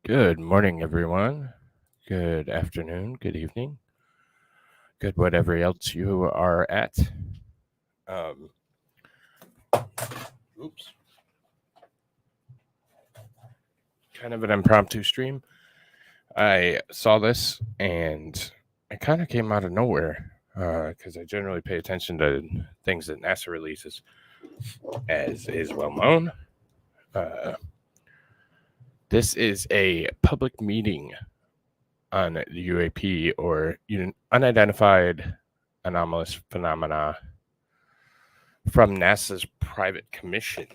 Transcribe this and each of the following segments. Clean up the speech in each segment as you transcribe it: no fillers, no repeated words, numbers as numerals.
Good morning, everyone. Good afternoon, good evening, good whatever else you are at. Um, oops. Kind of an impromptu stream. I saw this and it kind of came out of nowhere because I generally pay attention to things that NASA releases, as is well known. Uh, this is a public meeting on the UAP, or unidentified anomalous phenomena, from NASA's private commission.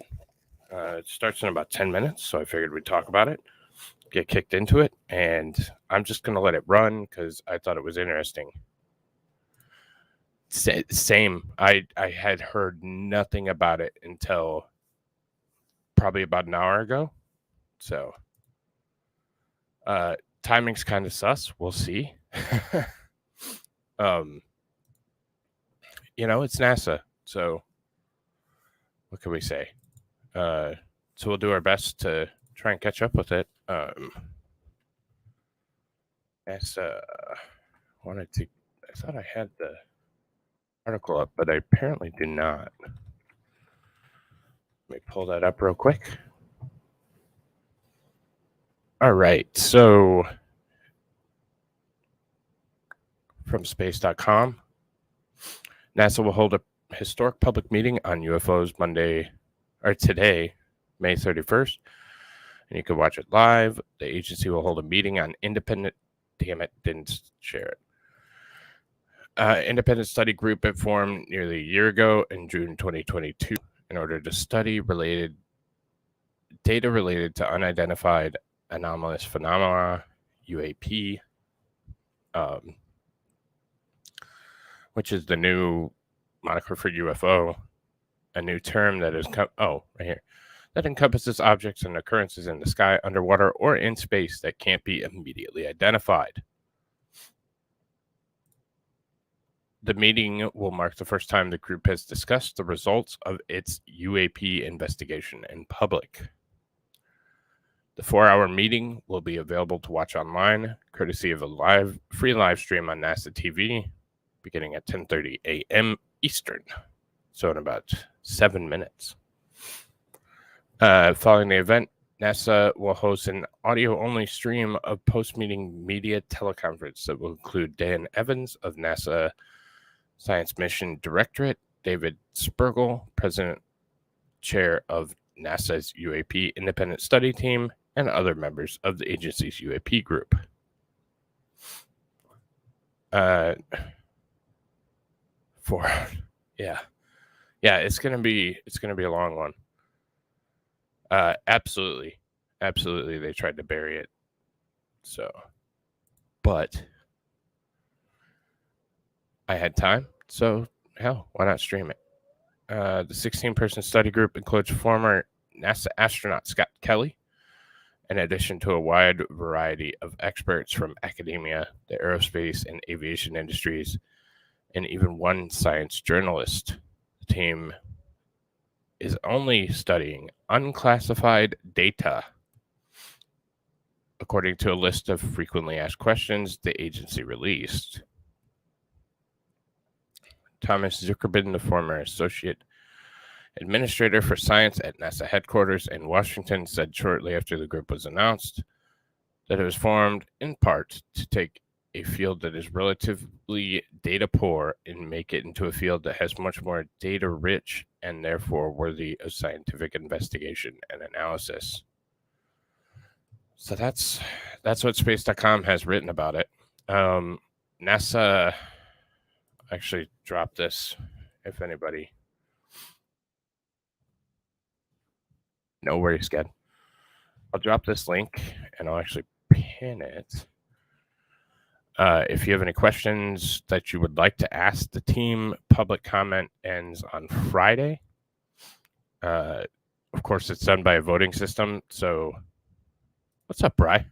It starts in about 10 minutes, so I figured we'd talk about it, get kicked into it, and I'm just going to let it run because I thought it was interesting. Same. I had heard nothing about it until probably about an hour ago. So timing's kind of sus. We'll see. It's NASA, so what can we say? So we'll do our best to try and catch up with it. NASA I thought I had the article up, but I apparently do not. Let me pull that up real quick. All right, so from space.com, NASA will hold a historic public meeting on UFOs today, May 31st, and you can watch it live. The agency will hold a meeting on independent study group it formed nearly a year ago in June 2022 in order to study data related to unidentified anomalous phenomena, UAP, which is the new moniker for UFO, a new term that is right here, that encompasses objects and occurrences in the sky, underwater, or in space that can't be immediately identified. The meeting will mark the first time the group has discussed the results of its UAP investigation in public. The 4-hour meeting will be available to watch online, courtesy of a free live stream on NASA TV, beginning at 10:30 a.m. Eastern, so in about 7 minutes. Following the event, NASA will host an audio-only stream of post-meeting media teleconference that will include Dan Evans of NASA Science Mission Directorate, David Spergel, President Chair of NASA's UAP Independent Study Team, and other members of the agency's UAP group. It's gonna be a long one. Absolutely, they tried to bury it. So, but I had time, so hell, why not stream it? The 16-person study group includes former NASA astronaut Scott Kelly, in addition to a wide variety of experts from academia, the aerospace and aviation industries, and even one science journalist. The team is only studying unclassified data, according to a list of frequently asked questions the agency released. Thomas Zuckerman, the former associate administrator for science at NASA headquarters in Washington, said shortly after the group was announced that it was formed in part to take a field that is relatively data poor and make it into a field that has much more data rich and therefore worthy of scientific investigation and analysis. So that's what space.com has written about it. NASA actually dropped this, if anybody. No worries, Ged. I'll drop this link and I'll actually pin it. If you have any questions that you would like to ask the team, public comment ends on Friday. Of course, it's done by a voting system. So, what's up, Bri?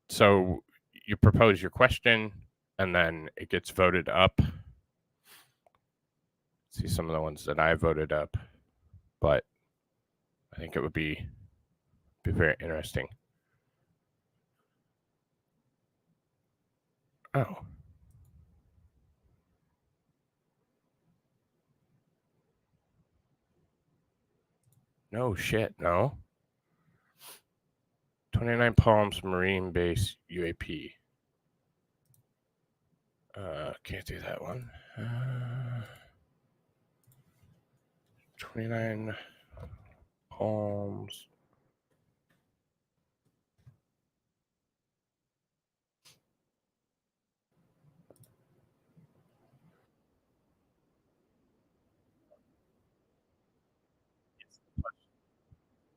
So you propose your question, and then it gets voted up. See some of the ones that I voted up, but I think it would be very interesting. Oh. No shit, no. 29 Palms Marine Base UAP. Can't do that one. 29 Palms.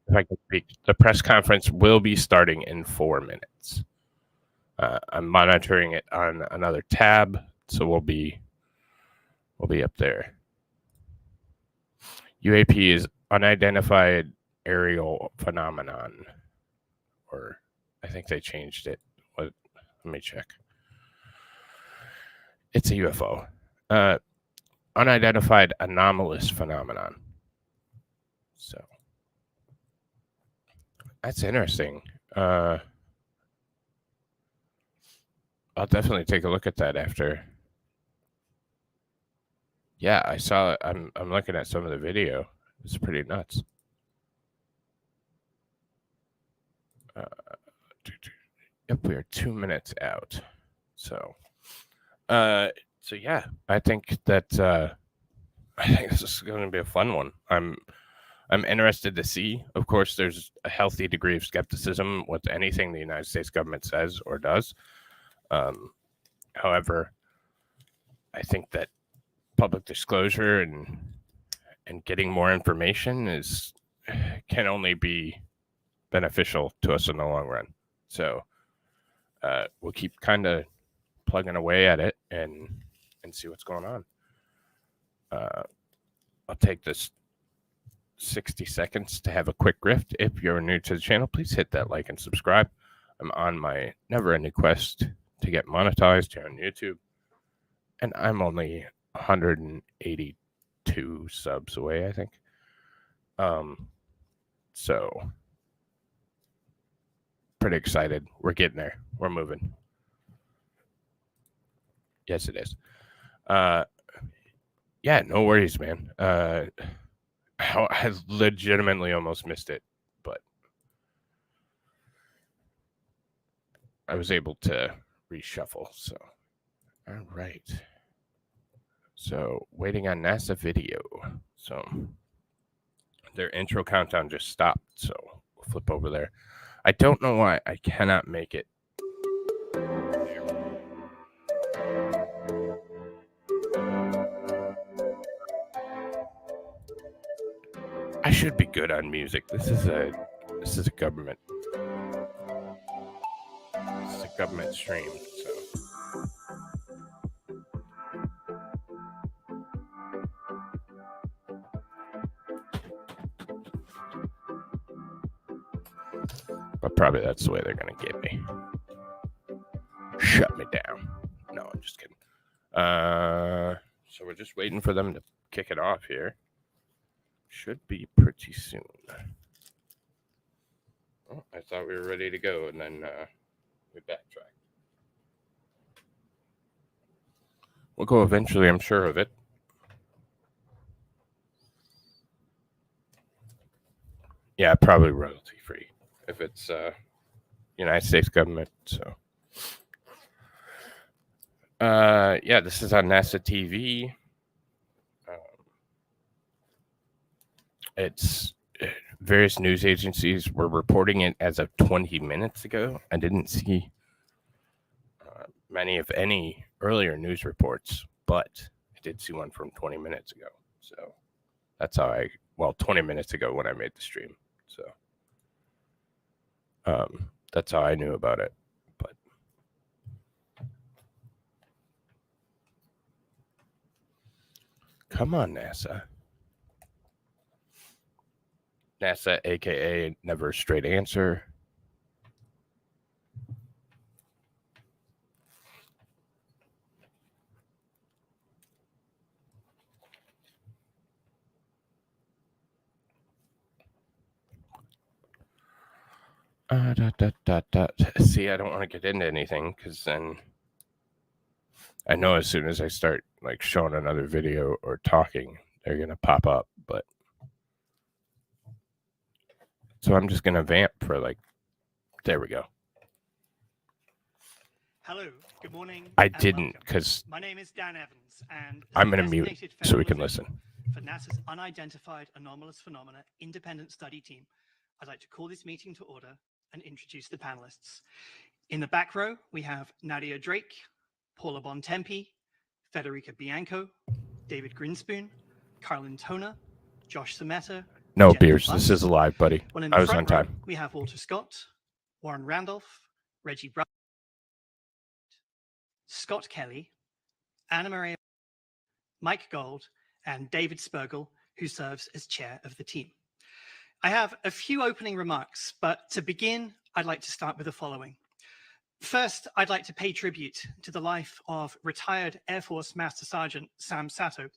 If I can speak, the press conference will be starting in 4 minutes. I'm monitoring it on another tab, so we'll be up there. UAP is unidentified aerial phenomenon, or I think they changed it. Let me check. It's a UFO. Unidentified anomalous phenomenon. So that's interesting. I'll definitely take a look at that after. Yeah, I saw it. I'm looking at some of the video. It's pretty nuts. Yep, we are 2 minutes out. So yeah, I think that I think this is going to be a fun one. I'm interested to see. Of course, there's a healthy degree of skepticism with anything the United States government says or does. However, I think that public disclosure and getting more information can only be beneficial to us in the long run. So we'll keep kind of plugging away at it and see what's going on. I'll take this 60 seconds to have a quick rift. If you're new to the channel, please hit that like and subscribe. I'm on my never-ending quest to get monetized here on YouTube, and I'm only 182 subs away, I think. So pretty excited. We're getting there. We're moving. Yes, it is. Yeah, no worries, man. I legitimately almost missed it, but I was able to reshuffle. So, all right. So, waiting on NASA video. So, their intro countdown just stopped. So, we'll flip over there. I don't know why I cannot make it. I should be good on music. This is a government. This is a government stream. So. But probably that's the way they're gonna get me. Shut me down. No, I'm just kidding. So we're just waiting for them to kick it off here. Should be pretty soon. Oh, I thought we were ready to go, and then we backtracked. We'll go eventually, I'm sure of it. Yeah, probably royalty free if it's United States government. So, yeah, this is on NASA TV. It's various news agencies were reporting it as of 20 minutes ago. I didn't see many of any earlier news reports, but I did see one from 20 minutes ago. So that's how 20 minutes ago when I made the stream. So that's how I knew about it. But come on, NASA. NASA, aka Never a Straight Answer. See, I don't want to get into anything because then I know as soon as I start like showing another video or talking, they're gonna pop up. But so I'm just gonna vamp for like, there we go. Hello, good morning. I didn't because my name is Dan Evans, and I'm gonna mute so we can listen. For NASA's Unidentified Anomalous Phenomena Independent Study Team, I'd like to call this meeting to order and introduce the panelists. In the back row, we have Nadia Drake, Paula Bontempi, Federica Bianco, David Grinspoon, Carlin Toner, Josh Sameta. No, Beers, this is live, buddy. Well, in I the was front on time. row, we have Walter Scott, Warren Randolph, Reggie Brown, Scott Kelly, Anna Maria, Mike Gold, and David Spergel, who serves as chair of the team. I have a few opening remarks, but to begin, I'd like to start with the following. First, I'd like to pay tribute to the life of retired Air Force Master Sergeant Sam Sato,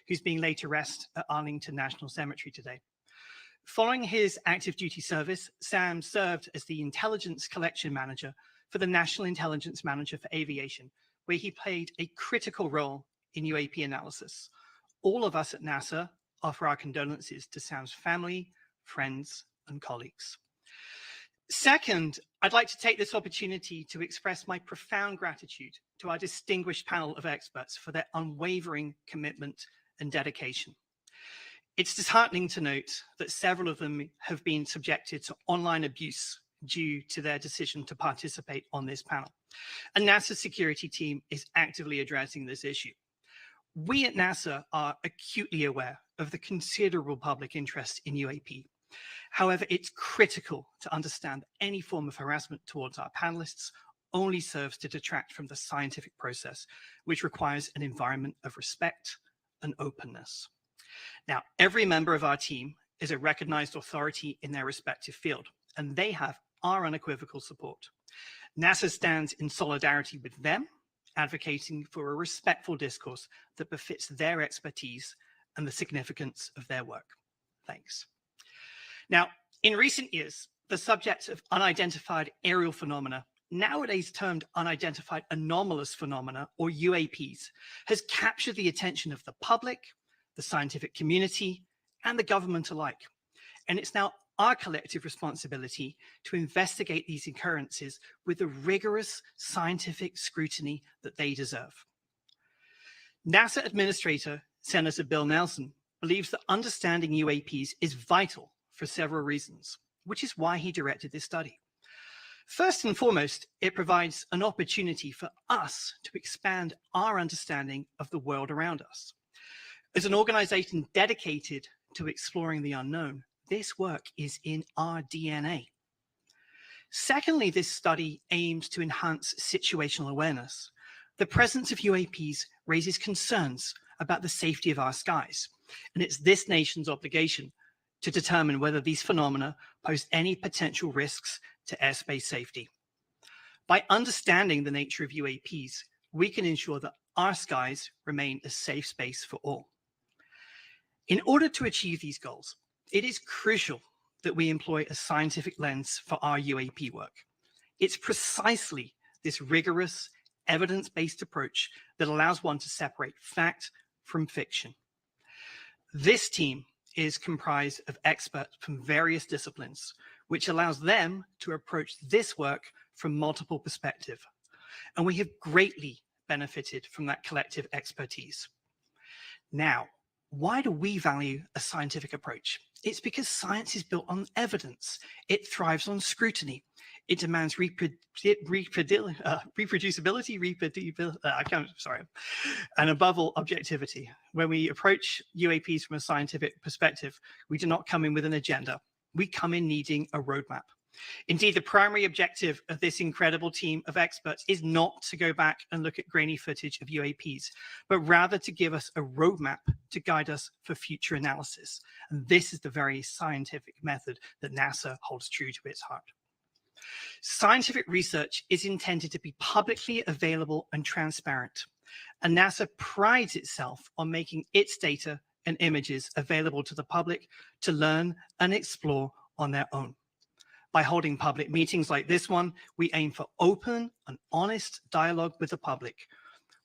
who's being laid to rest at Arlington National Cemetery today. Following his active duty service, Sam served as the Intelligence Collection Manager for the National Intelligence Manager for Aviation, where he played a critical role in UAP analysis. All of us at NASA offer our condolences to Sam's family, friends, and colleagues. Second, I'd like to take this opportunity to express my profound gratitude to our distinguished panel of experts for their unwavering commitment and dedication. It's disheartening to note that several of them have been subjected to online abuse due to their decision to participate on this panel. And NASA's security team is actively addressing this issue. We at NASA are acutely aware of the considerable public interest in UAP. However, it's critical to understand that any form of harassment towards our panelists only serves to detract from the scientific process, which requires an environment of respect and openness. Now, every member of our team is a recognized authority in their respective field, and they have our unequivocal support. NASA stands in solidarity with them, advocating for a respectful discourse that befits their expertise and the significance of their work. Thanks. Now, in recent years, the subject of unidentified aerial phenomena, nowadays termed unidentified anomalous phenomena, or UAPs, has captured the attention of the public, the scientific community, and the government alike. And it's now our collective responsibility to investigate these occurrences with the rigorous scientific scrutiny that they deserve. NASA Administrator Senator Bill Nelson believes that understanding UAPs is vital for several reasons, which is why he directed this study. First and foremost, it provides an opportunity for us to expand our understanding of the world around us. As an organization dedicated to exploring the unknown, this work is in our DNA. Secondly, this study aims to enhance situational awareness. The presence of UAPs raises concerns about the safety of our skies, and it's this nation's obligation to determine whether these phenomena pose any potential risks to airspace safety. By understanding the nature of UAPs, we can ensure that our skies remain a safe space for all. In order to achieve these goals, it is crucial that we employ a scientific lens for our UAP work. It's precisely this rigorous, evidence-based approach that allows one to separate fact from fiction. This team is comprised of experts from various disciplines, which allows them to approach this work from multiple perspectives. And we have greatly benefited from that collective expertise. Now, why do we value a scientific approach? It's because science is built on evidence. It thrives on scrutiny. It demands reproducibility, and above all, objectivity. When we approach UAPs from a scientific perspective, we do not come in with an agenda. We come in needing a roadmap. Indeed, the primary objective of this incredible team of experts is not to go back and look at grainy footage of UAPs, but rather to give us a roadmap to guide us for future analysis. And this is the very scientific method that NASA holds true to its heart. Scientific research is intended to be publicly available and transparent, and NASA prides itself on making its data and images available to the public to learn and explore on their own. By holding public meetings like this one, we aim for open and honest dialogue with the public.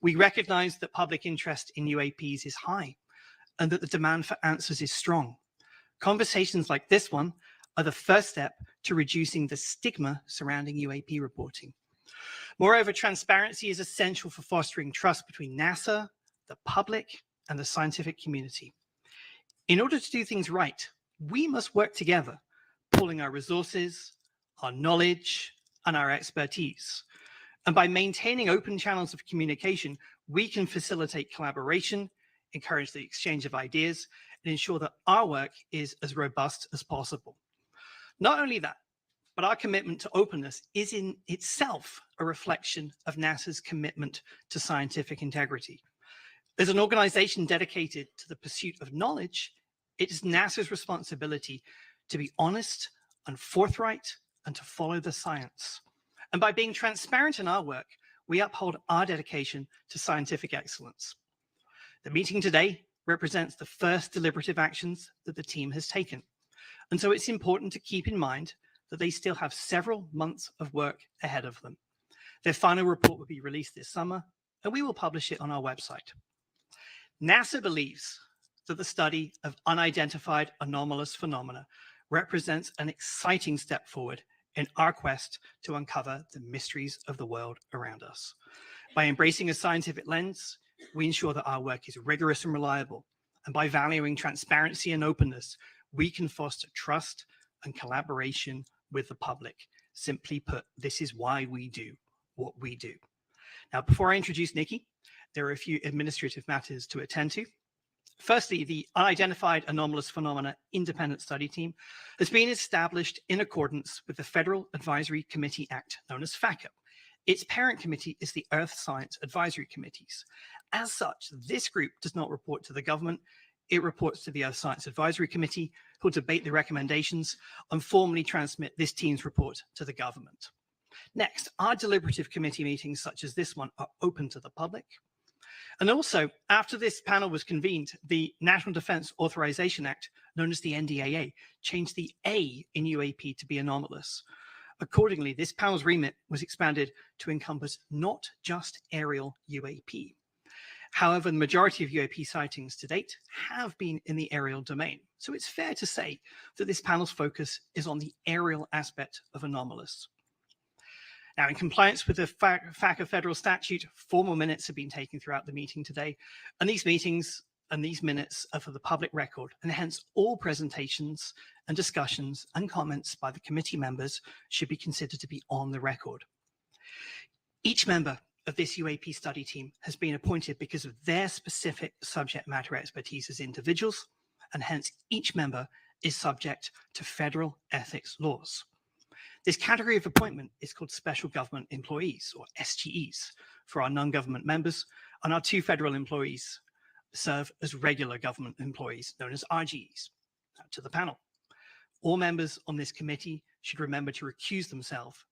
We recognize that public interest in UAPs is high and that the demand for answers is strong. Conversations like this one are the first step to reducing the stigma surrounding UAP reporting. Moreover, transparency is essential for fostering trust between NASA, the public, and the scientific community. In order to do things right, we must work together, pooling our resources, our knowledge, and our expertise. And by maintaining open channels of communication, we can facilitate collaboration, encourage the exchange of ideas, and ensure that our work is as robust as possible. Not only that, but our commitment to openness is in itself a reflection of NASA's commitment to scientific integrity. As an organization dedicated to the pursuit of knowledge, it is NASA's responsibility to be honest and forthright and to follow the science. And by being transparent in our work, we uphold our dedication to scientific excellence. The meeting today represents the first deliberative actions that the team has taken. And so it's important to keep in mind that they still have several months of work ahead of them. Their final report will be released this summer, and we will publish it on our website. NASA believes that the study of unidentified anomalous phenomena represents an exciting step forward in our quest to uncover the mysteries of the world around us. By embracing a scientific lens, we ensure that our work is rigorous and reliable. And by valuing transparency and openness, we can foster trust and collaboration with the public. Simply put, this is why we do what we do. Now, before I introduce Nikki, there are a few administrative matters to attend to. Firstly, the Unidentified Anomalous Phenomena Independent Study Team has been established in accordance with the Federal Advisory Committee Act, known as FACO. Its parent committee is the Earth Science Advisory Committees. As such, this group does not report to the government. It reports to the Earth Science Advisory Committee, who will debate the recommendations and formally transmit this team's report to the government. Next, our deliberative committee meetings, such as this one, are open to the public. And also, after this panel was convened, the National Defense Authorization Act, known as the NDAA, changed the A in UAP to be anomalous. Accordingly, this panel's remit was expanded to encompass not just aerial UAP. However, the majority of UAP sightings to date have been in the aerial domain. So it's fair to say that this panel's focus is on the aerial aspect of anomalous. Now, in compliance with the FACA federal statute, formal minutes have been taken throughout the meeting today, and these meetings and these minutes are for the public record, and hence all presentations and discussions and comments by the committee members should be considered to be on the record. Each member of this UAP study team has been appointed because of their specific subject matter expertise as individuals, and hence each member is subject to federal ethics laws. This category of appointment is called Special Government Employees, or SGEs, for our non-government members, and our 2 federal employees serve as regular government employees, known as RGEs. Now, to the panel. All members on this committee should remember to recuse themselves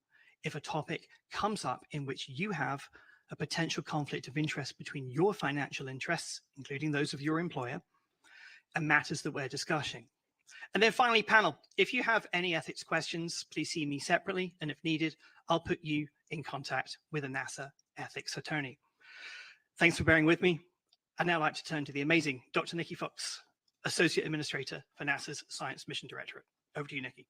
if a topic comes up in which you have a potential conflict of interest between your financial interests, including those of your employer, and matters that we're discussing. And then finally, panel, if you have any ethics questions, please see me separately. And if needed, I'll put you in contact with a NASA ethics attorney. Thanks for bearing with me. I'd now like to turn to the amazing Dr. Nikki Fox, Associate Administrator for NASA's Science Mission Directorate. Over to you, Nikki.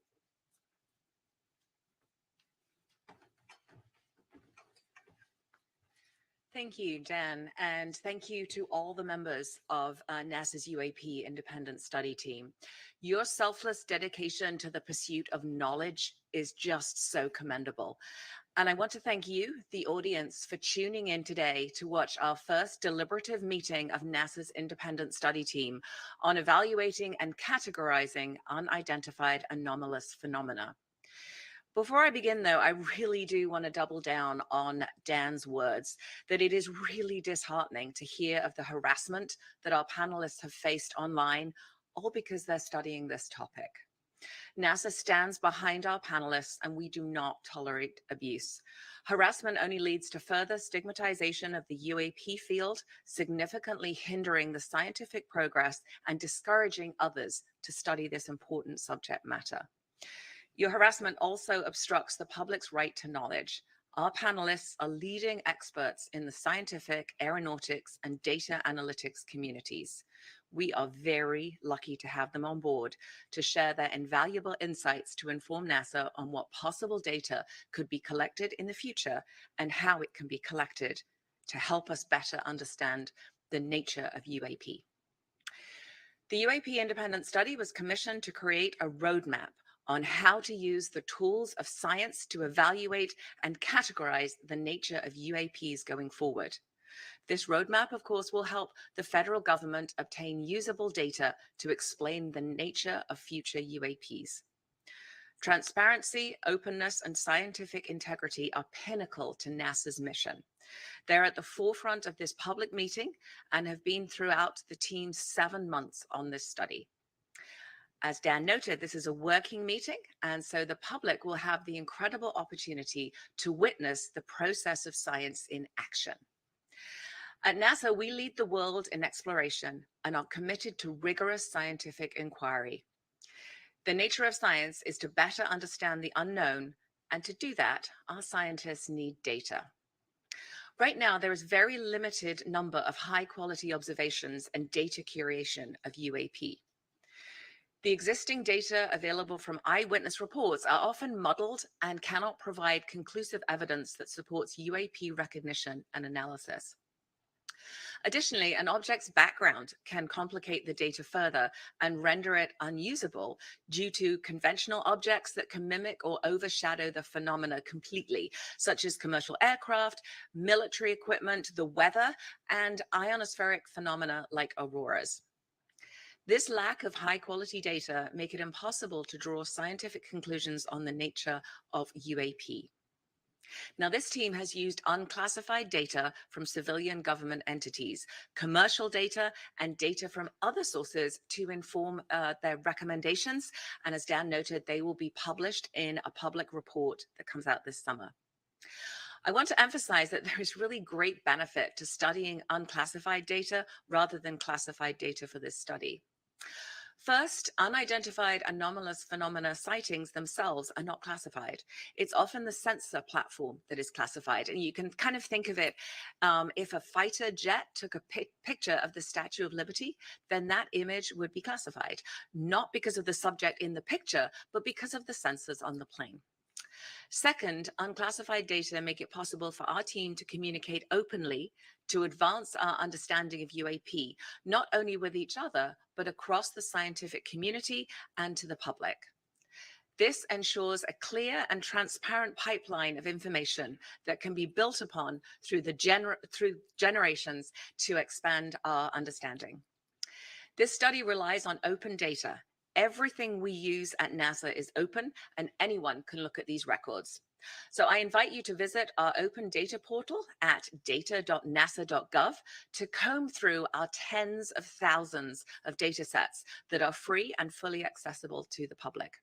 Thank you, Dan, and thank you to all the members of NASA's UAP Independent Study Team. Your selfless dedication to the pursuit of knowledge is just so commendable. And I want to thank you, the audience, for tuning in today to watch our first deliberative meeting of NASA's Independent Study Team on evaluating and categorizing unidentified anomalous phenomena. Before I begin, though, I really do want to double down on Dan's words that it is really disheartening to hear of the harassment that our panelists have faced online, all because they're studying this topic. NASA stands behind our panelists, and we do not tolerate abuse. Harassment only leads to further stigmatization of the UAP field, significantly hindering the scientific progress and discouraging others to study this important subject matter. Your harassment also obstructs the public's right to knowledge. Our panelists are leading experts in the scientific, aeronautics, and data analytics communities. We are very lucky to have them on board to share their invaluable insights to inform NASA on what possible data could be collected in the future and how it can be collected to help us better understand the nature of UAP. The UAP independent study was commissioned to create a roadmap on how to use the tools of science to evaluate and categorize the nature of UAPs going forward. This roadmap, of course, will help the federal government obtain usable data to explain the nature of future UAPs. Transparency, openness, and scientific integrity are pinnacle to NASA's mission. They're at the forefront of this public meeting and have been throughout the team's 7 months on this study. As Dan noted, this is a working meeting, and so the public will have the incredible opportunity to witness the process of science in action. At NASA, we lead the world in exploration and are committed to rigorous scientific inquiry. The nature of science is to better understand the unknown, and to do that, our scientists need data. Right now, there is very limited number of high-quality observations and data curation of UAP. The existing data available from eyewitness reports are often muddled and cannot provide conclusive evidence that supports UAP recognition and analysis. Additionally, an object's background can complicate the data further and render it unusable due to conventional objects that can mimic or overshadow the phenomena completely, such as commercial aircraft, military equipment, the weather, and ionospheric phenomena like auroras. This lack of high-quality data make it impossible to draw scientific conclusions on the nature of UAP. Now, this team has used unclassified data from civilian government entities, commercial data, and data from other sources to inform their recommendations. And as Dan noted, they will be published in a public report that comes out this summer. I want to emphasize that there is really great benefit to studying unclassified data rather than classified data for this study. First, unidentified anomalous phenomena sightings themselves are not classified. It's often the sensor platform that is classified. And you can kind of think of it, if a fighter jet took a picture of the Statue of Liberty, then that image would be classified, not because of the subject in the picture, but because of the sensors on the plane. Second, unclassified data make it possible for our team to communicate openly to advance our understanding of UAP, not only with each other, but across the scientific community and to the public. This ensures a clear and transparent pipeline of information that can be built upon through generations to expand our understanding. This study relies on open data. Everything we use at NASA is open, and anyone can look at these records. So I invite you to visit our open data portal at data.nasa.gov to comb through our tens of thousands of data sets that are free and fully accessible to the public.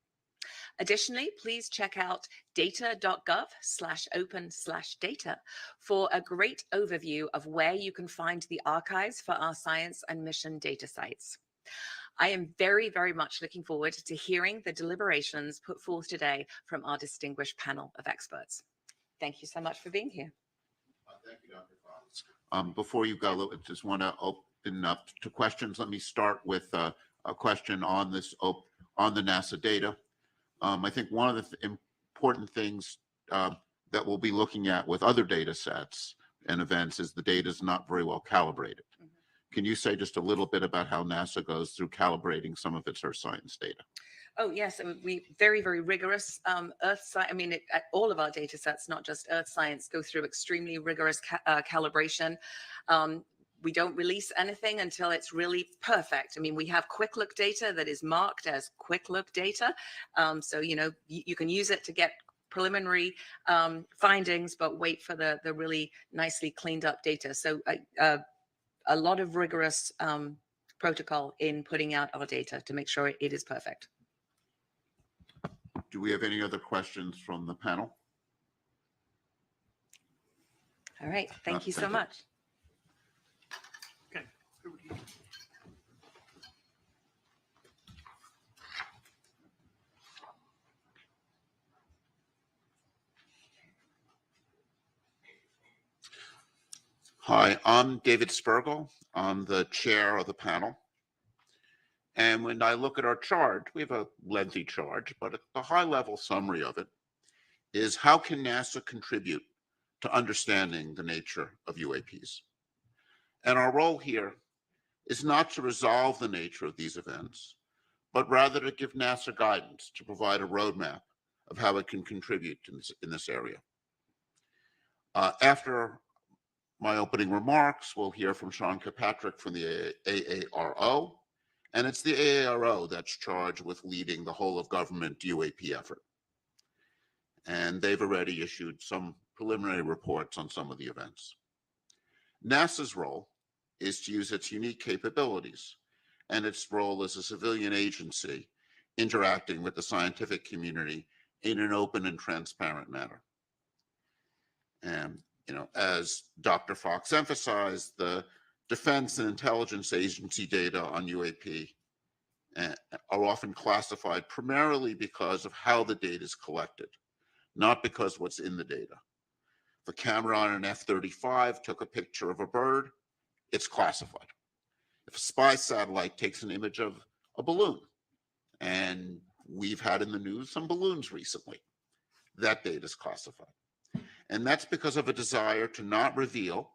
Additionally, please check out data.gov/open/data for a great overview of where you can find the archives for our science and mission data sites. I am very, very much looking forward to hearing the deliberations put forth today from our distinguished panel of experts. Thank you so much for being here. Thank you, Dr. Fox. Before you go, I just want to open up to questions. Let me start with a question on this on the NASA data. I think one of the important things that we'll be looking at with other data sets and events is the data is not very well calibrated. Mm-hmm. Can you say just a little bit about how NASA goes through calibrating some of its Earth science data? Oh, yes. I mean, we very, very rigorous Earth science. I mean, all of our data sets, not just Earth science, go through extremely rigorous calibration. We don't release anything until it's really perfect. I mean, we have quick look data that is marked as quick look data. So, you know, you can use it to get preliminary findings, but wait for the really nicely cleaned up data. So a lot of rigorous protocol in putting out our data to make sure it is perfect. Do we have any other questions from the panel? All right. Thank you so much. Okay. Over to you. Hi, I'm David Spergel. I'm the chair of the panel. And when I look at our chart, we have a lengthy chart, but the high level summary of it is how can NASA contribute to understanding the nature of UAPs? And our role here is not to resolve the nature of these events, but rather to give NASA guidance to provide a roadmap of how it can contribute in this area. After my opening remarks, we'll hear from Sean Kirkpatrick from the AARO, and it's the AARO that's charged with leading the whole of government UAP effort. And they've already issued some preliminary reports on some of the events. NASA's role is to use its unique capabilities and its role as a civilian agency interacting with the scientific community in an open and transparent manner. And, as Dr. Fox emphasized, the Defense and Intelligence Agency data on UAP are often classified primarily because of how the data is collected, not because what's in the data. If a camera on an F-35 took a picture of a bird, it's classified. If a spy satellite takes an image of a balloon, and we've had in the news some balloons recently, that data is classified. And that's because of a desire to not reveal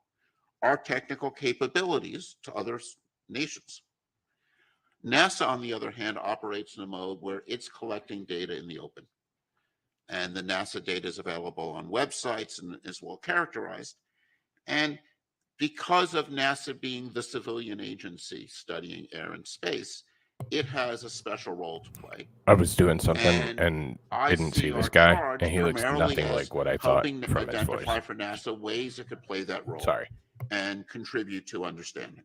our technical capabilities to other nations. NASA, on the other hand, operates in a mode where it's collecting data in the open. And the NASA data is available on websites and is well characterized. And because of NASA being the civilian agency studying air and space, it has a special role to play. I was doing something and I didn't see our this guy, charge and he looks primarily nothing as like what I thought helping from his voice. identify for NASA ways it could play that role Sorry. and contribute to understanding.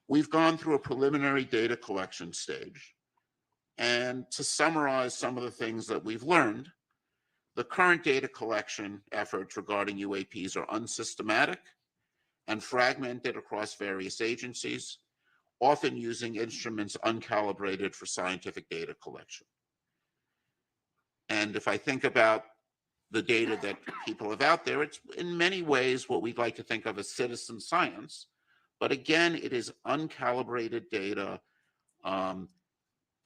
We've gone through a preliminary data collection stage. And to summarize some of the things that we've learned, the current data collection efforts regarding UAPs are unsystematic and fragmented across various agencies, often using instruments uncalibrated for scientific data collection. And if I think about the data that people have out there, it's in many ways what we'd like to think of as citizen science. But again, it is uncalibrated data,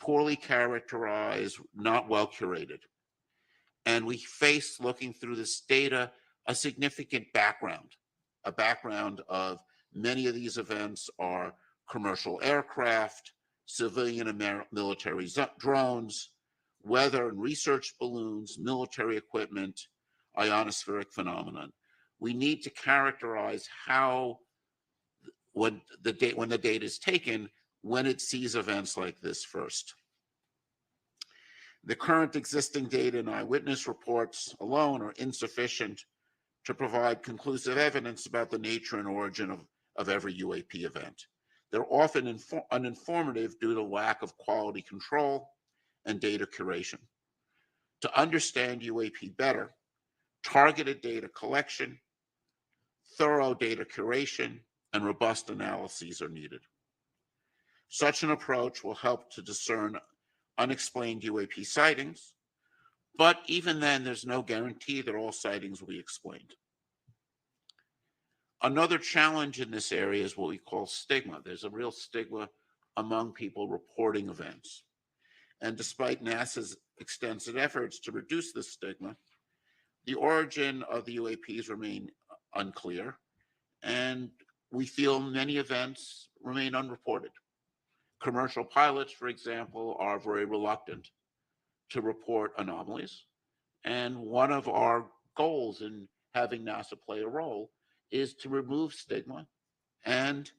poorly characterized, not well curated. And we face, looking through this data, a significant background, a background of many of these events are commercial aircraft, civilian and military drones, weather and research balloons, military equipment, ionospheric phenomenon. We need to characterize how, when the data is taken, when it sees events like this first. The current existing data and eyewitness reports alone are insufficient to provide conclusive evidence about the nature and origin of every UAP event. They're often uninformative due to lack of quality control and data curation. To understand UAP better, targeted data collection, thorough data curation, and robust analyses are needed. Such an approach will help to discern unexplained UAP sightings, but even then, there's no guarantee that all sightings will be explained. Another challenge in this area is what we call stigma. There's a real stigma among people reporting events. And despite NASA's extensive efforts to reduce this stigma, the origin of the UAPs remain unclear, and we feel many events remain unreported. Commercial pilots, for example, are very reluctant to report anomalies. And one of our goals in having NASA play a role is to remove stigma and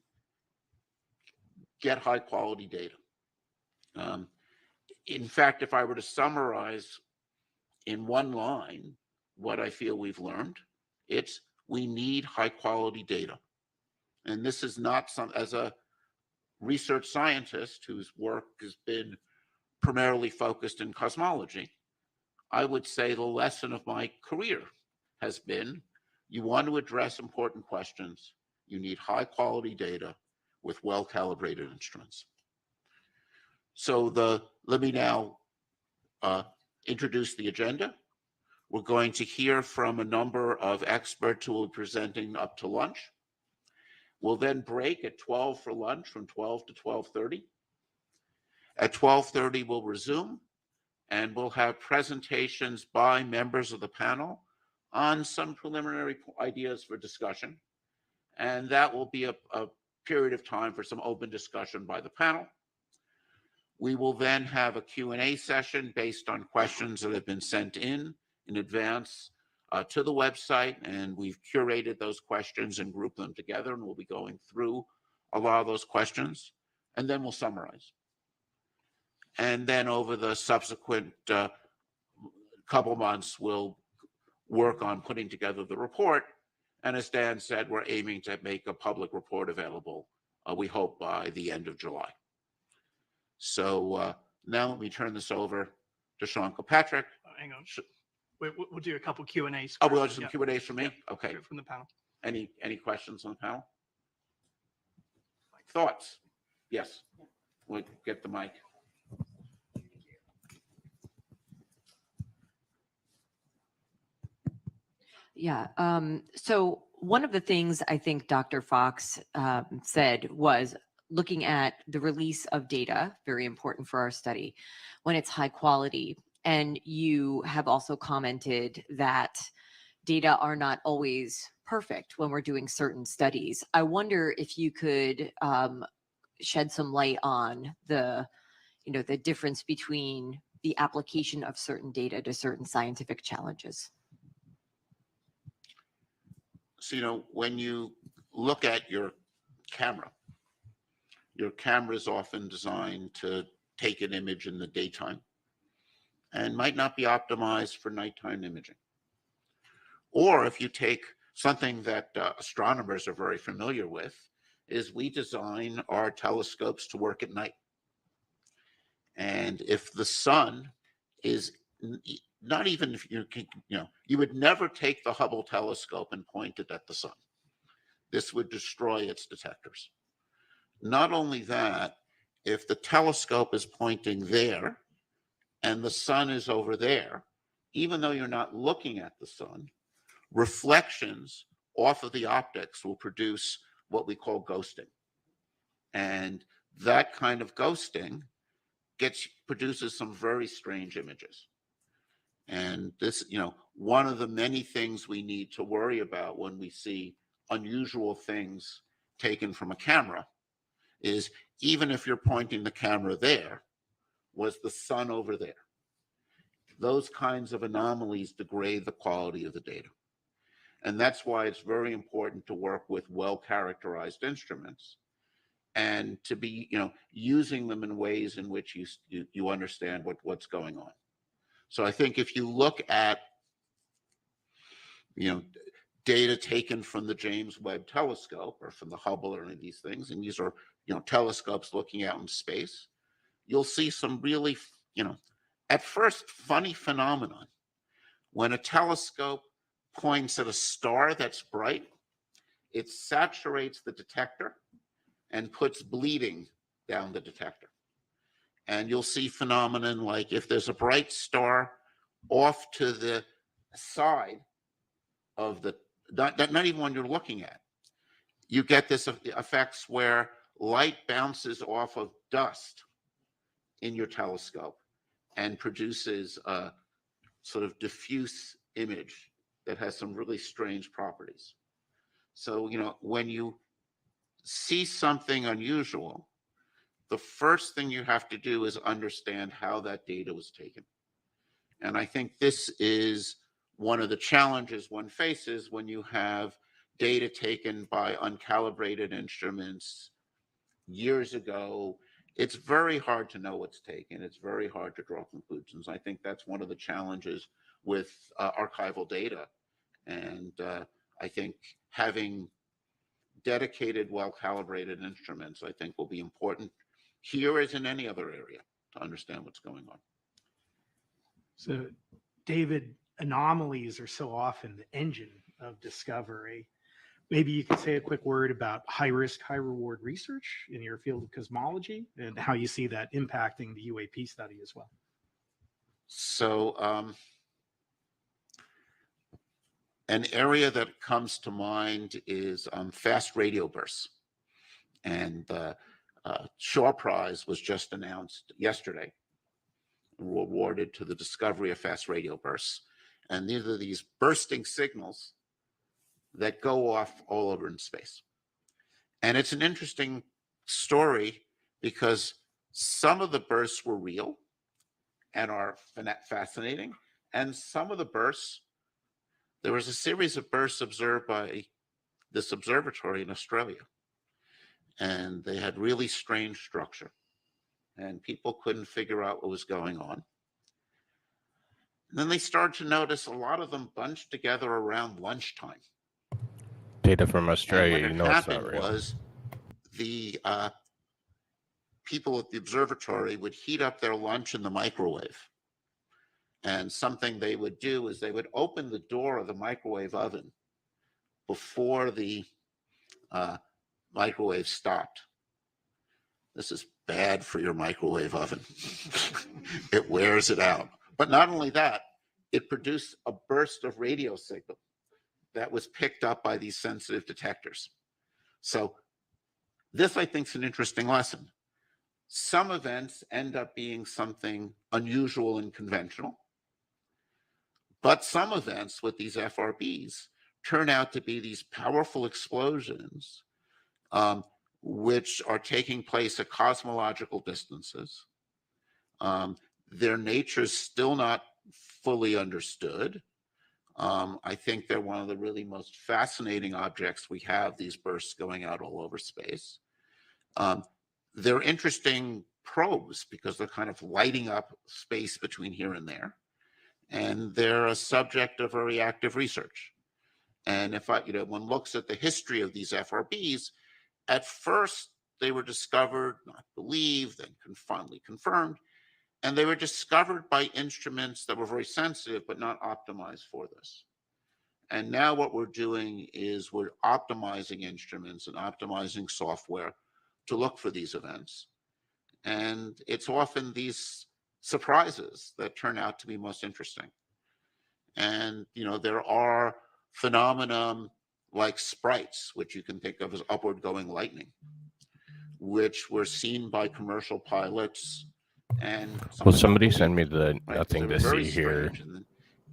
get high quality data. In fact, if I were to summarize in one line what I feel we've learned, it's we need high quality data. And this is not as a research scientist whose work has been primarily focused in cosmology, I would say the lesson of my career has been you want to address important questions, you need high quality data with well calibrated instruments. So let me now introduce the agenda. We're going to hear from a number of experts who will be presenting up to lunch. We'll then break at 12 for lunch, from 12 to 12:30. At 12:30, we'll resume, and we'll have presentations by members of the panel on some preliminary ideas for discussion. And that will be a period of time for some open discussion by the panel. We will then have a Q&A session based on questions that have been sent in advance to the website, and we've curated those questions and grouped them together, and we'll be going through a lot of those questions, and then we'll summarize. And then over the subsequent couple months, we'll work on putting together the report. And as Dan said, we're aiming to make a public report available, we hope, by the end of July. So now let me turn this over to Sean Kilpatrick. Hang on. We'll do a couple Q&As. Oh, we'll have some Q&As from me? Yeah. Okay. From the panel. Any questions on the panel? Thoughts? Yes. We'll get the mic. Yeah. So one of the things I think Dr. Fox said was looking at the release of data, very important for our study, when it's high quality. And you have also commented that data are not always perfect when we're doing certain studies. I wonder if you could shed some light on the difference between the application of certain data to certain scientific challenges. So, when you look at your camera is often designed to take an image in the daytime and might not be optimized for nighttime imaging. Or if you take something that astronomers are very familiar with, is we design our telescopes to work at night. And if the sun is not even, if you would never take the Hubble telescope and point it at the sun. This would destroy its detectors. Not only that, if the telescope is pointing there and the sun is over there, even though you're not looking at the sun, reflections off of the optics will produce what we call ghosting. And that kind of ghosting produces some very strange images. And this, one of the many things we need to worry about when we see unusual things taken from a camera is, even if you're pointing the camera there, was the sun over there? Those kinds of anomalies degrade the quality of the data. And that's why it's very important to work with well-characterized instruments and to be, using them in ways in which you understand what's going on. So I think if you look at, data taken from the James Webb Telescope or from the Hubble or any of these things, and these are, telescopes looking out in space, you'll see some really, at first funny phenomenon. When a telescope points at a star that's bright, it saturates the detector and puts bleeding down the detector. And you'll see phenomenon like if there's a bright star off to the side of the, not even when you're looking at, you get this effects where light bounces off of dust in your telescope and produces a sort of diffuse image that has some really strange properties. So, when you see something unusual, the first thing you have to do is understand how that data was taken. And I think this is one of the challenges one faces when you have data taken by uncalibrated instruments years ago. It's very hard to know what's taken. It's very hard to draw conclusions. I think that's one of the challenges with archival data. And I think having dedicated, well-calibrated instruments, I think, will be important here as in any other area to understand what's going on. So, David, anomalies are so often the engine of discovery. Maybe you could say a quick word about high-risk, high-reward research in your field of cosmology and how you see that impacting the UAP study as well. So, An area that comes to mind is fast radio bursts. And the Shaw Prize was just announced yesterday, awarded to the discovery of fast radio bursts. And these are these bursting signals that go off all over in space. And it's an interesting story because some of the bursts were real and are fascinating. And some of the bursts, there was a series of bursts observed by this observatory in Australia. And they had really strange structure. And people couldn't figure out what was going on. And then they started to notice a lot of them bunched together around lunchtime. Data from Australia, And you what know had it's not happened real. was the people at the observatory would heat up their lunch in the microwave. And something they would do is they would open the door of the microwave oven before the microwave stopped. This is bad for your microwave oven. It wears it out. But not only that, it produced a burst of radio signal that was picked up by these sensitive detectors. So this, I think, is an interesting lesson. Some events end up being something unusual and conventional, but some events with these FRBs turn out to be these powerful explosions, which are taking place at cosmological distances. Their nature is still not fully understood. I think they're one of the really most fascinating objects we have, these bursts going out all over space. They're interesting probes because they're kind of lighting up space between here and there. And they're a subject of very active research. And if one looks at the history of these FRBs, at first they were discovered, not believed, then finally confirmed. And they were discovered by instruments that were very sensitive, but not optimized for this. And now what we're doing is we're optimizing instruments and optimizing software to look for these events. And it's often these surprises that turn out to be most interesting. And, there are phenomena like sprites, which you can think of as upward going lightning, which were seen by commercial pilots. And Will somebody send me the right? nothing They to were very see here? strange.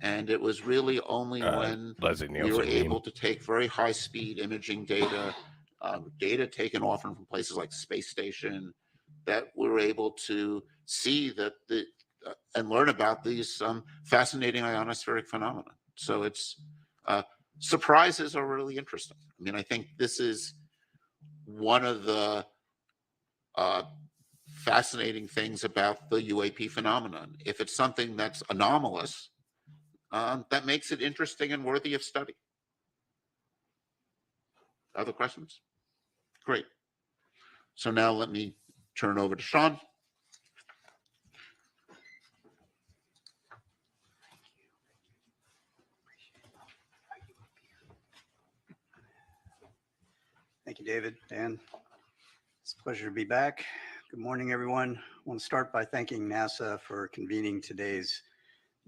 And it was really only when Leslie we were Nielsen meme. able to take very high speed imaging data, data taken often from places like the space station, that we were able to see that and learn about these fascinating ionospheric phenomena. So it's surprises are really interesting. I mean, I think this is one of the fascinating things about the UAP phenomenon. If it's something that's anomalous, that makes it interesting and worthy of study. Other questions? Great. So now let me turn over to Sean. Thank you, David. Dan, it's a pleasure to be back. Good morning, everyone. I want to start by thanking NASA for convening today's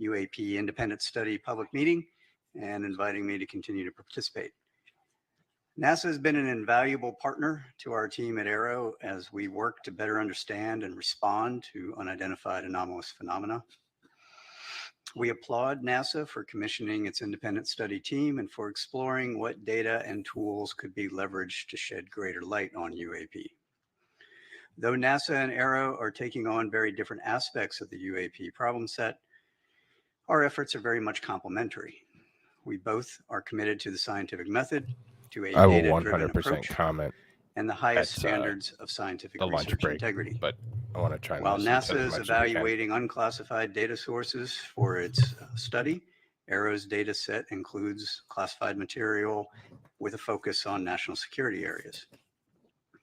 UAP Independent Study public meeting and inviting me to continue to participate. NASA has been an invaluable partner to our team at Aero as we work to better understand and respond to unidentified anomalous phenomena. We applaud NASA for commissioning its independent study team and for exploring what data and tools could be leveraged to shed greater light on UAP. Though NASA and Aero are taking on very different aspects of the UAP problem set, our efforts are very much complementary. We both are committed to the scientific method, to a I will data-driven 100% approach, comment and the highest at, standards of scientific the lunch research break, integrity. but I want to try and While listen to NASA as is much as we can. evaluating unclassified data sources for its study, Aero's data set includes classified material with a focus on national security areas.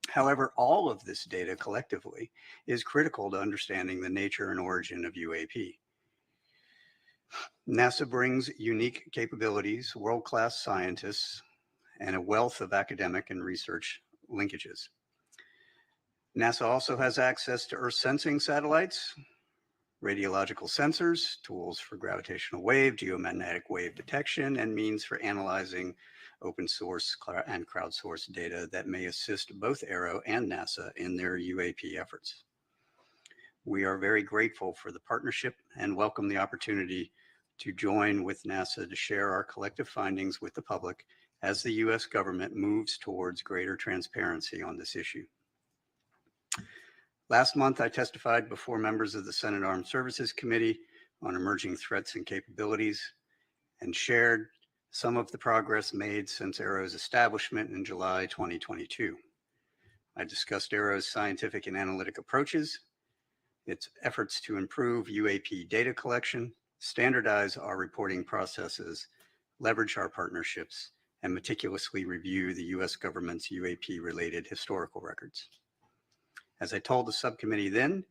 However, all of this data collectively is critical to understanding the nature and origin of UAP. NASA brings unique capabilities, world-class scientists, and a wealth of academic and research linkages. NASA also has access to Earth sensing satellites, radiological sensors, tools for gravitational wave, geomagnetic wave detection, and means for analyzing open source and crowdsourced data that may assist both Aero and NASA in their UAP efforts. We are very grateful for the partnership and welcome the opportunity to join with NASA to share our collective findings with the public as the US government moves towards greater transparency on this issue. Last month, I testified before members of the Senate Armed Services Committee on emerging threats and capabilities and shared some of the progress made since Aero's establishment in July 2022. I discussed Aero's scientific and analytic approaches, its efforts to improve UAP data collection, standardize our reporting processes, leverage our partnerships, and meticulously review the US government's UAP-related historical records. As I told the subcommittee then,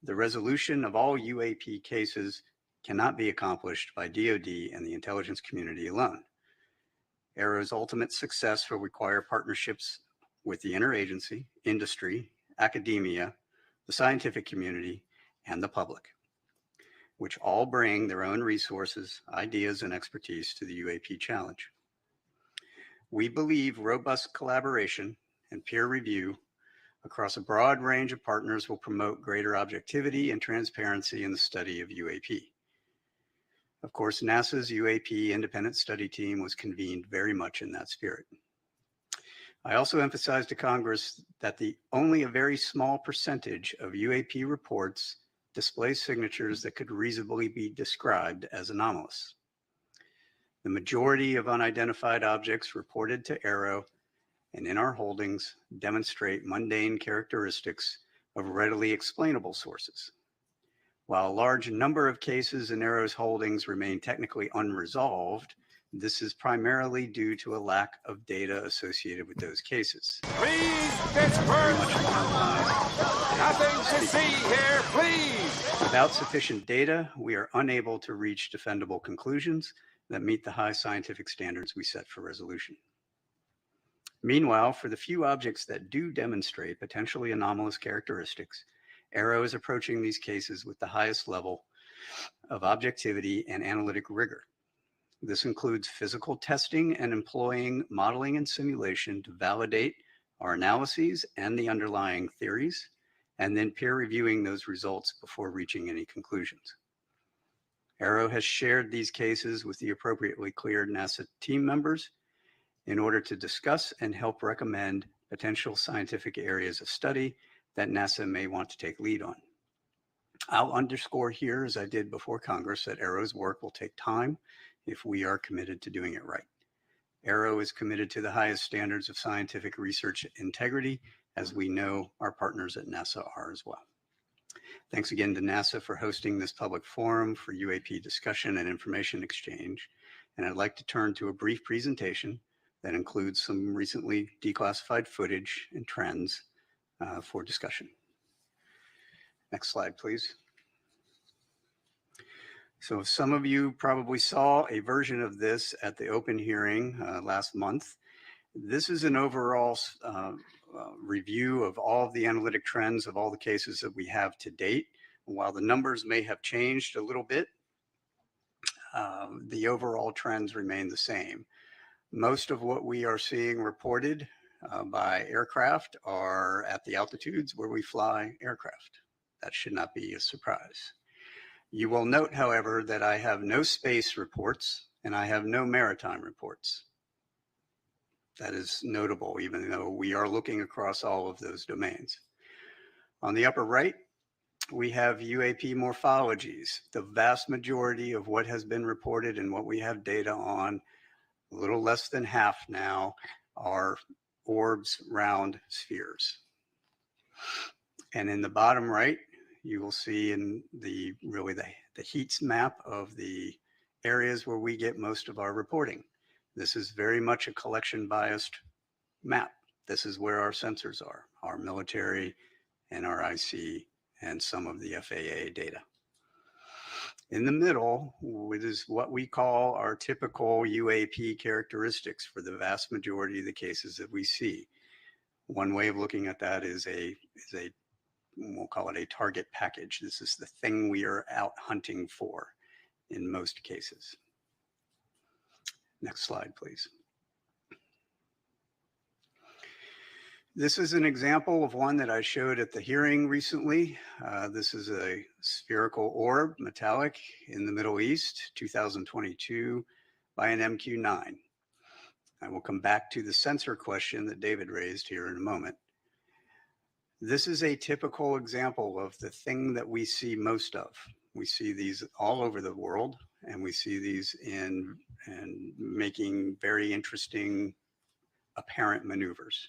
the resolution of all UAP cases cannot be accomplished by DoD and the intelligence community alone. Aero's ultimate success will require partnerships with the interagency, industry, academia, the scientific community, and the public, which all bring their own resources, ideas, and expertise to the UAP challenge. We believe robust collaboration and peer review across a broad range of partners will promote greater objectivity and transparency in the study of UAP. Of course, NASA's UAP independent study team was convened very much in that spirit. I also emphasized to Congress that only a very small percentage of UAP reports display signatures that could reasonably be described as anomalous. The majority of unidentified objects reported to Aero and in our holdings demonstrate mundane characteristics of readily explainable sources. While a large number of cases in Aero's holdings remain technically unresolved, this is primarily due to a lack of data associated with those cases. Please disperse! Nothing to see here, please! Without sufficient data, we are unable to reach defendable conclusions that meet the high scientific standards we set for resolution. Meanwhile, for the few objects that do demonstrate potentially anomalous characteristics, Aero is approaching these cases with the highest level of objectivity and analytic rigor. This includes physical testing and employing modeling and simulation to validate our analyses and the underlying theories, and then peer reviewing those results before reaching any conclusions. Aero has shared these cases with the appropriately cleared NASA team members in order to discuss and help recommend potential scientific areas of study that NASA may want to take lead on. I'll underscore here, as I did before Congress, that Aero's work will take time if we are committed to doing it right. Aero is committed to the highest standards of scientific research integrity, as we know our partners at NASA are as well. Thanks again to NASA for hosting this public forum for UAP discussion and information exchange. And I'd like to turn to a brief presentation that includes some recently declassified footage and trends for discussion. Next slide, please. So some of you probably saw a version of this at the open hearing last month. This is an overall review of all of the analytic trends of all the cases that we have to date. While the numbers may have changed a little bit, the overall trends remain the same. Most of what we are seeing reported by aircraft are at the altitudes where we fly aircraft. That should not be a surprise. You will note, however, that I have no space reports and I have no maritime reports. That is notable, even though we are looking across all of those domains. On the upper right, we have UAP morphologies. The vast majority of what has been reported and what we have data on, a little less than half now, are orbs, round spheres. And in the bottom right, you will see in the heat map of the areas where we get most of our reporting. This is very much a collection biased map. This is where our sensors are, our military, NRIC, and some of the FAA data. In the middle, it is what we call our typical UAP characteristics for the vast majority of the cases that we see. One way of looking at that is a we'll call it a target package. This is the thing we are out hunting for in most cases. Next slide, please. This is an example of one that I showed at the hearing recently. This is a spherical orb, metallic, in the Middle East, 2022, by an MQ-9. I will come back to the sensor question that David raised here in a moment. This is a typical example of the thing that we see most of. We see these all over the world, and we see these in making very interesting apparent maneuvers.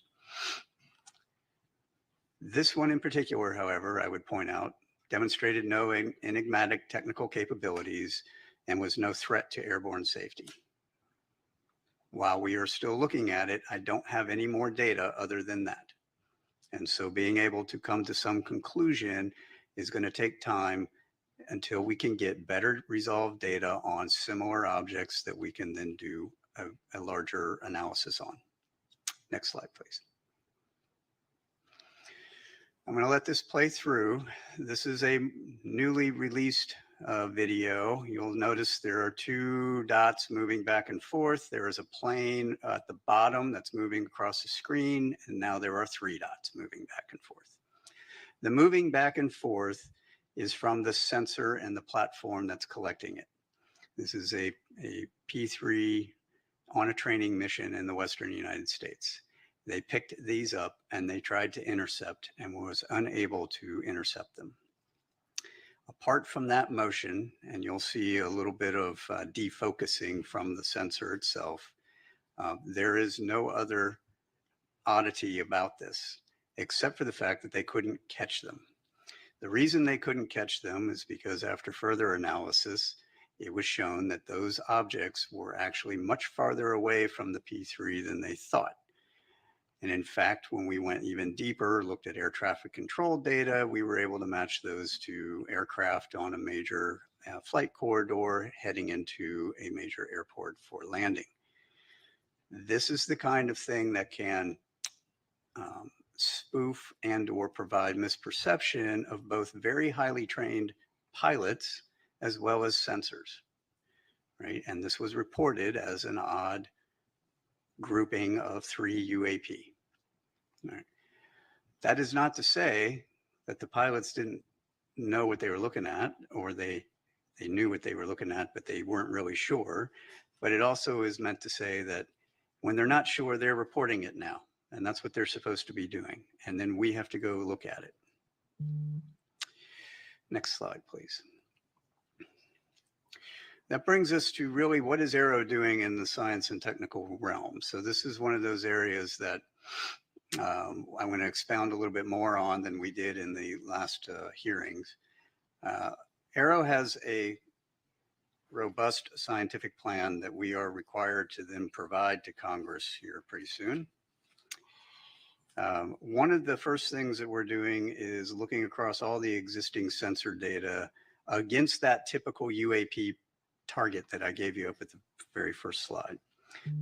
This one in particular, however, I would point out, demonstrated no enigmatic technical capabilities and was no threat to airborne safety. While we are still looking at it, I don't have any more data other than that. And so being able to come to some conclusion is going to take time until we can get better resolved data on similar objects that we can then do a larger analysis on. Next slide, please. I'm going to let this play through. This is a newly released video. You'll notice there are two dots moving back and forth. There is a plane at the bottom that's moving across the screen, and now there are three dots moving back and forth. The moving back and forth is from the sensor and the platform that's collecting it. This is a P3 on a training mission in the Western United States. They picked these up and they tried to intercept and was unable to intercept them. Apart from that motion, and you'll see a little bit of defocusing from the sensor itself, there is no other oddity about this, except for the fact that they couldn't catch them. The reason they couldn't catch them is because after further analysis, it was shown that those objects were actually much farther away from the P3 than they thought. And in fact, when we went even deeper, looked at air traffic control data, we were able to match those to aircraft on a major flight corridor heading into a major airport for landing. This is the kind of thing that can spoof and or provide misperception of both very highly trained pilots as well as sensors, right? And this was reported as an odd grouping of 3 UAP. Right. That is not to say that the pilots didn't know what they were looking at, or they knew what they were looking at, but they weren't really sure. But it also is meant to say that when they're not sure, they're reporting it now. And that's what they're supposed to be doing. And then we have to go look at it. Next slide, please. That brings us to really what is Aero doing in the science and technical realm. So this is one of those areas that I'm going to expound a little bit more on than we did in the last hearings. Aero has a robust scientific plan that we are required to then provide to Congress here pretty soon. One of the first things that we're doing is looking across all the existing sensor data against that typical UAP target that I gave you up at the very first slide.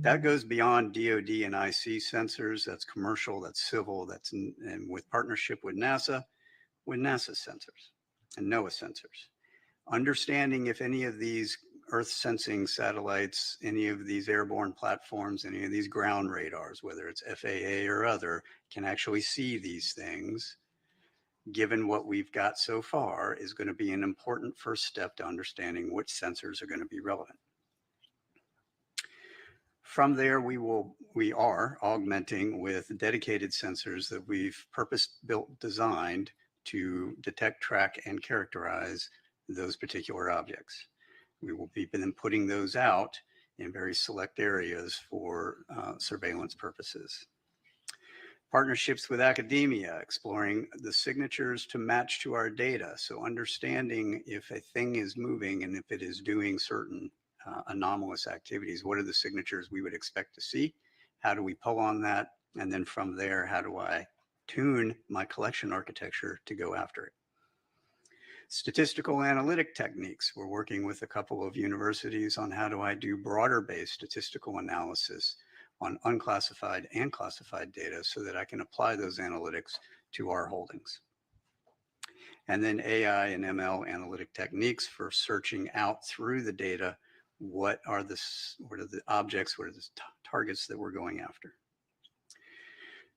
That goes beyond DoD and IC sensors. That's commercial, that's civil, that's and with partnership with NASA sensors and NOAA sensors. Understanding if any of these Earth sensing satellites, any of these airborne platforms, any of these ground radars, whether it's FAA or other, can actually see these things, given what we've got so far, is going to be an important first step to understanding which sensors are going to be relevant. From there, we are augmenting with dedicated sensors that we've purpose-built, designed to detect, track, and characterize those particular objects. We will be then putting those out in very select areas for surveillance purposes. Partnerships with academia, exploring the signatures to match to our data. So understanding if a thing is moving and if it is doing certain anomalous activities, what are the signatures we would expect to see? How do we pull on that? And then from there, how do I tune my collection architecture to go after it? Statistical analytic techniques. We're working with a couple of universities on how do I do broader based statistical analysis on unclassified and classified data so that I can apply those analytics to our holdings. And then AI and ML analytic techniques for searching out through the data what are the objects, what are the targets that we're going after.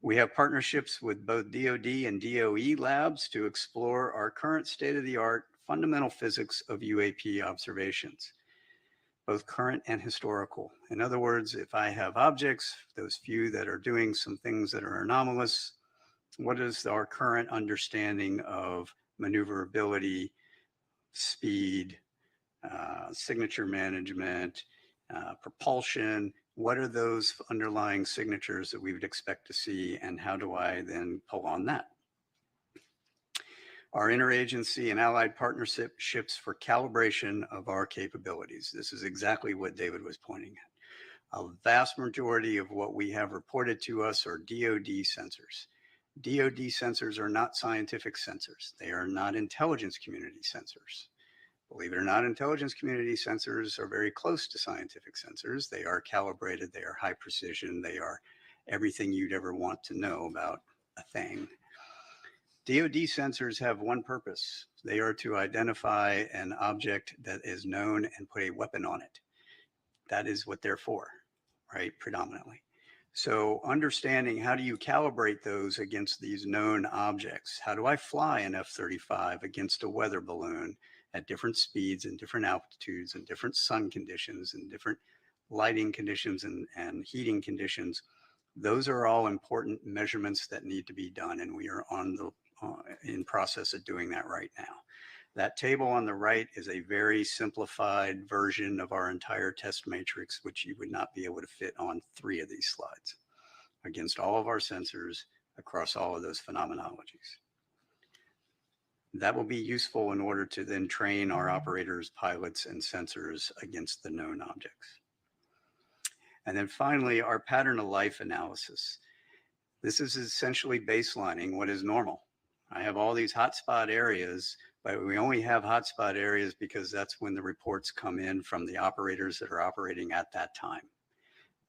We have partnerships with both DoD and DOE labs to explore our current state-of-the-art fundamental physics of UAP observations, both current and historical. In other words, if I have objects, those few that are doing some things that are anomalous, what is our current understanding of maneuverability, speed, signature management, propulsion? What are those underlying signatures that we would expect to see, and how do I then pull on that? Our interagency and allied partnerships for calibration of our capabilities. This is exactly what David was pointing at. A vast majority of what we have reported to us are DoD sensors. DoD sensors are not scientific sensors. They are not intelligence community sensors. Believe it or not, intelligence community sensors are very close to scientific sensors. They are calibrated, they are high precision, they are everything you'd ever want to know about a thing. DoD sensors have one purpose. They are to identify an object that is known and put a weapon on it. That is what they're for, right? Predominantly. So understanding how do you calibrate those against these known objects? How do I fly an F-35 against a weather balloon at different speeds and different altitudes and different sun conditions and different lighting conditions and heating conditions? Those are all important measurements that need to be done, and we are in process of doing that right now. That table on the right is a very simplified version of our entire test matrix, which you would not be able to fit on 3 of these slides against all of our sensors across all of those phenomenologies. That will be useful in order to then train our operators, pilots, and sensors against the known objects. And then finally, our pattern of life analysis. This is essentially baselining what is normal. I have all these hotspot areas, but we only have hotspot areas because that's when the reports come in from the operators that are operating at that time.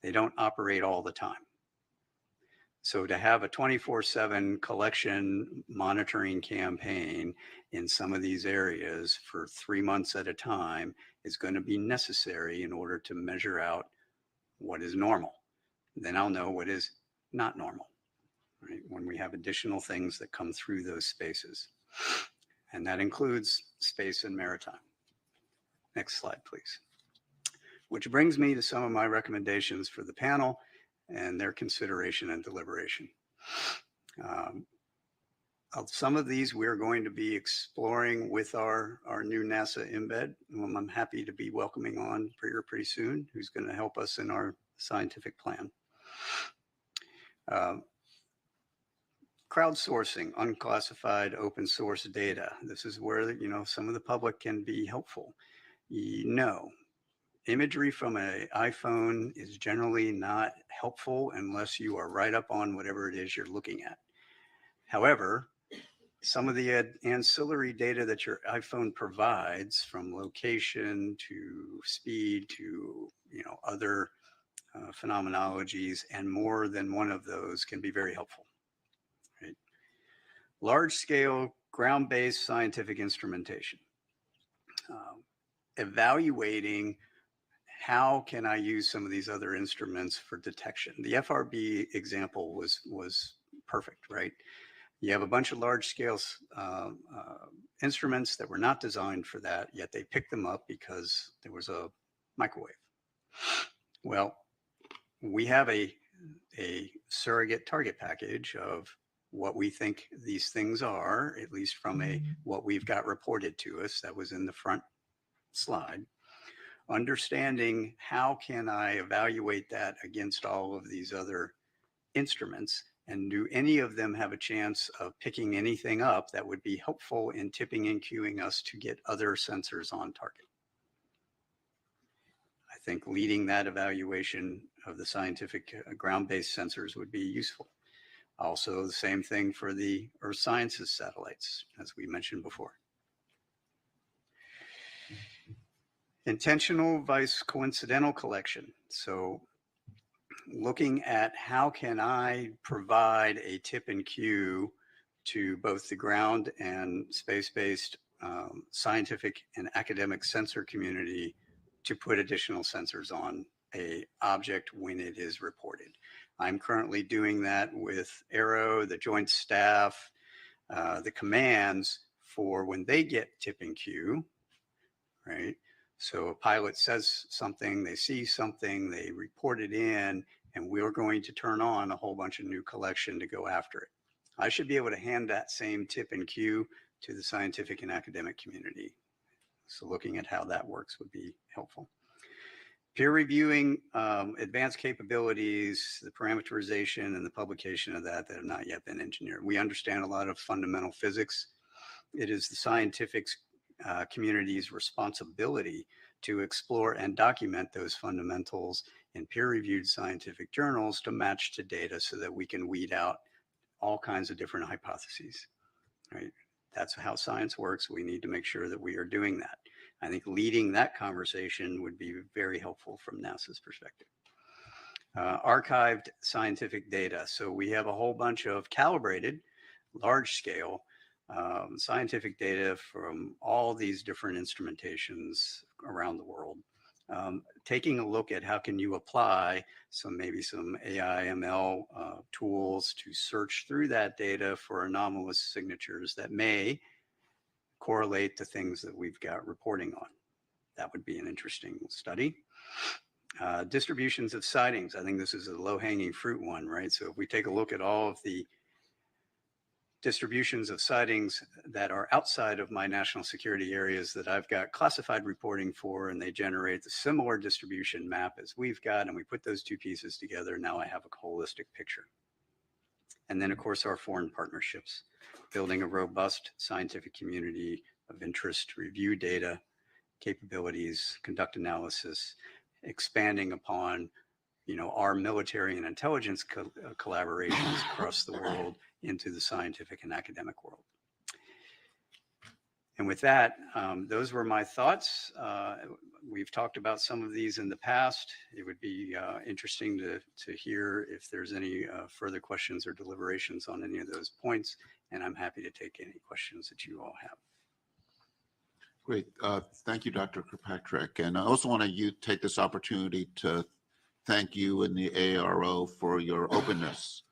They don't operate all the time. So to have a 24/7 collection monitoring campaign in some of these areas for 3 months at a time is going to be necessary in order to measure out what is normal. Then I'll know what is not normal, right? When we have additional things that come through those spaces. And that includes space and maritime. Next slide, please. Which brings me to some of my recommendations for the panel and their consideration and deliberation. Some of these we're going to be exploring with our new NASA embed, whom I'm happy to be welcoming on pretty soon, who's going to help us in our scientific plan. Crowdsourcing unclassified open source data. This is where, some of the public can be helpful. Imagery from an iPhone is generally not helpful unless you are right up on whatever it is you're looking at. However, some of the ancillary data that your iPhone provides, from location to speed to other phenomenologies, and more than one of those can be very helpful. Right? Large-scale ground-based scientific instrumentation. Evaluating how can I use some of these other instruments for detection. The FRB example was perfect, right? You have a bunch of large-scale instruments that were not designed for that, yet they picked them up because there was a microwave. Well, we have a surrogate target package of what we think these things are, at least from what we've got reported to us. That was in the front slide. Understanding how can I evaluate that against all of these other instruments, and do any of them have a chance of picking anything up that would be helpful in tipping and cueing us to get other sensors on target. I think leading that evaluation of the scientific ground-based sensors would be useful. Also, the same thing for the Earth Sciences satellites, as we mentioned before. Intentional vice coincidental collection. So looking at how can I provide a tip and cue to both the ground and space-based scientific and academic sensor community to put additional sensors on a object when it is reported. I'm currently doing that with Aero, the Joint Staff, the commands for when they get tipping cue, right? So a pilot says something, they see something, they report it in, and we're going to turn on a whole bunch of new collection to go after it. I should be able to hand that same tip and cue to the scientific and academic community. So looking at how that works would be helpful. Peer reviewing advanced capabilities, the parameterization and the publication of that have not yet been engineered. We understand a lot of fundamental physics. It is the scientific community's responsibility to explore and document those fundamentals in peer-reviewed scientific journals to match to data so that we can weed out all kinds of different hypotheses, right? That's how science works. We need to make sure that we are doing that. I think leading that conversation would be very helpful from NASA's perspective. Archived scientific data. So we have a whole bunch of calibrated, large scale scientific data from all these different instrumentations around the world. Taking a look at how can you apply maybe some AI ML tools to search through that data for anomalous signatures that may correlate to things that we've got reporting on. That would be an interesting study. Distributions of sightings. I think this is a low-hanging fruit one, right? So if we take a look at all of the distributions of sightings that are outside of my national security areas that I've got classified reporting for, and they generate the similar distribution map as we've got, and we put those two pieces together, now I have a holistic picture. And then, of course, our foreign partnerships, building a robust scientific community of interest, review data, capabilities, conduct analysis, expanding upon our military and intelligence collaborations across the world into the scientific and academic world. And with that, those were my thoughts. We've talked about some of these in the past. It would be interesting to hear if there's any further questions or deliberations on any of those points, and I'm happy to take any questions that you all have. Great. Thank you, Dr. Kirkpatrick. And I also want to take this opportunity to thank you and the ARO for your openness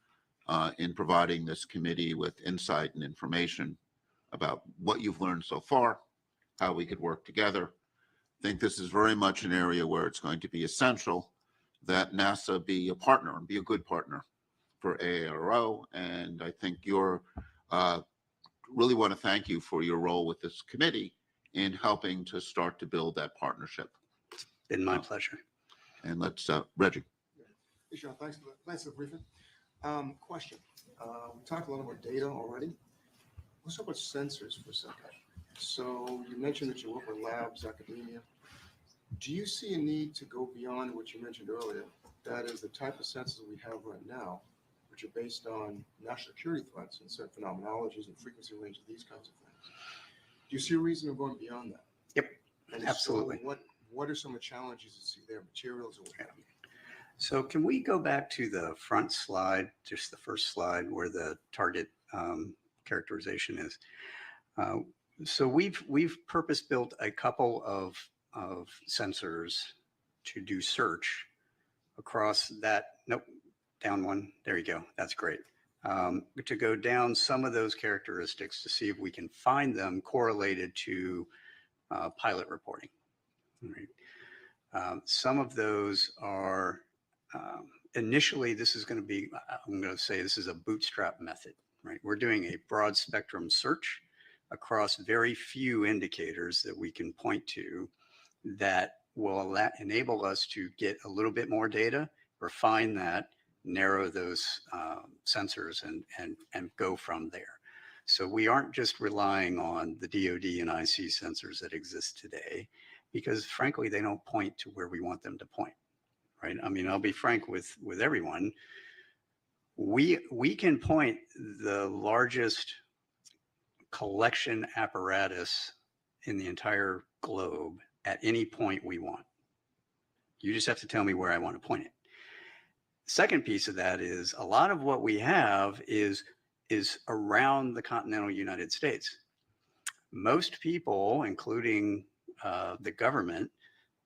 in providing this committee with insight and information about what you've learned so far, how we could work together. I think this is very much an area where it's going to be essential that NASA be a partner and be a good partner for ARO. And I think you're really want to thank you for your role with this committee in helping to start to build that partnership. It's been my pleasure. And let's, Reggie. Hey, Sean, thanks for the briefing. Question. We talked a lot about data already. Let's talk about sensors for a second. So you mentioned that you work with labs, academia. Do you see a need to go beyond what you mentioned earlier? That is the type of sensors we have right now, which are based on national security threats and certain phenomenologies and frequency ranges, these kinds of things. Do you see a reason of going beyond that? Yep, And absolutely. So what are some of the challenges you see there, materials or what have you? So can we go back to the front slide, just the first slide where the target characterization is? So we've purpose-built a couple of sensors to do search across that. Nope, down one. There you go. That's great. To go down some of those characteristics to see if we can find them correlated to pilot reporting. Right. Some of those are initially, this is going to be, I'm going to say this is a bootstrap method, right? We're doing a broad spectrum search across very few indicators that we can point to that will enable us to get a little bit more data, refine that, narrow those sensors and go from there. So we aren't just relying on the DoD and IC sensors that exist today, because frankly, they don't point to where we want them to point, right? I mean, I'll be frank with everyone. We can point the largest collection apparatus in the entire globe at any point we want. You just have to tell me where I want to point it. Second piece of that is a lot of what we have is is around the continental United States. Most people, including the government,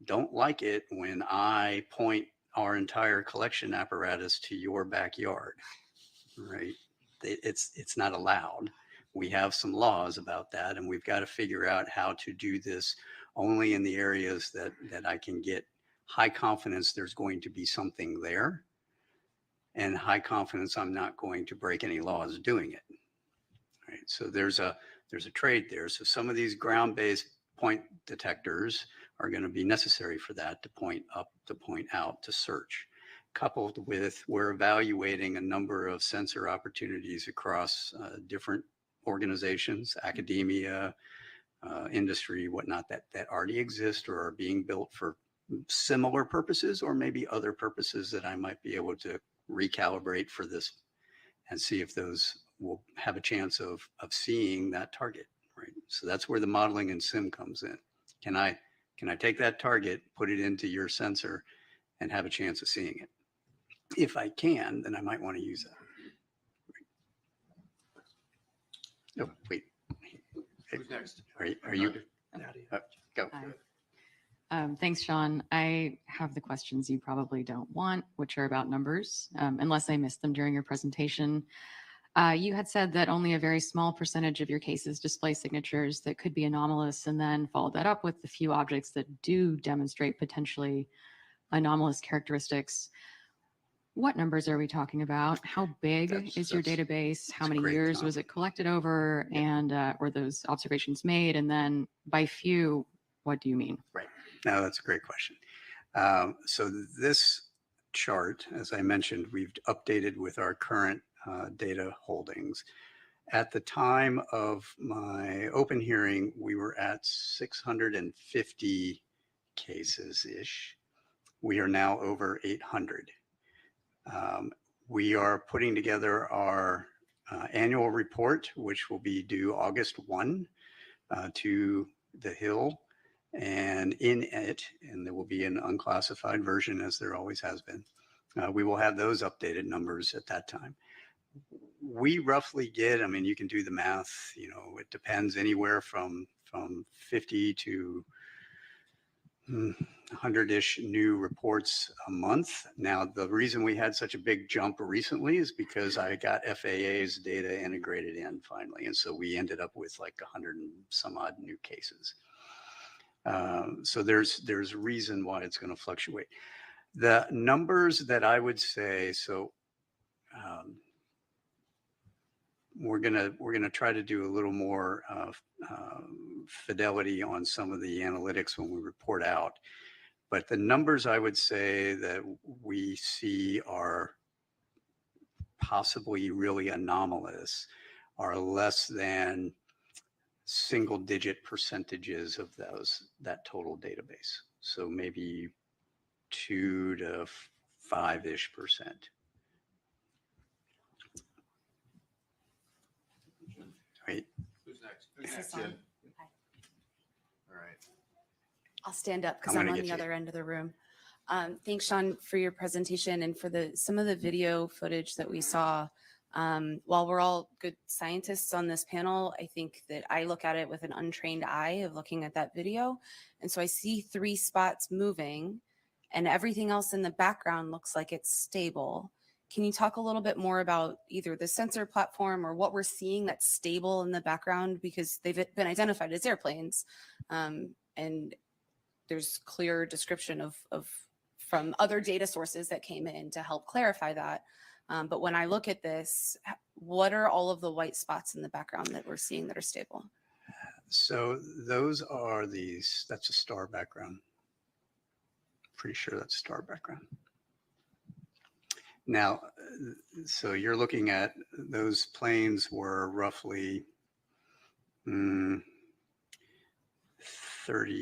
don't like it when I point our entire collection apparatus to your backyard, right? It's not allowed. We have some laws about that, and we've got to figure out how to do this only in the areas that I can get high confidence there's going to be something there, and high confidence I'm not going to break any laws doing it. Right? So there's a trade there. So some of these ground-based point detectors are going to be necessary for that, to point up, to point out, to search. Coupled with, we're evaluating a number of sensor opportunities across different organizations, academia, industry, whatnot, that already exist or are being built for similar purposes, or maybe other purposes that I might be able to recalibrate for this and see if those will have a chance of seeing that target, right? So that's where the modeling and sim comes in. Can I take that target, put it into your sensor, and have a chance of seeing it? If I can, then I might want to use that. Oh, wait. Who's next? Are you? Go. Thanks, Sean. I have the questions you probably don't want, which are about numbers, unless I missed them during your presentation. You had said that only a very small percentage of your cases display signatures that could be anomalous, and then followed that up with the few objects that do demonstrate potentially anomalous characteristics. What numbers are we talking about? How big is your database? How many years was it collected over? And were those observations made? And then by few, what do you mean? Right. No, that's a great question. So this chart, as I mentioned, we've updated with our current data holdings. At the time of my open hearing, we were at 650 cases-ish. We are now over 800. We are putting together our annual report, which will be due August 1 to the Hill. And in it, and there will be an unclassified version, as there always has been, we will have those updated numbers at that time. We roughly get, I mean, you can do the math, you know, it depends, anywhere from 50 to 100-ish new reports a month. Now, the reason we had such a big jump recently is because I got FAA's data integrated in finally. And so we ended up with like 100 and some odd new cases. So there's reason why it's going to fluctuate. The numbers that I would say, so we're gonna try to do a little more fidelity on some of the analytics when we report out. But the numbers I would say that we see are possibly really anomalous are less than single-digit percentages of that total database. So maybe 2 to 5-ish%. Right. Who's next? This is on. Hi. All right. I'll stand up because I'm on the other end of the room. Thanks, Sean, for your presentation and for some of the video footage that we saw. While we're all good scientists on this panel, I think that I look at it with an untrained eye of looking at that video. And so I see 3 spots moving and everything else in the background looks like it's stable. Can you talk a little bit more about either the sensor platform or what we're seeing that's stable in the background? Because they've been identified as airplanes, and there's clear description of from other data sources that came in to help clarify that. But when I look at this, what are all of the white spots in the background that we're seeing that are stable? So those are that's a star background. Pretty sure that's a star background. Now, so you're looking at those planes were roughly 30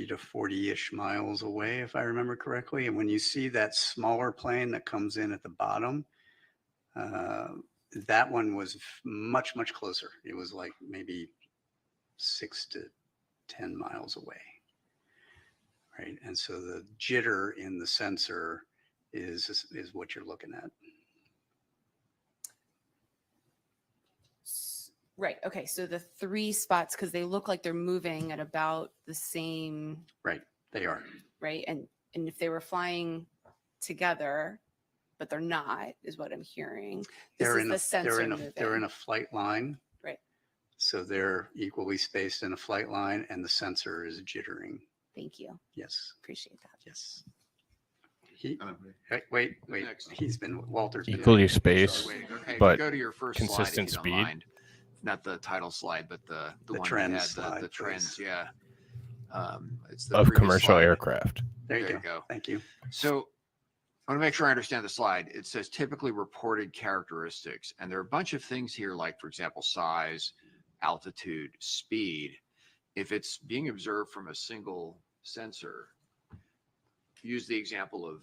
to 40-ish miles away, if I remember correctly. And when you see that smaller plane that comes in at the bottom, that one was much, much closer. It was like maybe 6 to 10 miles away, right? And so the jitter in the sensor is what you're looking at. Right. Okay. So the 3 spots, because they look like they're moving at about the same, Right, they are. right? And if they were flying together, but they're not, is what I'm hearing. This They're is in the a, sensor they're in moving. a flight line. Right. So they're equally spaced in a flight line and the sensor is jittering. Thank you. Yes, Appreciate that. yes. Wait, Walter's been Equally waiting. spaced, Waiting. Okay, if you but go to your first consistent slide, if you don't speed. mind. Not the title slide, but the one that trends had slide, the trends. please. Yeah. It's the Of previous commercial slide. aircraft. There you go. Thank you. So I want to make sure I understand the slide. It says typically reported characteristics, and there are a bunch of things here, like, for example, size, altitude, speed. If it's being observed from a single sensor, use the example of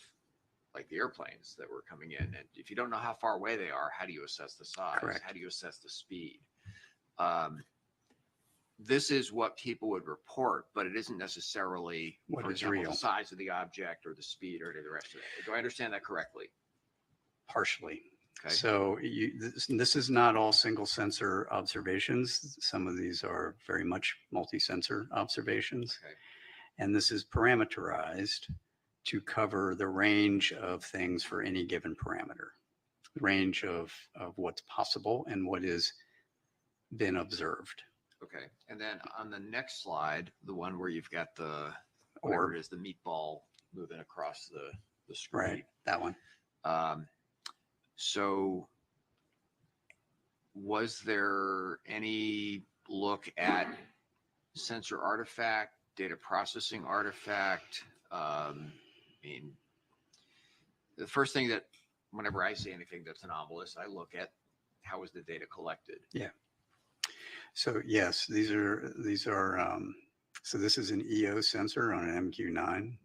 like the airplanes that were coming in. And if you don't know how far away they are, how do you assess the size? Correct. How do you assess the speed? This is what people would report, but it isn't necessarily, What for is example, real. the size of the object or the speed or any of the rest of it. Do I understand that correctly? Partially. Okay. So this is not all single sensor observations. Some of these are very much multi-sensor observations. Okay. And this is parameterized to cover the range of things for any given parameter, range of what's possible and what is been observed. Okay. And then on the next slide, the one where you've got the, whatever it is, the meatball moving across the screen. Right, that one. So was there any look at sensor artifact, data processing artifact? I mean, the first thing that whenever I see anything that's anomalous, I look at how was the data collected? Yeah. So yes, these are so this is an EO sensor on an MQ-9,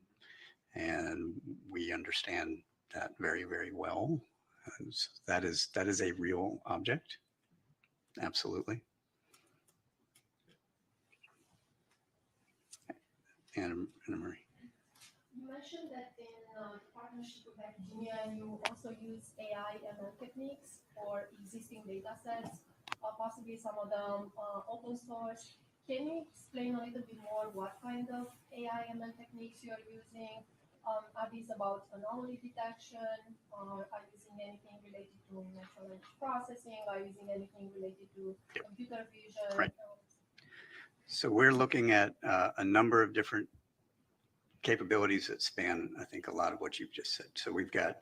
and we understand that very, very well. So that is a real object. Absolutely. Anna Marie. You mentioned that in partnership with academia, you also use AI ML techniques for existing data sets, possibly some of them open source. Can you explain a little bit more what kind of AI ML techniques you are using? Are these about anomaly detection? Are you using anything related to natural language processing? Are you using anything related to computer vision? Right. So we're looking at a number of different capabilities that span, I think, a lot of what you've just said. So we've got,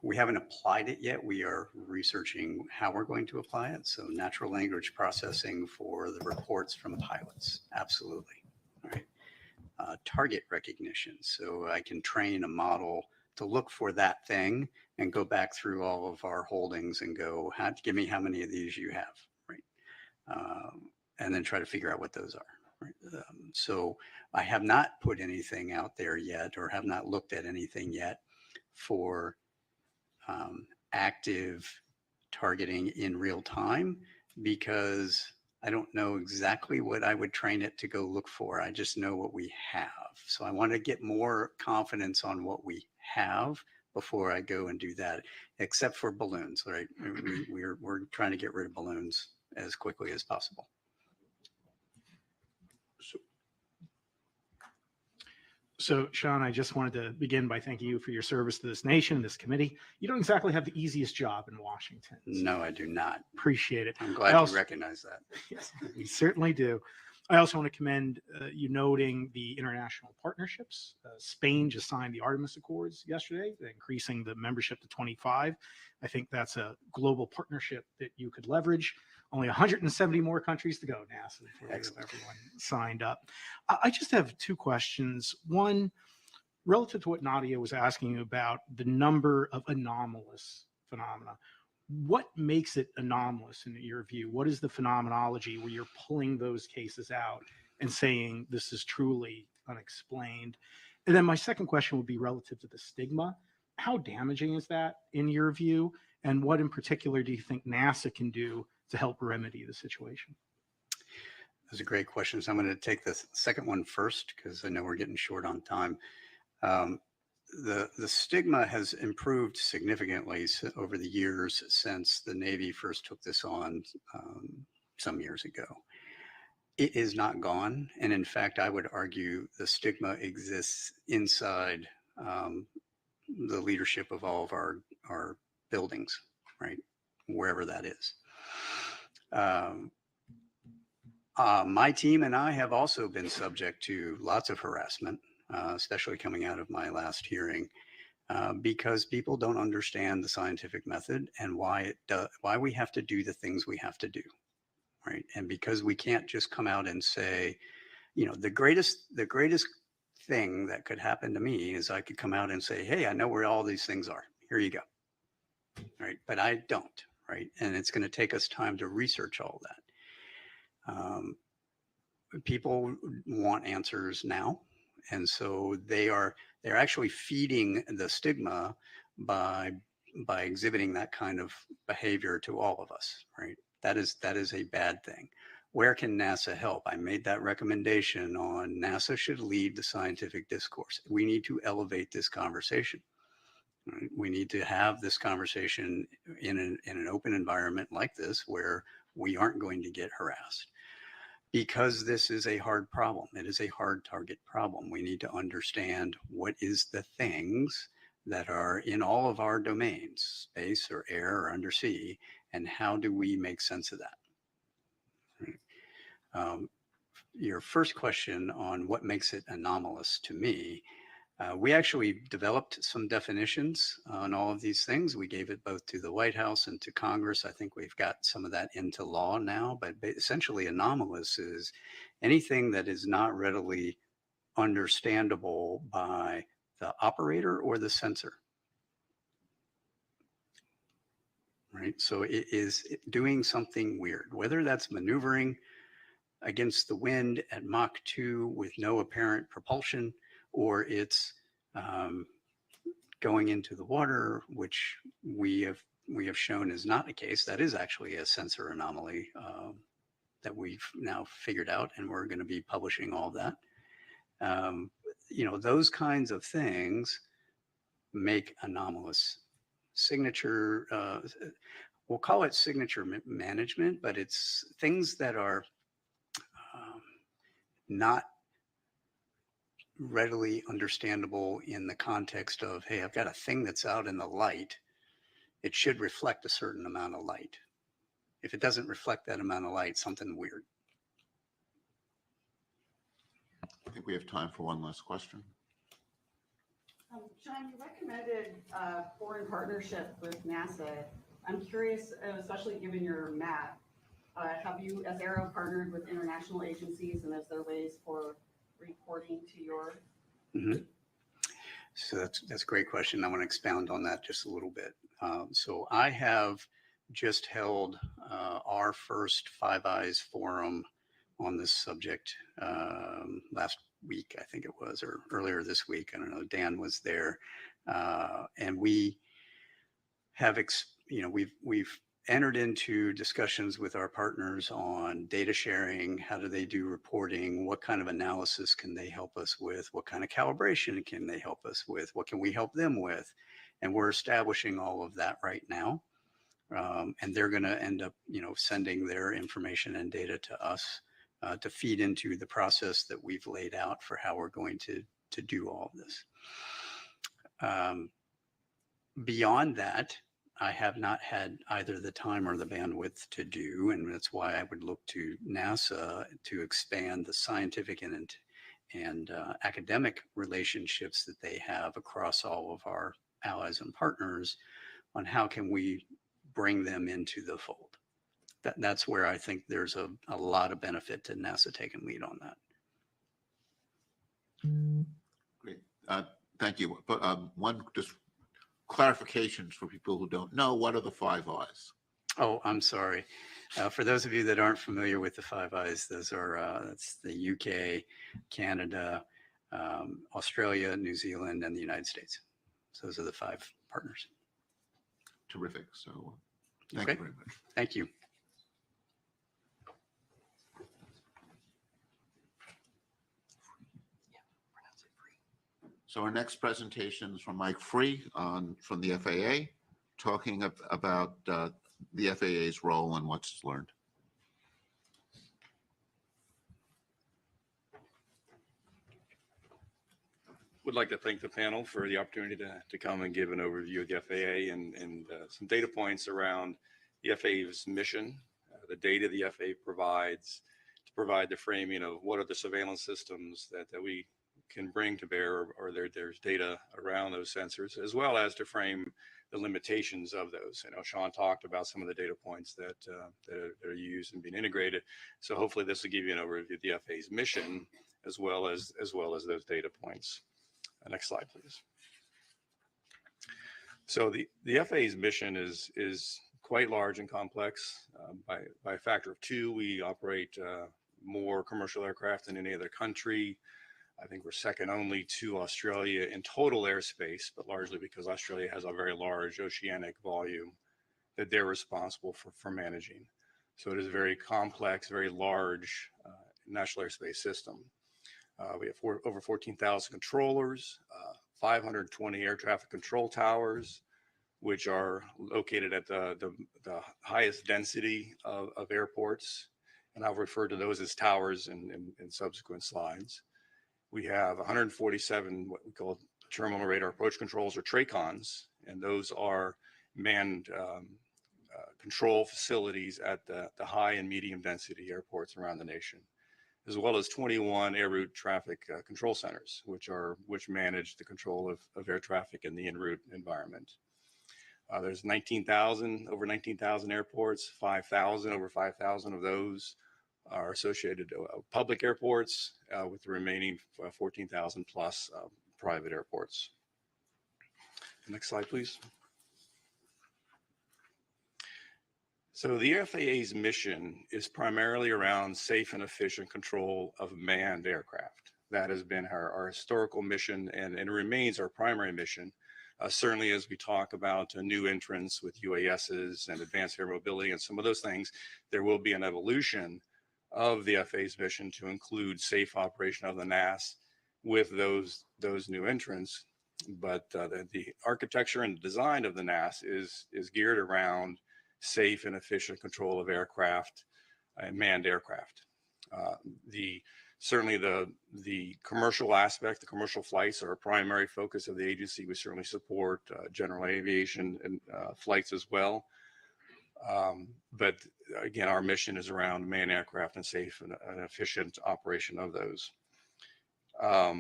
we haven't applied it yet. We are researching how we're going to apply it. So natural language processing for the reports from pilots. Absolutely. All right. Target recognition. So I can train a model to look for that thing and go back through all of our holdings and go, give me how many of these you have, right? And then try to figure out what those are. Right? So I have not put anything out there yet, or have not looked at anything yet for active targeting in real time, because I don't know exactly what I would train it to go look for. I just know what we have. So I want to get more confidence on what we have before I go and do that, except for balloons, right? We're trying to get rid of balloons as quickly as possible. So, Sean, I just wanted to begin by thanking you for your service to this nation, this committee. You don't exactly have the easiest job in Washington. No, I do not. Appreciate it. I'm glad you recognize that. Yes, we certainly do. I also want to commend you noting the international partnerships. Spain just signed the Artemis Accords yesterday, increasing the membership to 25. I think that's a global partnership that you could leverage. Only 170 more countries to go, NASA, before everyone signed up. I just have 2 questions. One, relative to what Nadia was asking you about the number of anomalous phenomena. What makes it anomalous in your view? What is the phenomenology where you're pulling those cases out and saying this is truly unexplained? And then my second question would be relative to the stigma. How damaging is that in your view? And what in particular do you think NASA can do to help remedy the situation? Those are great questions. I'm going to take the second one first, because I know we're getting short on time. the stigma has improved significantly over the years since the Navy first took this on some years ago. It is not gone. And in fact, I would argue the stigma exists inside the leadership of all of our buildings, right? Wherever that is. My team and I have also been subject to lots of harassment, especially coming out of my last hearing, because people don't understand the scientific method and why we have to do the things we have to do, right? And because we can't just come out and say, you know, the greatest thing that could happen to me is I could come out and say, hey, I know where all these things are. Here you go, right? But I don't, right? And it's going to take us time to research all that. People want answers now, and so they're actually feeding the stigma by exhibiting that kind of behavior to all of us, right? That is a bad thing. Where can NASA help? I made that recommendation on NASA should lead the scientific discourse. We need to elevate this conversation. Right? We need to have this conversation in an open environment like this where we aren't going to get harassed. Because this is a hard problem. It is a hard target problem. We need to understand what is the things that are in all of our domains, space or air or undersea, and how do we make sense of that? Right. Your first question on what makes it anomalous to me, we actually developed some definitions on all of these things. We gave it both to the White House and to Congress. I think we've got some of that into law now, but essentially anomalous is anything that is not readily understandable by the operator or the sensor. Right? So it is doing something weird, whether that's maneuvering against the wind at Mach 2 with no apparent propulsion, or it's going into the water, which we have shown is not the case. That is actually a sensor anomaly that we've now figured out, and we're going to be publishing all that. You know, those kinds of things make anomalous. Signature, we'll call it signature management, but it's things that are not readily understandable in the context of, hey, I've got a thing that's out in the light. It should reflect a certain amount of light. If it doesn't reflect that amount of light, something weird. I think we have time for one last question. Sean, you recommended foreign partnership with NASA. I'm curious, especially given your map, have you, as Aero, partnered with international agencies, and is there ways for reporting to your? Mm-hmm. So that's a great question. I want to expound on that just a little bit. So I have just held our first Five Eyes forum on this subject last week, I think it was, or earlier this week. I don't know. Dan was there, and we have, we've entered into discussions with our partners on data sharing. How do they do reporting? What kind of analysis can they help us with? What kind of calibration can they help us with? What can we help them with? And we're establishing all of that right now. And they're going to end up, sending their information and data to us to feed into the process that we've laid out for how we're going to do all of this. Beyond that, I have not had either the time or the bandwidth to do, and that's why I would look to NASA to expand the scientific and academic relationships that they have across all of our allies and partners on how can we bring them into the fold. That's where I think there's a lot of benefit to NASA taking lead on that. Great. Thank you. But one just clarifications for people who don't know, what are the Five Eyes? Oh, I'm sorry. For those of you that aren't familiar with the Five Eyes, those are that's the UK, Canada, Australia, New Zealand, and the United States. So those are the 5 partners. Terrific. So thank you very much. Thank you. So our next presentation is from Mike Free from the FAA, talking about the FAA's role and what's learned. Would like to thank the panel for the opportunity to come and give an overview of the FAA and some data points around the FAA's mission, the data the FAA provides to provide the framing of what are the surveillance systems that we can bring to bear, or there's data around those sensors, as well as to frame the limitations of those. I know Sean talked about some of the data points that are used and being integrated. So hopefully this will give you an overview of the FAA's mission, as well as those data points. Next slide, please. So the FAA's mission is quite large and complex. By a factor of 2, we operate more commercial aircraft than any other country. I think we're second only to Australia in total airspace, but largely because Australia has a very large oceanic volume that they're responsible for managing. So it is a very complex, very large national airspace system. We have over 14,000 controllers, 520 air traffic control towers, which are located at the highest density of airports. And I'll refer to those as towers in subsequent slides. We have 147 what we call terminal radar approach controls, or TRACONs, and those are manned control facilities at the high and medium density airports around the nation, as well as 21 air route traffic control centers, which manage the control of air traffic in the en route environment. There's over 19,000 airports, over 5,000 of those are associated with public airports, with the remaining 14,000 plus private airports. Next slide, please. So the FAA's mission is primarily around safe and efficient control of manned aircraft. That has been our historical mission, and it remains our primary mission. Certainly as we talk about new entrants with UASs and advanced air mobility and some of those things, there will be an evolution of the FAA's mission to include safe operation of the NAS with those new entrants. But the architecture and design of the NAS is geared around safe and efficient control of aircraft and manned aircraft. Certainly the commercial aspect, the commercial flights are a primary focus of the agency. We certainly support general aviation and flights as well. But again, our mission is around manned aircraft and safe and efficient operation of those. By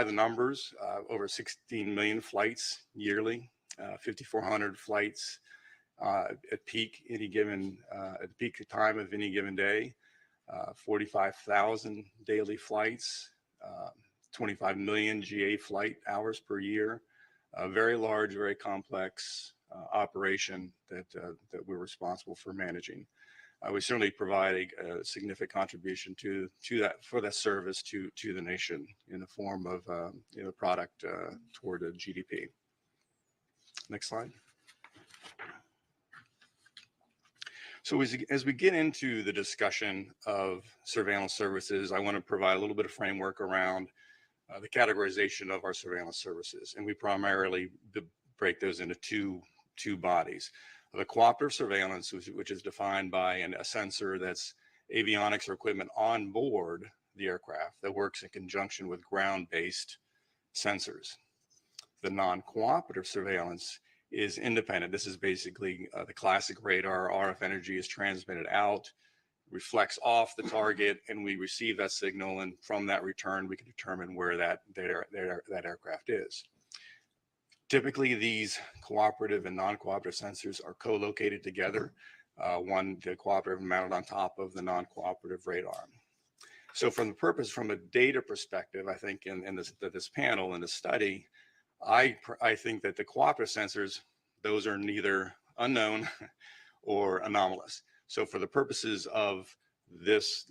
the numbers, over 16 million flights yearly, 5,400 flights at peak time of any given day, 45,000 daily flights, 25 million GA flight hours per year. A very large, very complex operation that we're responsible for managing. We certainly provide a significant contribution to that service to the nation in the form of product toward a GDP. Next slide. So as we get into the discussion of surveillance services, I want to provide a little bit of framework around the categorization of our surveillance services, and we primarily break those into two bodies. The cooperative surveillance, which is defined by a sensor that's avionics or equipment on board the aircraft that works in conjunction with ground-based sensors. The non-cooperative surveillance is independent. This is basically the classic radar. RF energy is transmitted out, reflects off the target, and we receive that signal, and from that return, we can determine where that aircraft is. Typically, these cooperative and non-cooperative sensors are co-located together. The cooperative mounted on top of the non-cooperative radar. So from a data perspective, I think in this panel, in the study, I think that the cooperative sensors, those are neither unknown or anomalous. So for the purposes of this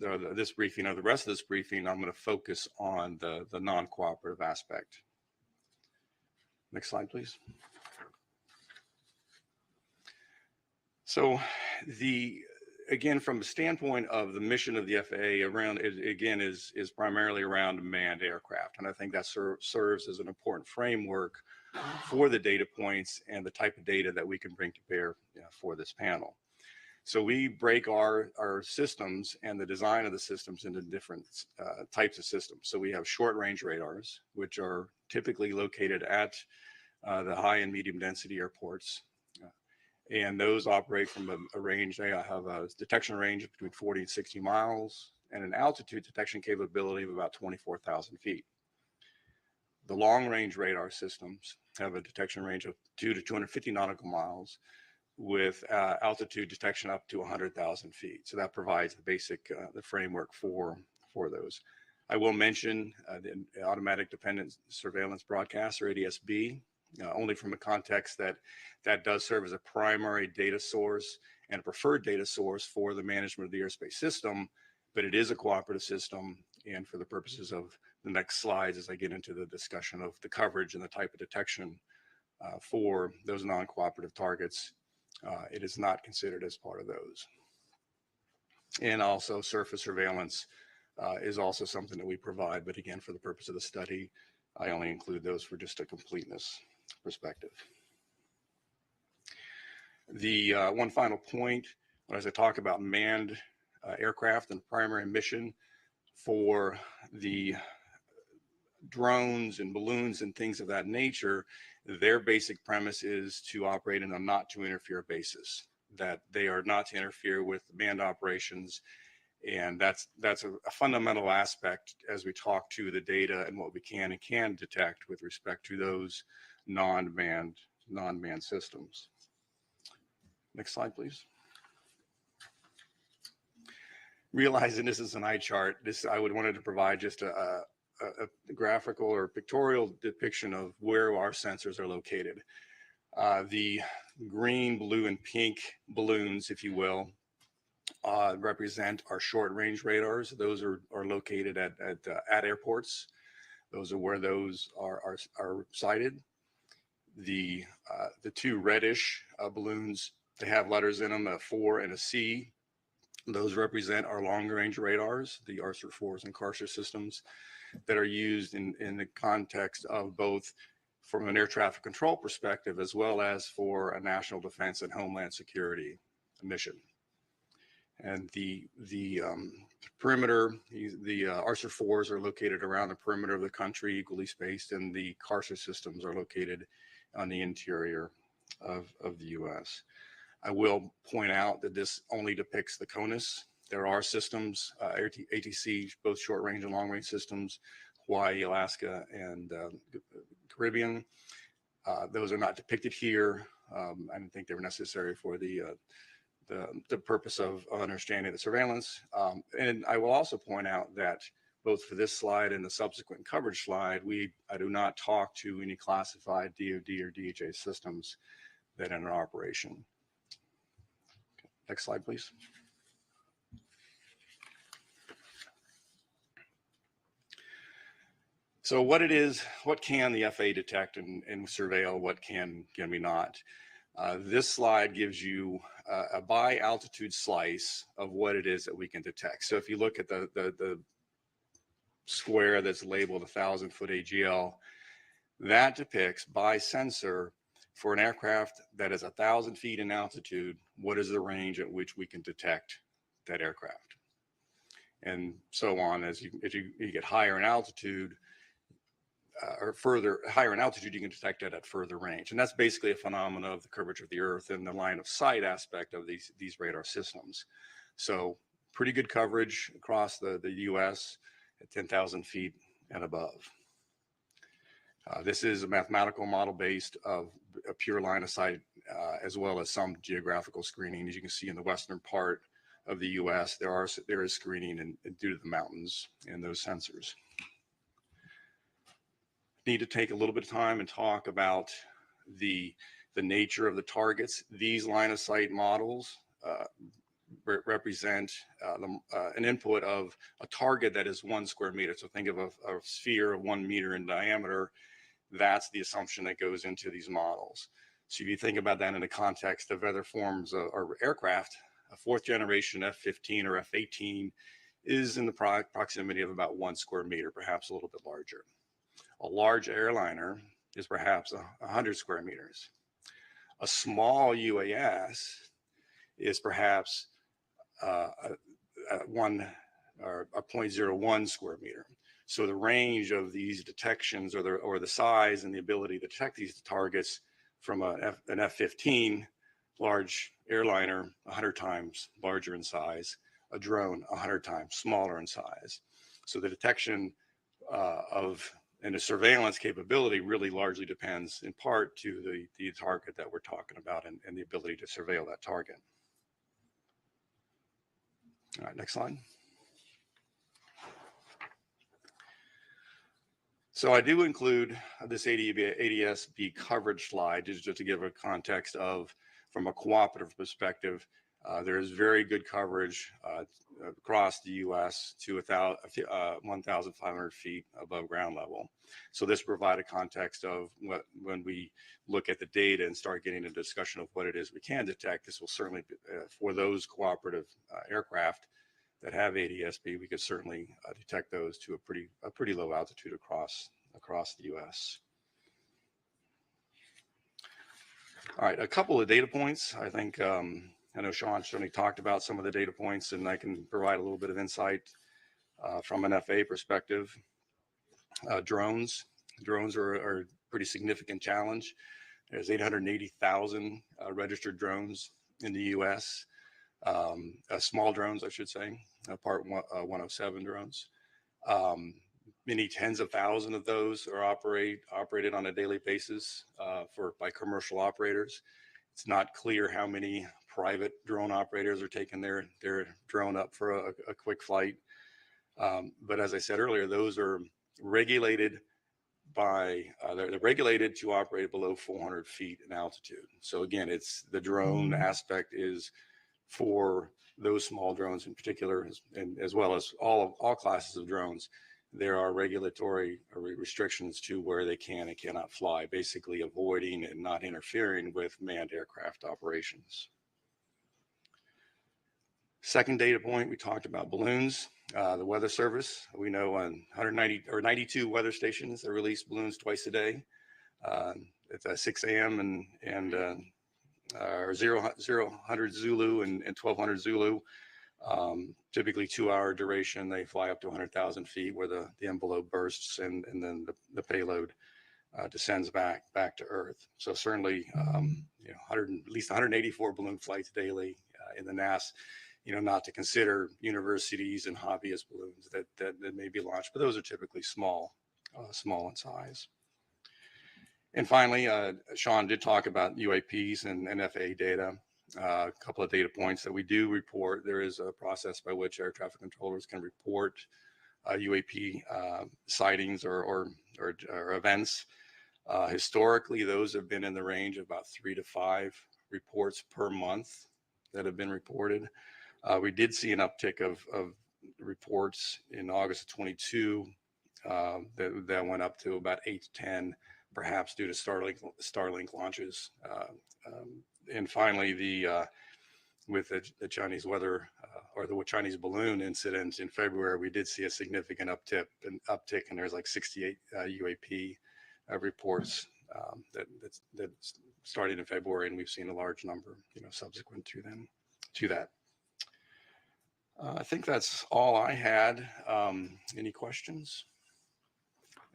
briefing or the rest of this briefing, I'm going to focus on the non-cooperative aspect. Next slide, please. So again, from the standpoint of the mission of the FAA, around it again is primarily around manned aircraft, and I think that serves as an important framework for the data points and the type of data that we can bring to bear for this panel. So we break our systems and the design of the systems into different types of systems. So we have short range radars, which are typically located at the high and medium density airports. And those operate from a range, they have a detection range of between 40 and 60 miles and an altitude detection capability of about 24,000 feet. The long range radar systems have a detection range of 2 to 250 nautical miles with altitude detection up to 100,000 feet. So that provides the basic, the framework for those. I will mention the Automatic Dependent Surveillance Broadcast, or ADS-B, only from a context that does serve as a primary data source and a preferred data source for the management of the airspace system, but it is a cooperative system. And for the purposes of the next slides, as I get into the discussion of the coverage and the type of detection for those non-cooperative targets, it is not considered as part of those. And also surface surveillance is also something that we provide, but again, for the purpose of the study, I only include those for just a completeness perspective. The one final point, as I talk about manned aircraft and primary mission for the drones and balloons and things of that nature, their basic premise is to operate in a not to interfere basis, that they are not to interfere with manned operations. And that's a fundamental aspect as we talk to the data and what we can and can't detect with respect to those non-manned systems. Next slide, please. Realizing this is an eye chart, I would wanted to provide just a graphical or pictorial depiction of where our sensors are located. The green, blue, and pink balloons, if you will, represent our short range radars. Those are located at airports. Those are where those are sited. The two reddish balloons, they have letters in them, a 4 and a C. Those represent our long range radars, the Archer 4s and Karcher systems that are used in the context of both from an air traffic control perspective, as well as for a national defense and homeland security mission. And the perimeter, the Archer 4s are located around the perimeter of the country, equally spaced, and the Karcher systems are located on the interior of the U.S. I will point out that this only depicts the CONUS. There are systems, ATC, both short range and long range systems, Hawaii, Alaska, and Caribbean. Those are not depicted here. I didn't think they were necessary for the purpose of understanding the surveillance. And I will also point out that both for this slide and the subsequent coverage slide, I do not talk to any classified DoD or DHA systems that are in operation. Okay, next slide, please. So what can the FAA detect and surveil, what can we not? This slide gives you a by altitude slice of what it is that we can detect. So if you look at the square that's labeled 1,000-foot AGL, that depicts by sensor for an aircraft that is 1,000 feet in altitude, what is the range at which we can detect that aircraft? And so on, as you get higher in altitude, or further higher in altitude, you can detect it at further range. And that's basically a phenomenon of the curvature of the Earth and the line of sight aspect of these radar systems. So pretty good coverage across the US at 10,000 feet and above. This is a mathematical model based of a pure line of sight, as well as some geographical screening. As you can see in the western part of the US, there is screening due to the mountains and those sensors. Need to take a little bit of time and talk about the nature of the targets. These line of sight models represent an input of a target that is 1 square meter. So think of a sphere of 1 meter in diameter. That's the assumption that goes into these models. So if you think about that in the context of other forms of, or aircraft, A fourth generation F-15 or F-18 is in the proximity of about 1 square meter, perhaps a little bit larger. A large airliner is perhaps 100 square meters. A small UAS is perhaps a 0.01 square meter. So the range of these detections, or the size and the ability to detect these targets from an F-15 large airliner, 100 times larger in size, a drone 100 times smaller in size. So the detection and the surveillance capability really largely depends in part to the target that we're talking about and the ability to surveil that target. All right, next slide. So I do include this ADS-B coverage slide just to give a context of, from a cooperative perspective, there is very good coverage across the U.S. to 1,500 feet above ground level. So this provides a context of when we look at the data and start getting a discussion of what it is we can detect. This will certainly be, for those cooperative aircraft that have ADS-B, we could certainly detect those to a pretty low altitude across the U.S. All right, a couple of data points. I think I know Sean certainly talked about some of the data points, and I can provide a little bit of insight from an FAA perspective. Drones are a pretty significant challenge. There's 880,000 registered drones in the U.S. Small drones, I should say, Part 107 drones. Many tens of thousands of those are operated on a daily basis by commercial operators. It's not clear how many private drone operators are taking their drone up for a quick flight. But as I said earlier, those are regulated they're regulated to operate below 400 feet in altitude. So again, it's the drone aspect is for those small drones in particular, and as well as all classes of drones. There are regulatory restrictions to where they can and cannot fly, basically avoiding and not interfering with manned aircraft operations. Second data point, we talked about balloons. The Weather Service, we know on 92 weather stations that release balloons twice a day. It's 6 a.m. and 000 Zulu and 1200 Zulu. Typically 2-hour duration. They fly up to 100,000 feet where the envelope bursts and then the payload descends back to Earth. So certainly, at least 184 balloon flights daily in the NAS. Not to consider universities and hobbyist balloons that may be launched, but those are typically small in size. And finally, Sean did talk about UAPs and FAA data. A couple of data points that we do report. There is a process by which air traffic controllers can report UAP sightings or events. Historically, those have been in the range of about 3 to 5 reports per month that have been reported. We did see an uptick of reports in August of 22 that went up to about 8 to 10, perhaps due to Starlink launches. And finally, with the Chinese weather or the Chinese balloon incident in February, we did see a significant uptick, and there's like 68 UAP reports that started in February, and we've seen a large number, subsequent to that. I think that's all I had. Any questions?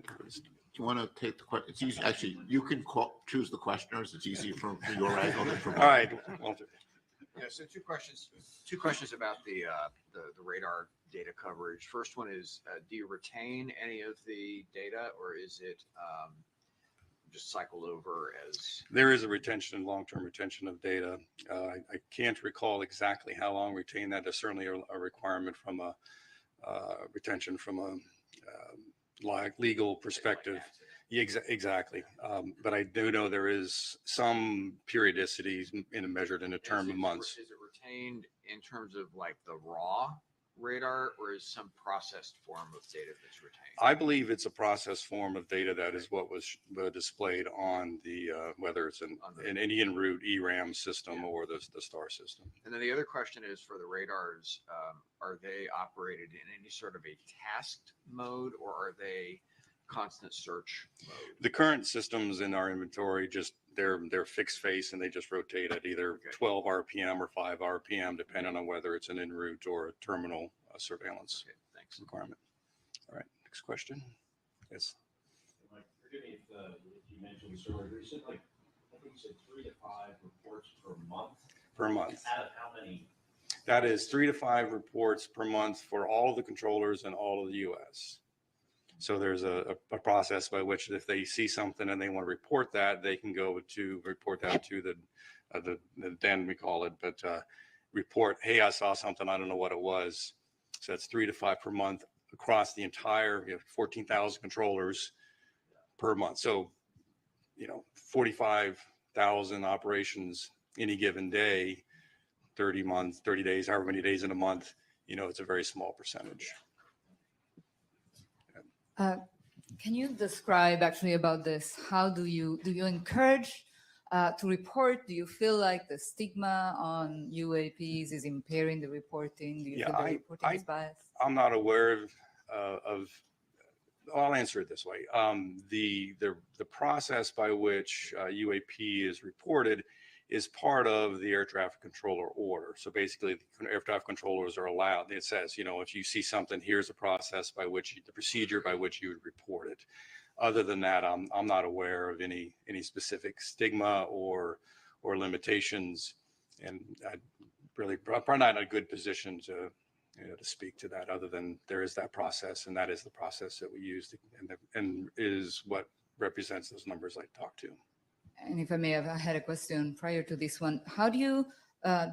Do you want to take the question? It's easy. Actually, you can choose the questioners. It's easy from your angle. All right, Walter. Yeah, so two questions about the radar data coverage. First one is, do you retain any of the data, or is it just cycled over as? There is a retention, long-term retention of data. I can't recall exactly how long retain that. There's certainly a requirement from a retention from a legal perspective. Yeah, exactly. But I do know there is some periodicity measured in a term of months. Is it retained in terms of like the raw radar, or is some processed form of data that's retained? I believe it's a processed form of data that is what was displayed on the, whether it's an Indian route ERAM system or the STAR system. And then the other question is for the radars, are they operated in any sort of a tasked mode, or are they constant search mode? The current systems in our inventory, just they're fixed face and they just rotate at either 12 RPM or 5 RPM, depending on whether it's an en route or a terminal surveillance requirement. All right, next question. Yes. Mike, forgive me if you mentioned this earlier. You said I think you said 3 to 5 reports per month. Per month. Out of how many? That is 3 to 5 reports per month for all of the controllers in all of the U.S. So there's a process by which if they see something and they want to report that, they can go to report that to the den, we call it, but report, hey, I saw something, I don't know what it was. So that's 3 to 5 per month across the entire 14,000 controllers per month. So, 45,000 operations any given day, 30 days, however many days in a month, it's a very small percentage. Can you describe actually about this? How do you encourage to report? Do you feel like the stigma on UAPs is impairing the reporting? Do you feel the reporting is biased? I'm not aware of. I'll answer it this way. The process by which UAP is reported is part of the air traffic controller order. So basically, the air traffic controllers are allowed. It says, if you see something, here's the process by which the procedure by which you would report it. Other than that, I'm not aware of any specific stigma or limitations, and I really probably not in a good position to speak to that. Other than there is that process, and that is the process that we use, and is what represents those numbers I talked to. And if I may have, I had a question prior to this one. How do you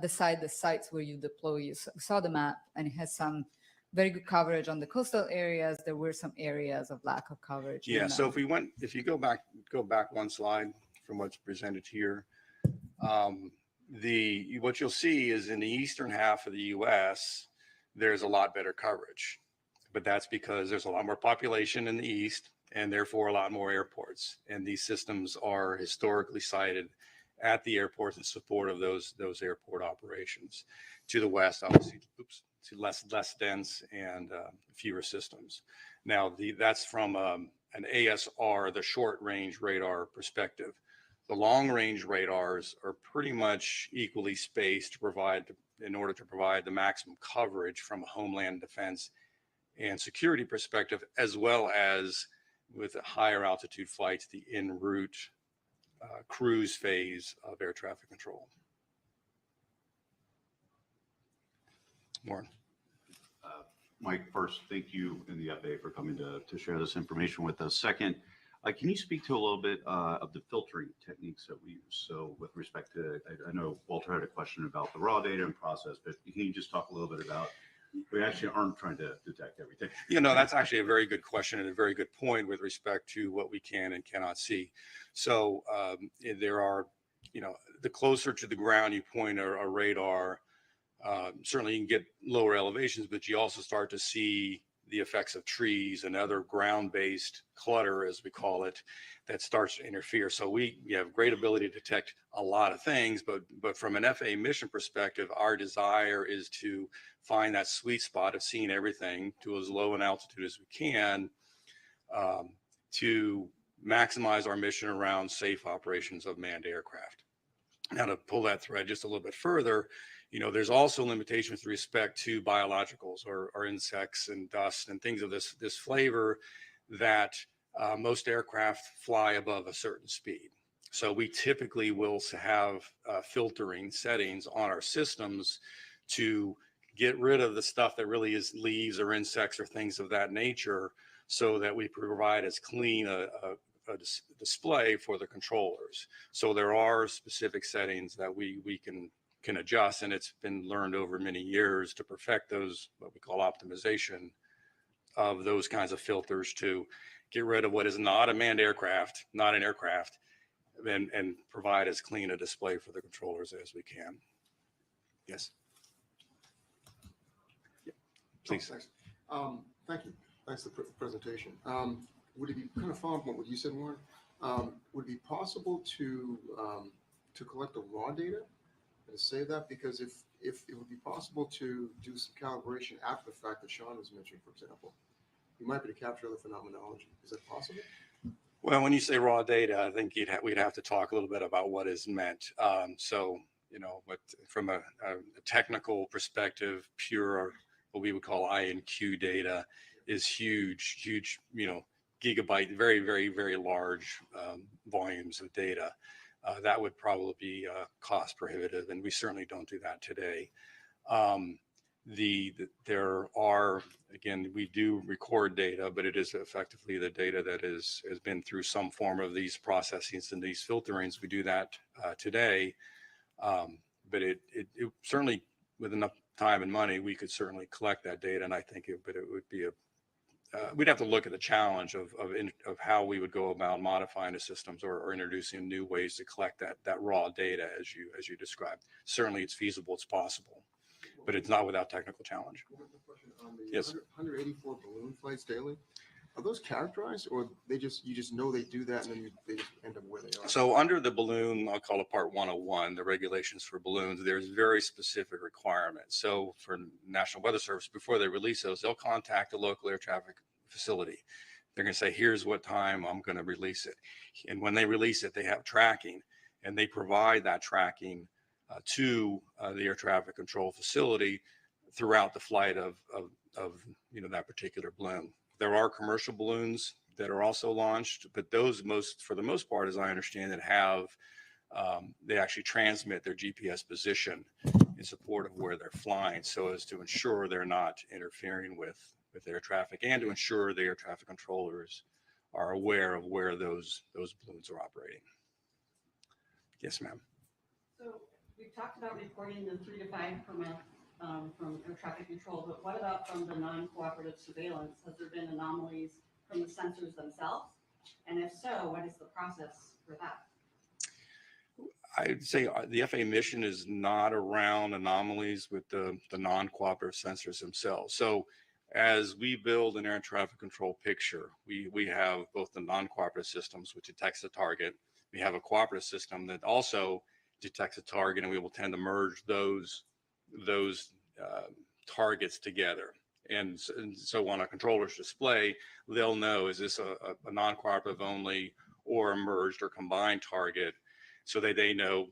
decide the sites where you deploy? You saw the map, and it has some very good coverage on the coastal areas. There were some areas of lack of coverage. Yeah. So if you go back one slide from what's presented here, what you'll see is in the eastern half of the U.S., there's a lot better coverage, but that's because there's a lot more population in the east, and therefore a lot more airports. And these systems are historically sited at the airports in support of those airport operations. To the west, obviously, less dense and fewer systems. Now, that's from an ASR, the short range radar perspective. The long range radars are pretty much equally spaced in order to provide the maximum coverage from a homeland defense and security perspective, as well as with higher altitude flights, the en route cruise phase of air traffic control. Warren. Mike, first, thank you and the FAA for coming to share this information with us. Second, can you speak to a little bit of the filtering techniques that we use? So with respect to, I know Walter had a question about the raw data and process, but can you just talk a little bit about, we actually aren't trying to detect everything. That's actually a very good question and a very good point with respect to what we can and cannot see. So there are, the closer to the ground you point a radar, certainly you can get lower elevations, but you also start to see the effects of trees and other ground-based clutter, as we call it, that starts to interfere. So we have great ability to detect a lot of things, but from an FAA mission perspective, our desire is to find that sweet spot of seeing everything to as low an altitude as we can, to maximize our mission around safe operations of manned aircraft. Now, to pull that thread just a little bit further, there's also limitations with respect to biologicals or insects and dust and things of this flavor that most aircraft fly above a certain speed. So we typically will have filtering settings on our systems to get rid of the stuff that really is leaves or insects or things of that nature, so that we provide as clean a display for the controllers. So there are specific settings that we can adjust, and it's been learned over many years to perfect those, what we call optimization of those kinds of filters, to get rid of what is not a manned aircraft, not an aircraft, and provide as clean a display for the controllers as we can. Yes. Please. Thanks. Thank you. Thanks for the presentation. Would it be kind of following up on what you said, Warren? Would it be possible to collect the raw data and save that? Because if it would be possible to do some calibration after the fact that Sean was mentioning, for example, you might be able to capture other phenomenology. Is that possible? Well, when you say raw data, I think we'd have to talk a little bit about what is meant. So, but from a technical perspective, pure, what we would call INQ data is huge, gigabyte, very, very, very large volumes of data. That would probably be cost prohibitive, and we certainly don't do that today. There are, again, we do record data, but it is effectively the data that has been through some form of these processings and these filterings. We do that today, but it certainly, with enough time and money, we could certainly collect that data. And I think it would be we'd have to look at the challenge of how we would go about modifying the systems or introducing new ways to collect that raw data as you described. Certainly, it's feasible, it's possible, but it's not without technical challenge. Yes. 184 balloon flights daily. Are those characterized, or you just know they do that and then they just end up where they are? So under the balloon, I'll call it Part 101, the regulations for balloons, there's very specific requirements. So for National Weather Service, before they release those, they'll contact the local air traffic facility. They're going to say, here's what time I'm going to release it. And when they release it, they have tracking, and they provide that tracking to the air traffic control facility throughout the flight of that particular balloon. There are commercial balloons that are also launched, but those for the most part, as I understand it, they actually transmit their GPS position in support of where they're flying, so as to ensure they're not interfering with air traffic, and to ensure the air traffic controllers are aware of where those balloons are operating. Yes, ma'am. So we've talked about reporting the 3 to 5 per month from air traffic control, but what about from the non-cooperative surveillance? Has there been anomalies from the sensors themselves? And if so, what is the process for that? I'd say the FAA mission is not around anomalies with the non-cooperative sensors themselves. So as we build an air traffic control picture, we have both the non-cooperative systems, which detects the target. We have a cooperative system that also detects a target, and we will tend to merge those targets together. And so on a controller's display, they'll know, is this a non-cooperative only or a merged or combined target, so that they know,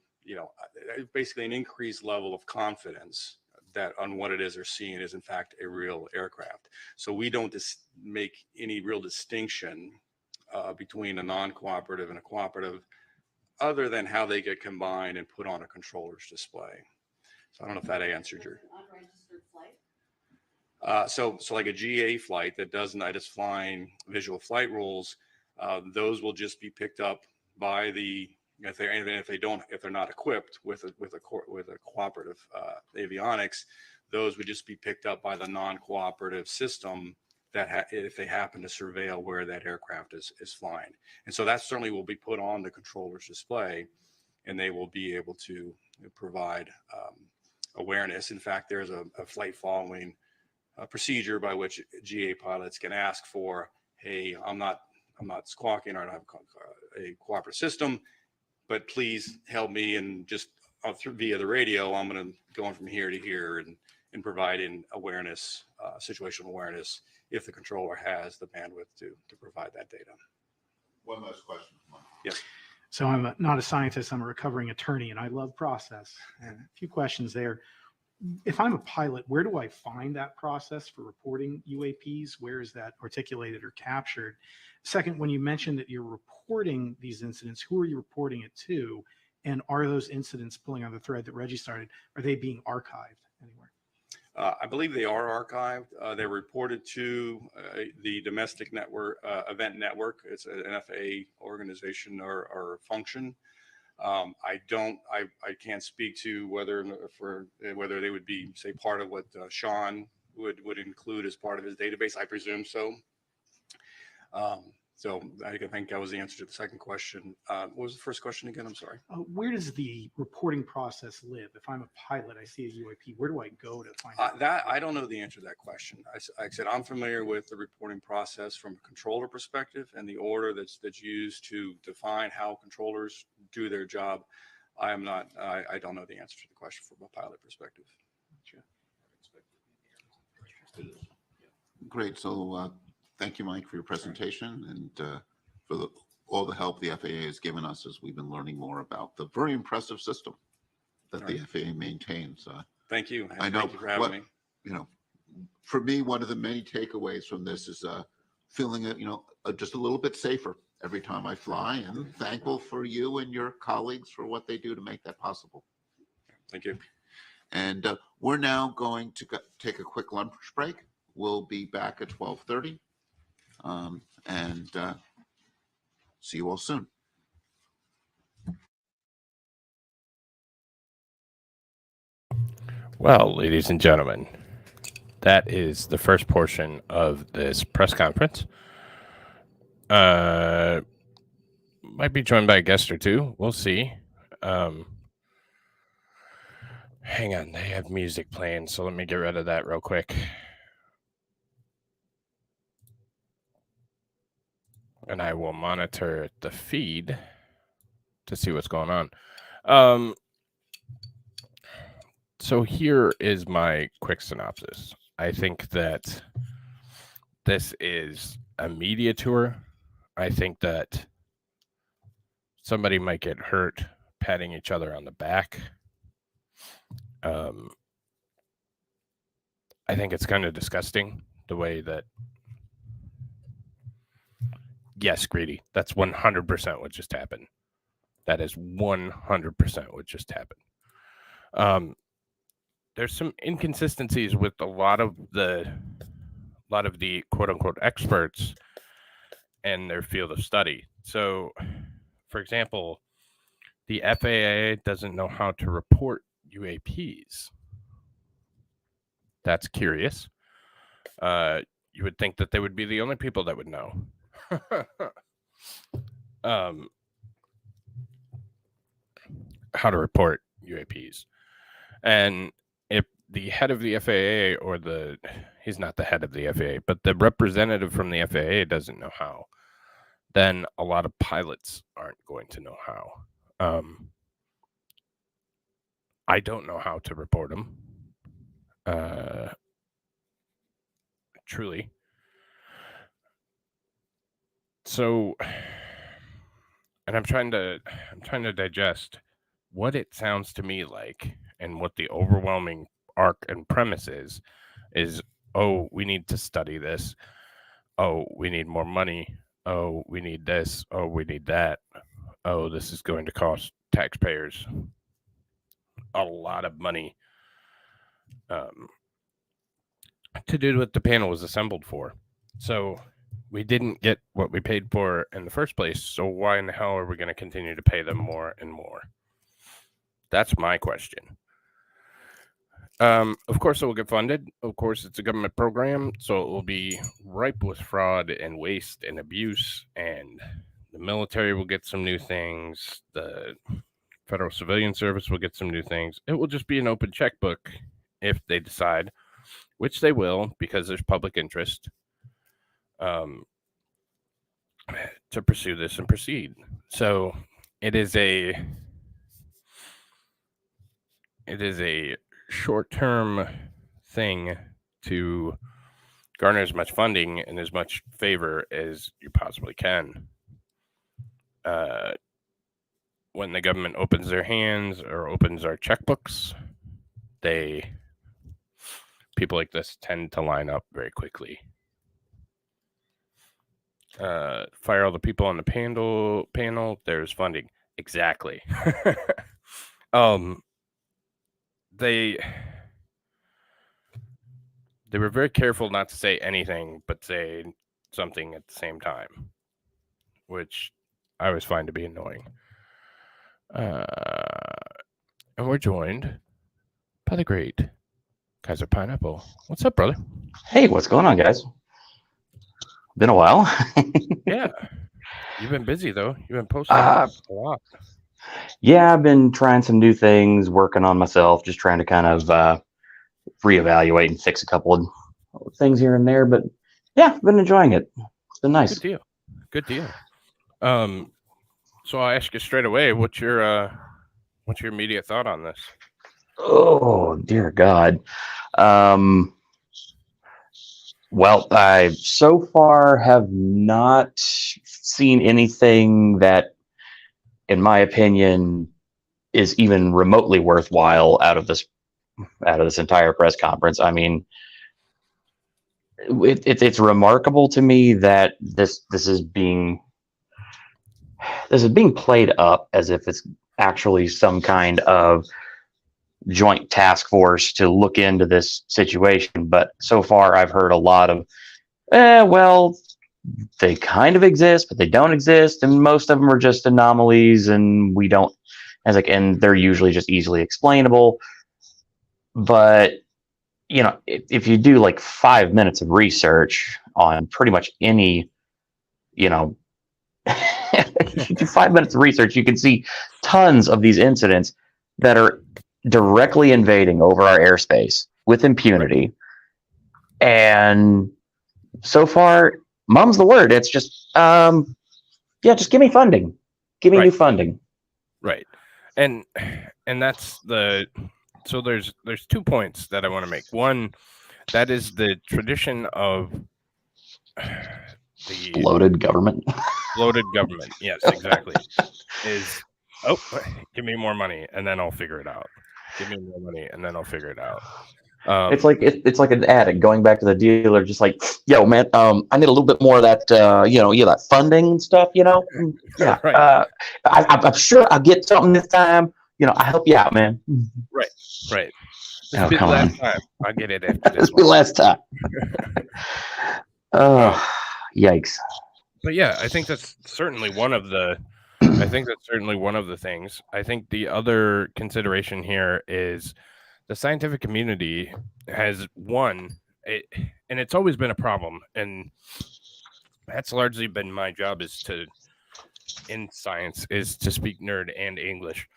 basically an increased level of confidence that on what it is they're seeing is in fact a real aircraft. So we don't make any real distinction between a non-cooperative and a cooperative, other than how they get combined and put on a controller's display. So I don't know if that answered your. Unregistered flight? So like a GA flight that is flying visual flight rules, those will just be picked up by if they're not equipped with a cooperative avionics, those would just be picked up by the non-cooperative system if they happen to surveil where that aircraft is flying. And so that certainly will be put on the controller's display, and they will be able to provide awareness. In fact, there's a flight following procedure by which GA pilots can ask for, hey, I'm not squawking, or I don't have a cooperative system, but please help me, and just via the radio, I'm going to go on from here to here and providing awareness, situational awareness, if the controller has the bandwidth to provide that data. One last question. Yes. So I'm not a scientist, I'm a recovering attorney, and I love process. And a few questions there. If I'm a pilot, where do I find that process for reporting UAPs? Where is that articulated or captured? Second, when you mentioned that you're reporting these incidents, who are you reporting it to? And are those incidents, pulling on the thread that Reggie started, are they being archived anywhere? I believe they are archived. They're reported to the domestic network, event network. It's an FAA organization or function. I can't speak to whether they would be, say, part of what Sean would include as part of his database. I presume so. So I think that was the answer to the second question. What was the first question again? I'm sorry. Where does the reporting process live? If I'm a pilot, I see a UAP, where do I go to find out? That I don't know the answer to that question. Like I said, I'm familiar with the reporting process from a controller perspective and the order that's used to define how controllers do their job. I am not. I don't know the answer to the question from a pilot perspective. Great. So thank you, Mike, for your presentation and for all the help the FAA has given us as we've been learning more about the very impressive system that the FAA maintains. Thank you. I know Thank you for having me. You know, for me, one of the many takeaways from this is feeling, just a little bit safer every time I fly, and thankful for you and your colleagues for what they do to make that possible. Thank you. And we're now going to take a quick lunch break. We'll be back at 12:30 and see you all soon. Well, ladies and gentlemen, that is the first portion of this press conference. Might be joined by a guest or two. We'll see. Hang on, they have music playing, so let me get rid of that real quick. And I will monitor the feed to see what's going on. So here is my quick synopsis. I think that this is a media tour. I think that somebody might get hurt patting each other on the back. I think it's kind of disgusting the way that. Yes, Greedy. That's 100% what just happened. That is 100% what just happened. There's some inconsistencies with a lot of the quote unquote experts and their field of study. So, for example, the FAA doesn't know how to report UAPs. That's curious. You would think that they would be the only people that would know. How to report UAPs. And if the head of the FAA he's not the head of the FAA, but the representative from the FAA doesn't know how, then a lot of pilots aren't going to know how. I don't know how to report them. Truly. So, and I'm trying to digest what it sounds to me like, and what the overwhelming arc and premise is, oh, we need to study this. Oh, we need more money. Oh, we need this. Oh, we need that. Oh, this is going to cost taxpayers a lot of money to do what the panel was assembled for. So we didn't get what we paid for in the first place. So why in the hell are we going to continue to pay them more and more? That's my question. Of course, it will get funded. Of course, it's a government program, so it will be ripe with fraud and waste and abuse. And the military will get some new things. The Federal Civilian Service will get some new things. It will just be an open checkbook if they decide, which they will, because there's public interest, to pursue this and proceed. So it is a short-term thing to garner as much funding and as much favor as you possibly can. When the government opens their hands or opens our checkbooks, people like this tend to line up very quickly. Fire all the people on the panel. There's funding. Exactly. They were very careful not to say anything but say something at the same time, which I always find to be annoying. And we're joined by the great Kaiser Pineapple. What's up, brother? Hey, what's going on, guys? Been a while. Yeah. You've been busy though. You've been posting Uh, a lot. Yeah, I've been trying some new things, working on myself, just trying to kind of reevaluate and fix a couple of things here and there. But yeah, I've been enjoying it. It's been nice. Good deal. Good deal. So I'll ask you straight away, what's your immediate thought on this? Oh, dear God. Well, I so far have not seen anything that, in my opinion, is even remotely worthwhile out of this entire press conference. I mean, it's remarkable to me that this is being played up as if it's actually some kind of joint task force to look into this situation. But so far, I've heard a lot of, well, they kind of exist, but they don't exist, and most of them are just anomalies, and we don't. And they're usually just easily explainable. But if you do like 5 minutes of research on pretty much any, if you do 5 minutes of research, you can see tons of these incidents that are directly invading over our airspace with impunity. And so far, mum's the word. It's just, just give me funding. Give me new funding. Right. And that's so there's 2 points that I want to make. One, that is the tradition of the bloated government. Bloated government. Yes, exactly. Give me more money and then I'll figure it out. Give me more money and then I'll figure it out. It's like an addict going back to the dealer, just like, yo, man, I need a little bit more of that, that funding and stuff, Yeah, right. I'm sure I'll get something this time. I'll help you out, man. Right. This Oh, will be the come last on. time. I'll get it after this This will be one. last time. Oh, yikes. But yeah, I think that's certainly one of the things. I think the other consideration here is the scientific community has and it's always been a problem, and that's largely been my job in science is to speak nerd and English.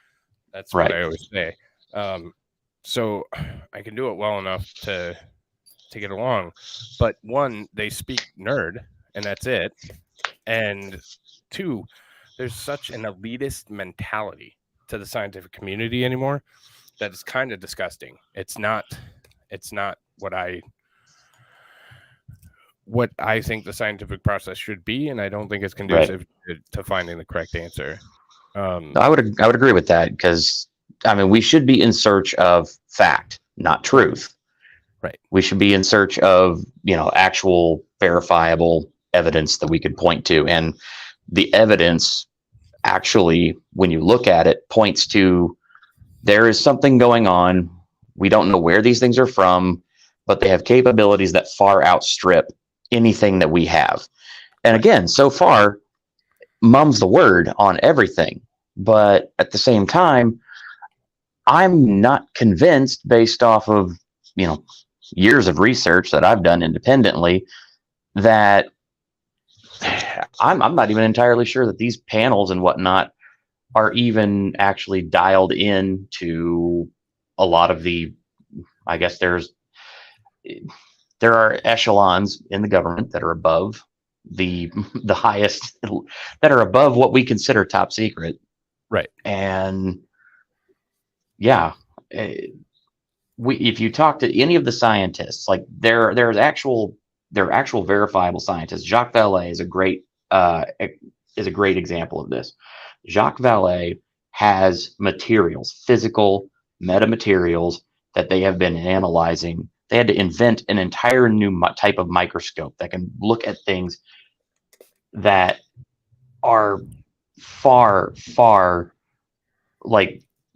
That's what I always say. So I can do it well enough to get along. But one, they speak nerd, and that's it. And two, there's such an elitist mentality to the scientific community anymore that is kind of disgusting. It's not what I think the scientific process should be, and I don't think it's conducive to finding the correct answer. I would agree with that, because we should be in search of fact, not truth. Right. We should be in search of actual verifiable evidence that we could point to, and the evidence actually, when you look at it, points to there is something going on. We don't know where these things are from, but they have capabilities that far outstrip anything that we have. And again, so far, mum's the word on everything. But at the same time, I'm not convinced, based off of years of research that I've done independently, that I'm not even entirely sure that these panels and whatnot are even actually dialed in to a lot of the, I guess there are echelons in the government that are above the highest, that are above what we consider top secret. Right. And yeah, if you talk to any of the scientists, like there are actual verifiable scientists. Jacques Vallée is a great example of this. Jacques Vallée has materials, physical metamaterials that they have been analyzing. They had to invent an entire new type of microscope that can look at things that are far, far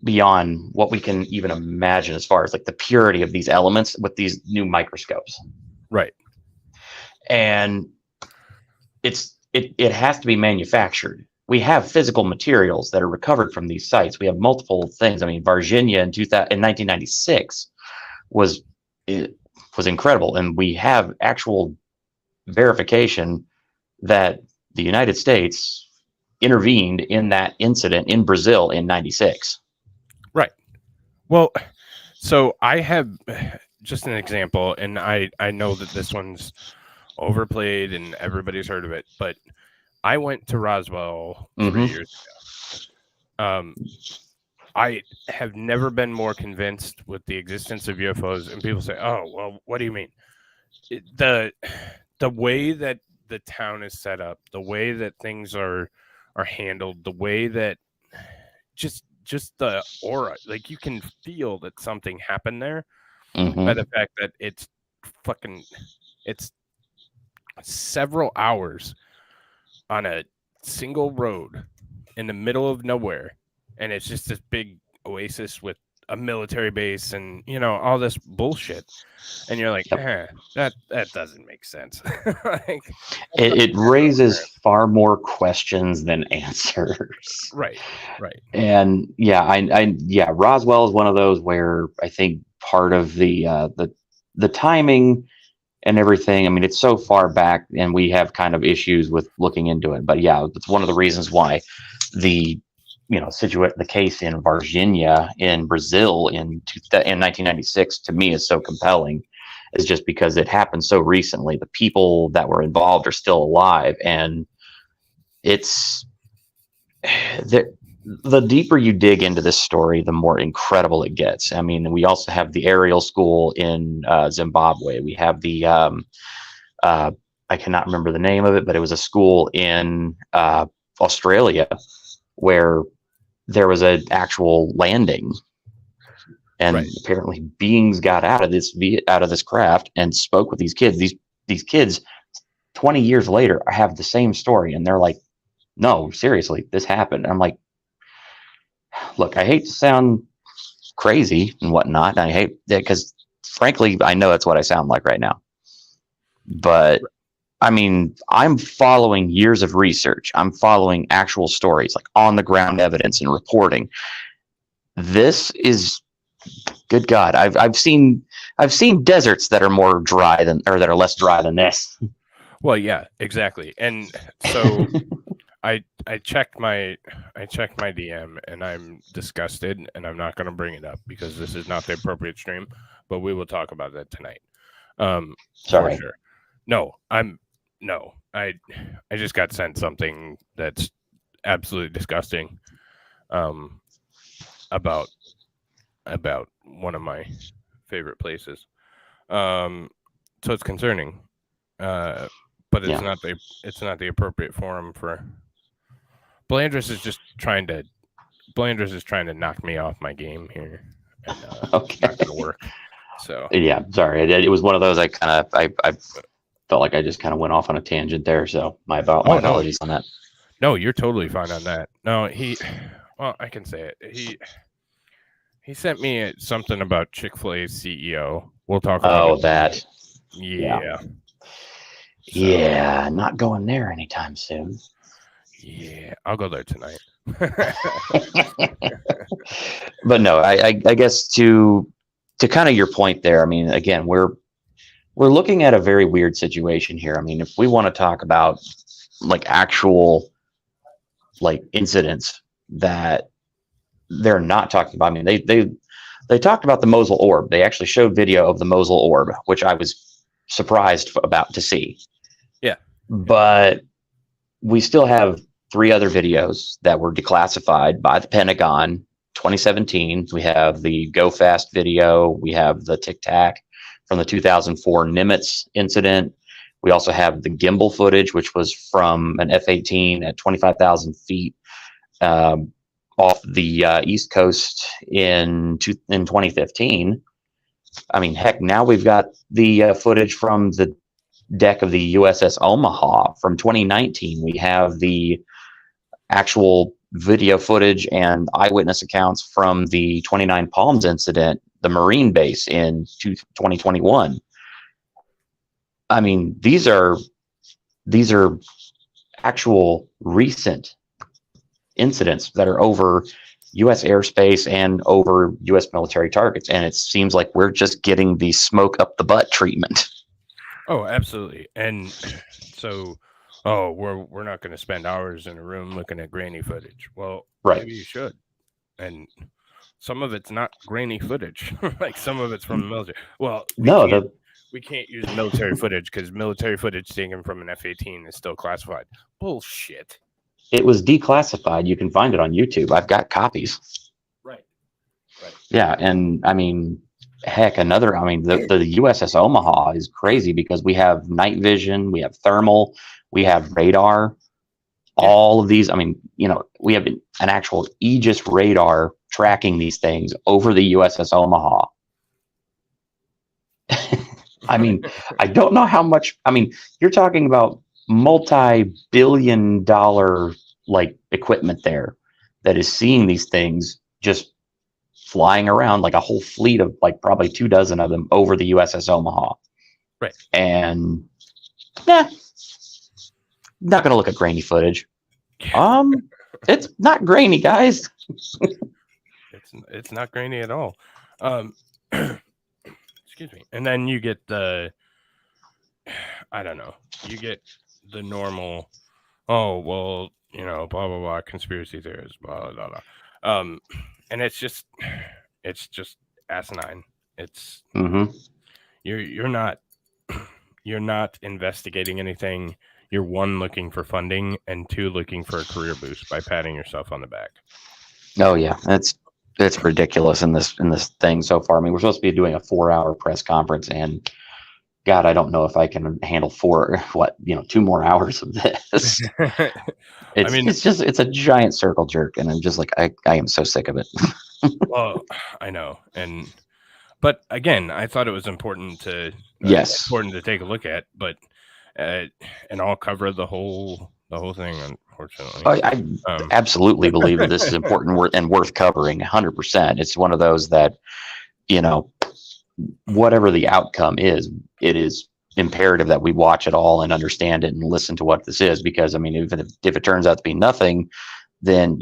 beyond what we can even imagine, as far as the purity of these elements with these new microscopes. Right. And it has to be manufactured. We have physical materials that are recovered from these sites. We have multiple things. Varginha in 1996 was incredible, and we have actual verification that the United States intervened in that incident in Brazil in 96. Right. Well, so I have just an example, and I know that this one's overplayed and everybody's heard of it, but I went to Roswell 3 years ago. I have never been more convinced with the existence of UFOs, and people say, "Oh, well, what do you mean?" The way that the town is set up, the way that things are handled, the way that just the aura, like you can feel that something happened there by the fact that it's several hours on a single road in the middle of nowhere, and it's just this big oasis with a military base and all this bullshit, and you're like, that doesn't make sense. Like, it raises far more questions than answers. Right. And yeah, Roswell is one of those where I think part of the timing and everything, I mean, it's so far back and we have kind of issues with looking into it. But yeah, it's one of the reasons why the the case in Virginia in Brazil in 1996 to me is so compelling, is just because it happened so recently. The people that were involved are still alive, and it's the deeper you dig into this story, the more incredible it gets. I mean, we also have the aerial school in Zimbabwe. We have the I cannot remember the name of it, but it was a school in Australia where there was an actual landing, and apparently beings got out of this craft and spoke with these kids. These kids 20 years later have the same story, and they're like, no, seriously, this happened. And I'm like, look, I hate to sound crazy and whatnot, and I hate that because frankly I know that's what I sound like right now, but I mean, I'm following years of research. I'm following actual stories, like on the ground evidence and reporting. This is, good God, I've seen deserts that are more dry than, or that are less dry than this. Well, yeah, exactly. And so I checked my DM, and I'm disgusted, and I'm not going to bring it up because this is not the appropriate stream, but we will talk about that tonight. Sorry. For sure. No, I just got sent something that's absolutely disgusting about one of my favorite places. So it's concerning. But it's not the appropriate forum for. Blandris is trying to knock me off my game here. And, okay. It's not going to work. So yeah, sorry. It was one of those I felt like I just kind of went off on a tangent there. So my apologies on that. No, you're totally fine on that. No, I can say it. He sent me something about Chick-fil-A's CEO. We'll talk about that. Yeah. Yeah, not going there anytime soon. Yeah, I'll go there tonight. But no, I guess to kind of your point there, I mean, again, we're looking at a very weird situation here. I mean, if we want to talk about like actual like incidents that they're not talking about, I mean, they talked about the Mosul orb. They actually showed video of the Mosul orb, which I was surprised about to see. Yeah. But we still have 3 other videos that were declassified by the Pentagon, 2017. We have the Go Fast video. We have the Tic Tac from the 2004 Nimitz incident. We also have the gimbal footage, which was from an F-18 at 25,000 feet off the East Coast in 2015. I mean, heck, now we've got the footage from the deck of the USS Omaha from 2019. We have the actual video footage and eyewitness accounts from the 29 Palms incident, the Marine base in 2021. I mean, these are actual recent incidents that are over U.S. airspace and over U.S. military targets, and it seems like we're just getting the smoke up the butt treatment. Oh, absolutely. And so oh, we're not going to spend hours in a room looking at grainy footage. Well, Right. maybe you should. And some of it's not grainy footage. Like some of it's from the military. Well, we can't use military footage because military footage taken from an F-18 is still classified. Bullshit. It was declassified. You can find it on YouTube. I've got copies. Right. Yeah, and I mean, heck, the USS Omaha is crazy because we have night vision, we have thermal, we have radar, all of these. I mean, we have an actual Aegis radar tracking these things over the USS Omaha. I mean, I don't know how much. I mean, you're talking about multi-billion-dollar like equipment there that is seeing these things just flying around, like a whole fleet of like probably 24 of them over the USS Omaha. Right. And not going to look at grainy footage. It's not grainy, guys. It's not grainy at all. Excuse me. And then you get you get the normal, oh, well, blah, blah, blah, conspiracy theorists, blah, blah, blah. And it's just asinine. It's, you're not investigating anything. You're one, looking for funding, and two, looking for a career boost by patting yourself on the back. Oh yeah, it's ridiculous in this thing so far. I mean, we're supposed to be doing a 4-hour press conference, and God, I don't know if I can handle 2 more hours of this. It's a giant circle jerk, and I'm just like, I am so sick of it. Well, I know, but again, I thought it was important to take a look at, but and I'll cover the whole thing, unfortunately. I absolutely believe that this is important and worth covering 100%. It's one of those that, whatever the outcome is, it is imperative that we watch it all and understand it and listen to what this is, because I mean, if it turns out to be nothing, then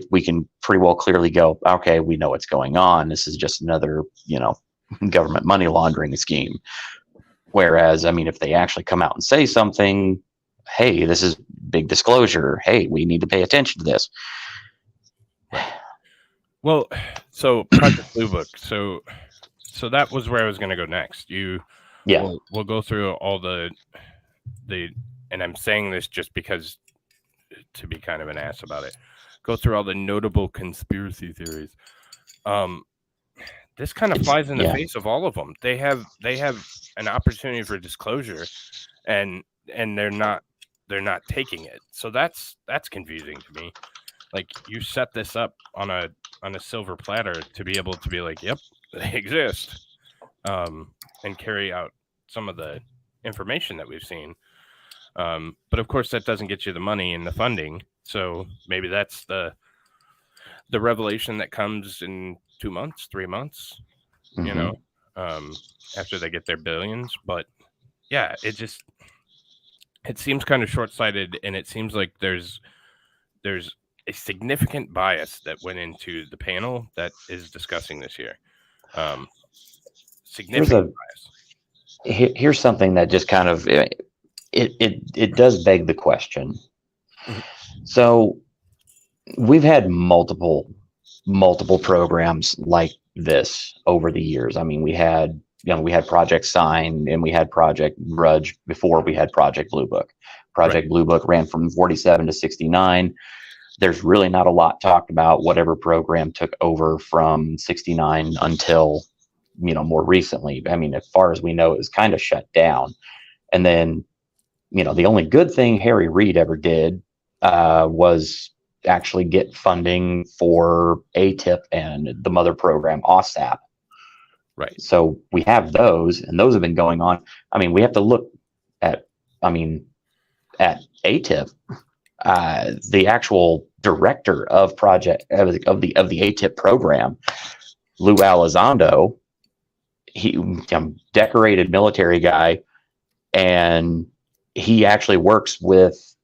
we can pretty well clearly go, okay, we know what's going on. This is just another, government money laundering scheme. Whereas, I mean, if they actually come out and say something, hey, this is big disclosure. Hey, we need to pay attention to this. Well, so Project Blue Book. So that was where I was going to go next. We'll go through all the, and I'm saying this just because to be kind of an ass about it. Go through all the notable conspiracy theories. This kind of flies in the face of all of them. They have an opportunity for disclosure, and they're not taking it. So that's confusing to me. Like, you set this up on a silver platter to be able to be like, yep, they exist, and carry out some of the information that we've seen. But of course, that doesn't get you the money and the funding. So maybe that's the revelation that comes in 2 months, 3 months, after they get their billions. But yeah, it seems kind of short-sighted, and it seems like there's a significant bias that went into the panel that is discussing this year. Significant bias. Here's something that just kind of it does beg the question. So we've had multiple programs like this over the years. I mean, we had Project Sign, and we had Project Grudge before we had Project Blue Book. Project Blue Book ran from 47 to 69. There's really not a lot talked about whatever program took over from 69 until, more recently. I mean, as far as we know, it was kind of shut down. And then, the only good thing Harry Reid ever did was actually get funding for ATIP and the mother program, OSAP. Right. So we have those, and those have been going on. I mean, we have to look at ATIP. The actual director of the ATIP program, Lou Elizondo, he decorated military guy, and he actually works with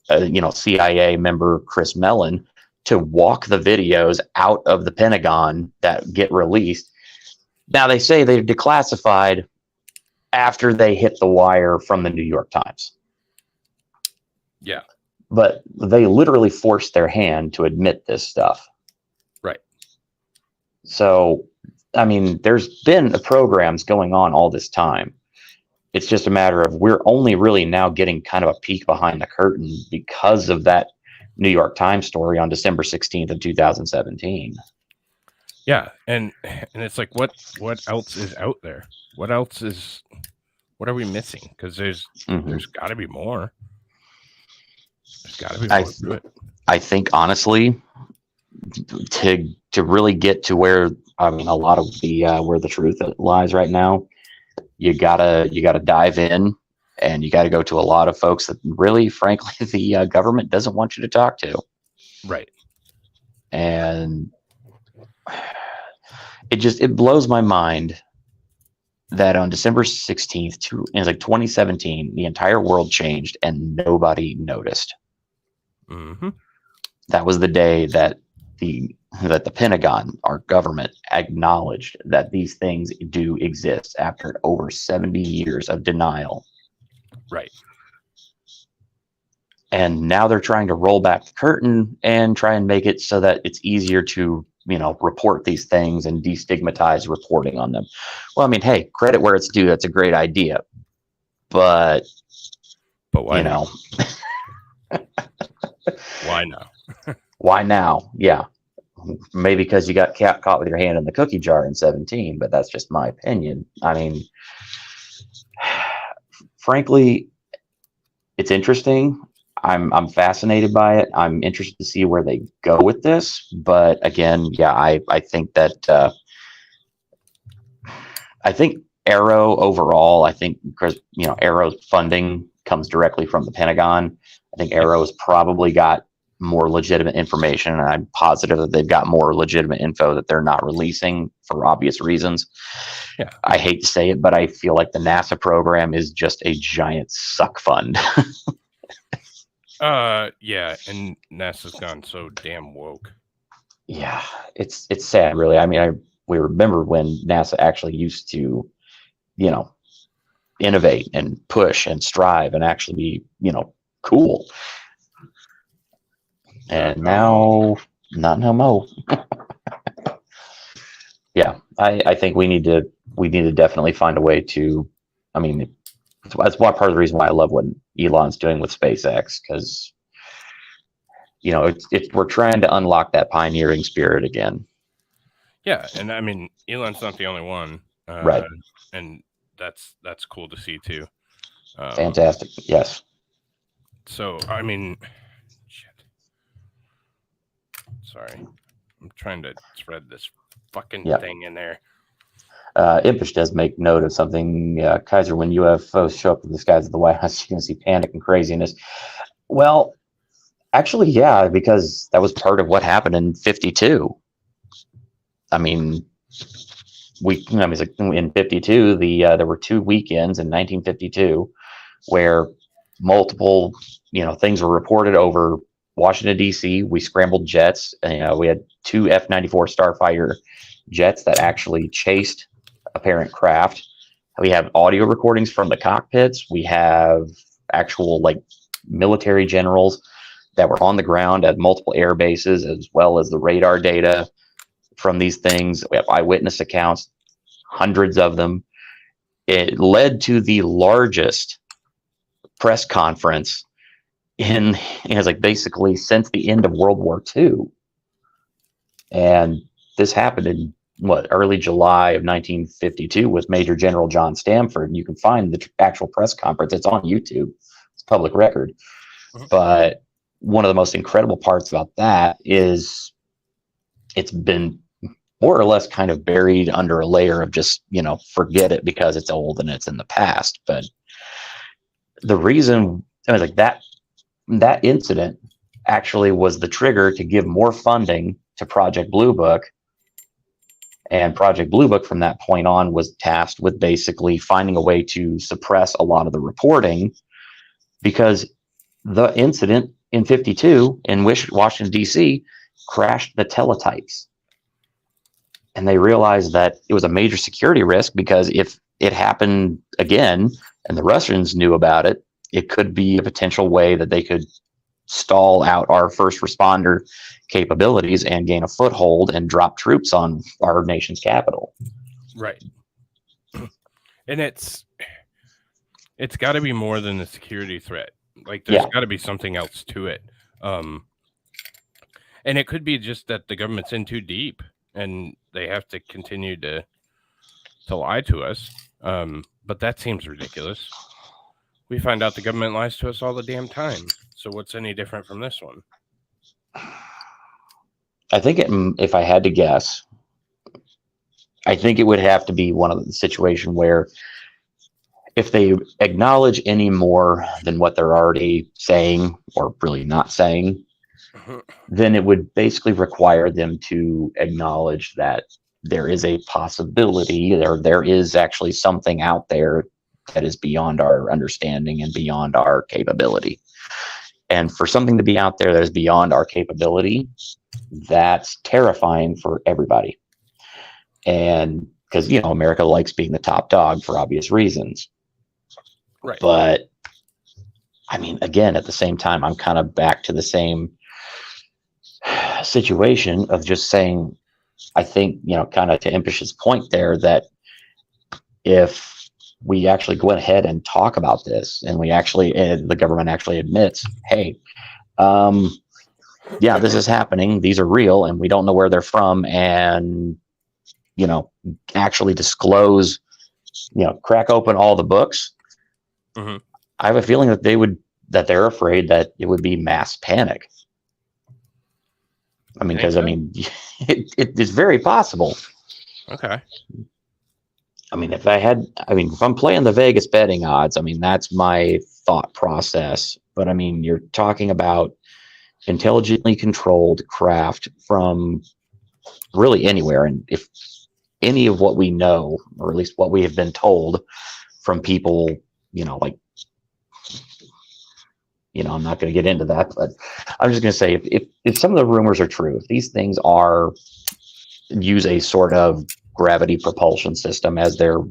CIA member Chris Mellon to walk the videos out of the Pentagon that get released. Now, they say they're declassified after they hit the wire from the New York Times. Yeah. But they literally forced their hand to admit this stuff. Right. So, I mean, there's been programs going on all this time. It's just a matter of we're only really now getting kind of a peek behind the curtain because of that New York Times story on December 16th of 2017. Yeah, and it's like, what else is out there? What are we missing? Because there's got to be more. There's got to be more to it. I think honestly, to really get to where, I mean, a lot of the where the truth lies right now, you gotta dive in, and you got to go to a lot of folks that really, frankly, the government doesn't want you to talk to. Right. And it blows my mind that on December 16th, it was like 2017, the entire world changed and nobody noticed. Mm-hmm. That was the day that the Pentagon, our government, acknowledged that these things do exist after over 70 years of denial. Right. And now they're trying to roll back the curtain and try and make it so that it's easier to, report these things and destigmatize reporting on them. Well, I mean, hey, credit where it's due. That's a great idea. But why now? Why now? Why now? Yeah. Maybe because you got caught with your hand in the cookie jar in 17, but that's just my opinion. I mean, frankly, it's interesting. I'm fascinated by it. I'm interested to see where they go with this. But again, yeah, I think that I think Aero overall, I think because Aero's funding comes directly from the Pentagon. I think Aero's probably got more legitimate information, and I'm positive that they've got more legitimate info that they're not releasing for obvious reasons. Yeah. I hate to say it, but I feel like the NASA program is just a giant suck fund. Yeah, and NASA's gone so damn woke. Yeah, it's sad, really. I mean, we remember when NASA actually used to, innovate and push and strive and actually be, cool. And now, not no more. Yeah, I think we need to definitely find a way to. I mean, that's one part of the reason why I love what Elon's doing with SpaceX, because we're trying to unlock that pioneering spirit again. Yeah, and I mean, Elon's not the only one, right? And that's cool to see too. Fantastic. Yes. So I mean, shit. Sorry, I'm trying to thread this fucking thing in there. Impish does make note of something. Kaiser, when UFOs show up in the skies of the White House, you're going to see panic and craziness. Well, actually, yeah, because that was part of what happened in 52. I mean, in 52, there were 2 weekends in 1952 where multiple, things were reported over Washington, D.C. We scrambled jets. And, we had 2 F-94 Starfighter jets that actually chased apparent craft. We have audio recordings from the cockpits. We have actual military generals that were on the ground at multiple air bases, as well as the radar data from these things. We have eyewitness accounts, hundreds of them. It led to the largest press conference basically since the end of World War II. And this happened in early July of 1952 with Major General John Stamford. You can find the actual press conference. It's on YouTube. It's public record. But one of the most incredible parts about that is it's been more or less kind of buried under a layer of just, forget it because it's old and it's in the past. But the reason that incident actually was the trigger to give more funding to Project Blue Book. And Project Blue Book from that point on was tasked with basically finding a way to suppress a lot of the reporting, because the incident in 52 in Washington, D.C. crashed the teletypes. And they realized that it was a major security risk, because if it happened again and the Russians knew about it, it could be a potential way that they could stall out our first responder capabilities and gain a foothold and drop troops on our nation's capital. Right. And it's got to be more than a security threat. Like there's got to be something else to it. And it could be just that the government's in too deep and they have to continue to lie to us. But that seems ridiculous. We find out the government lies to us all the damn time. So what's any different from this one? I think if I had to guess, I think it would have to be one of the situation where if they acknowledge any more than what they're already saying or really not saying, then it would basically require them to acknowledge that there is a possibility, there is actually something out there that is beyond our understanding and beyond our capability. And for something to be out there that is beyond our capability, that's terrifying for everybody. And because, you know, America likes being the top dog for obvious reasons. Right. But I mean, again, at the same time, I'm kind of back to the same situation of just saying, I think, you know, kind of to Impish's point there, that if we actually go ahead and talk about this and we actually, the government actually admits, hey, yeah, this is happening. These are real and we don't know where they're from. And, you know, actually disclose, you know, crack open all the books. Mm-hmm. I have a feeling that they're afraid that it would be mass panic. I mean, because I mean, it is very possible. Okay. I mean, if I'm playing the Vegas betting odds, I mean, that's my thought process. But I mean, you're talking about intelligently controlled craft from really anywhere. And if any of what we know, or at least what we have been told from people, you know, like, you know, I'm not going to get into that, but I'm just going to say if some of the rumors are true, if these things use a sort of gravity propulsion system as they're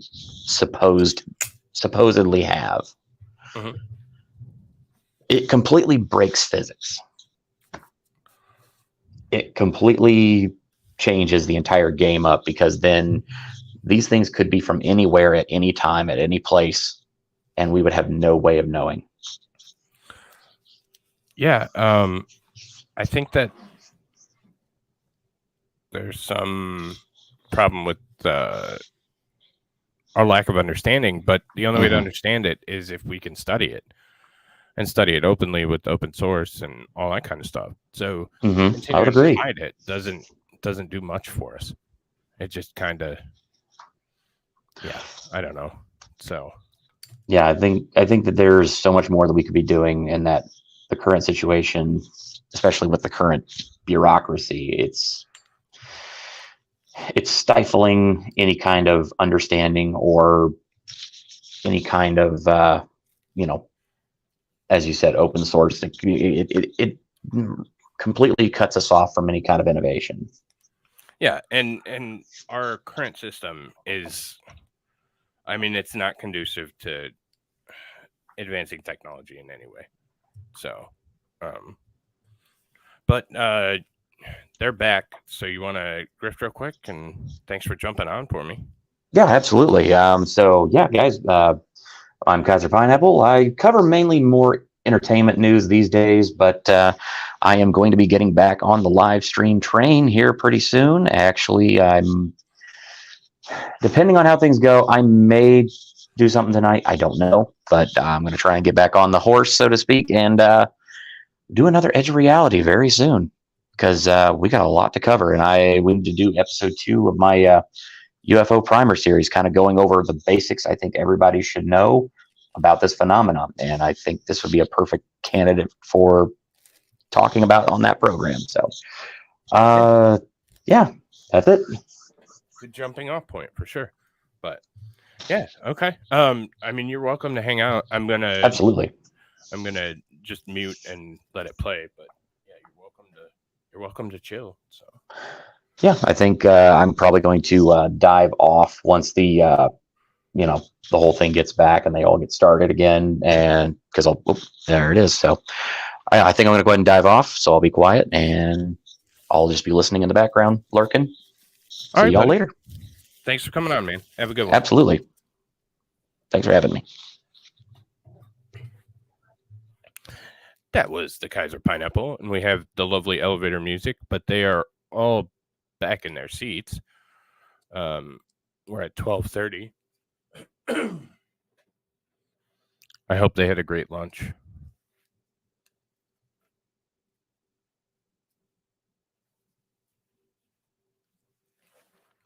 supposedly have, mm-hmm. It completely breaks physics. It completely changes the entire game up, because then these things could be from anywhere at any time at any place, and we would have no way of knowing. Yeah, I think that there's some problem with our lack of understanding, but the only way to understand it is if we can study it, and study it openly with open source and all that kind of stuff. So I would agree. hide it doesn't do much for us. It just kind of, yeah, I don't know. So yeah, I think that there's so much more that we could be doing, and that the current situation, especially with the current bureaucracy, it's stifling any kind of understanding or any kind of, you know, as you said, open source. It completely cuts us off from any kind of innovation. Yeah, and our current system is, I mean, it's not conducive to advancing technology in any way. So, but they're back. So you want to grift real quick? And thanks for jumping on for me. Yeah, absolutely. So yeah, guys, I'm Kaiser Pineapple. I cover mainly more entertainment news these days, but I am going to be getting back on the live stream train here pretty soon. Actually, I'm, depending on how things go, I may do something tonight. I don't know, but I'm going to try and get back on the horse, so to speak, and do another Edge of Reality very soon, because we got a lot to cover, and we need to do episode 2 of my UFO primer series, kind of going over the basics I think everybody should know about this phenomenon. And I think this would be a perfect candidate for talking about on that program. So, yeah, that's it. Good jumping off point for sure. But yeah, okay. I mean, you're welcome to hang out. Absolutely. I'm gonna just mute and let it play. But yeah, you're welcome to chill. So yeah, I think I'm probably going to dive off once the you know, the whole thing gets back and they all get started again. And because there it is. So I think I'm going to go ahead and dive off. So I'll be quiet and I'll just be listening in the background, lurking. All See right, y'all buddy. later. Thanks for coming on, man. Have a good one. Absolutely. Thanks for having me. That was the Kaiser Pineapple, and we have the lovely elevator music, but they are all back in their seats. We're at 12:30. I hope they had a great lunch.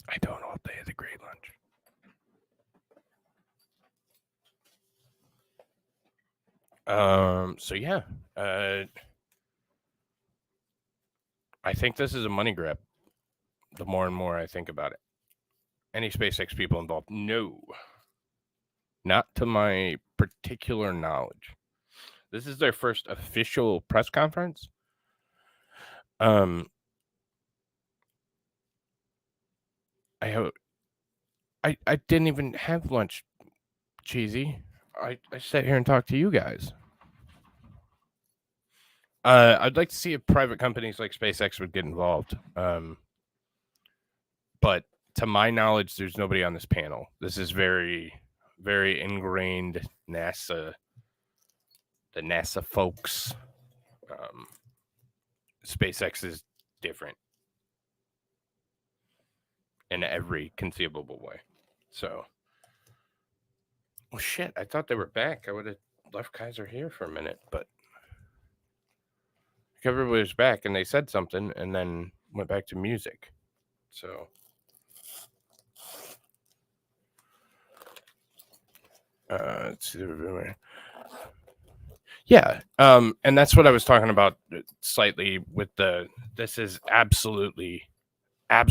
I don't know if they had a great lunch. So yeah, I think this is a money grab. The more and more I think about it, any SpaceX people involved? No, not to my particular knowledge. This is their first official press conference. I didn't even have lunch, Cheesy. I sat here and talked to you guys. I'd like to see if private companies like SpaceX would get involved. But to my knowledge, there's nobody on this panel. This is very, very ingrained NASA, the NASA folks. SpaceX is different in every conceivable way. So, well, shit, I thought they were back. I would have left Kaiser here for a minute, but everybody was back and they said something and then went back to music. So, let's see. Yeah, and that's what I was talking about slightly with this is absolutely an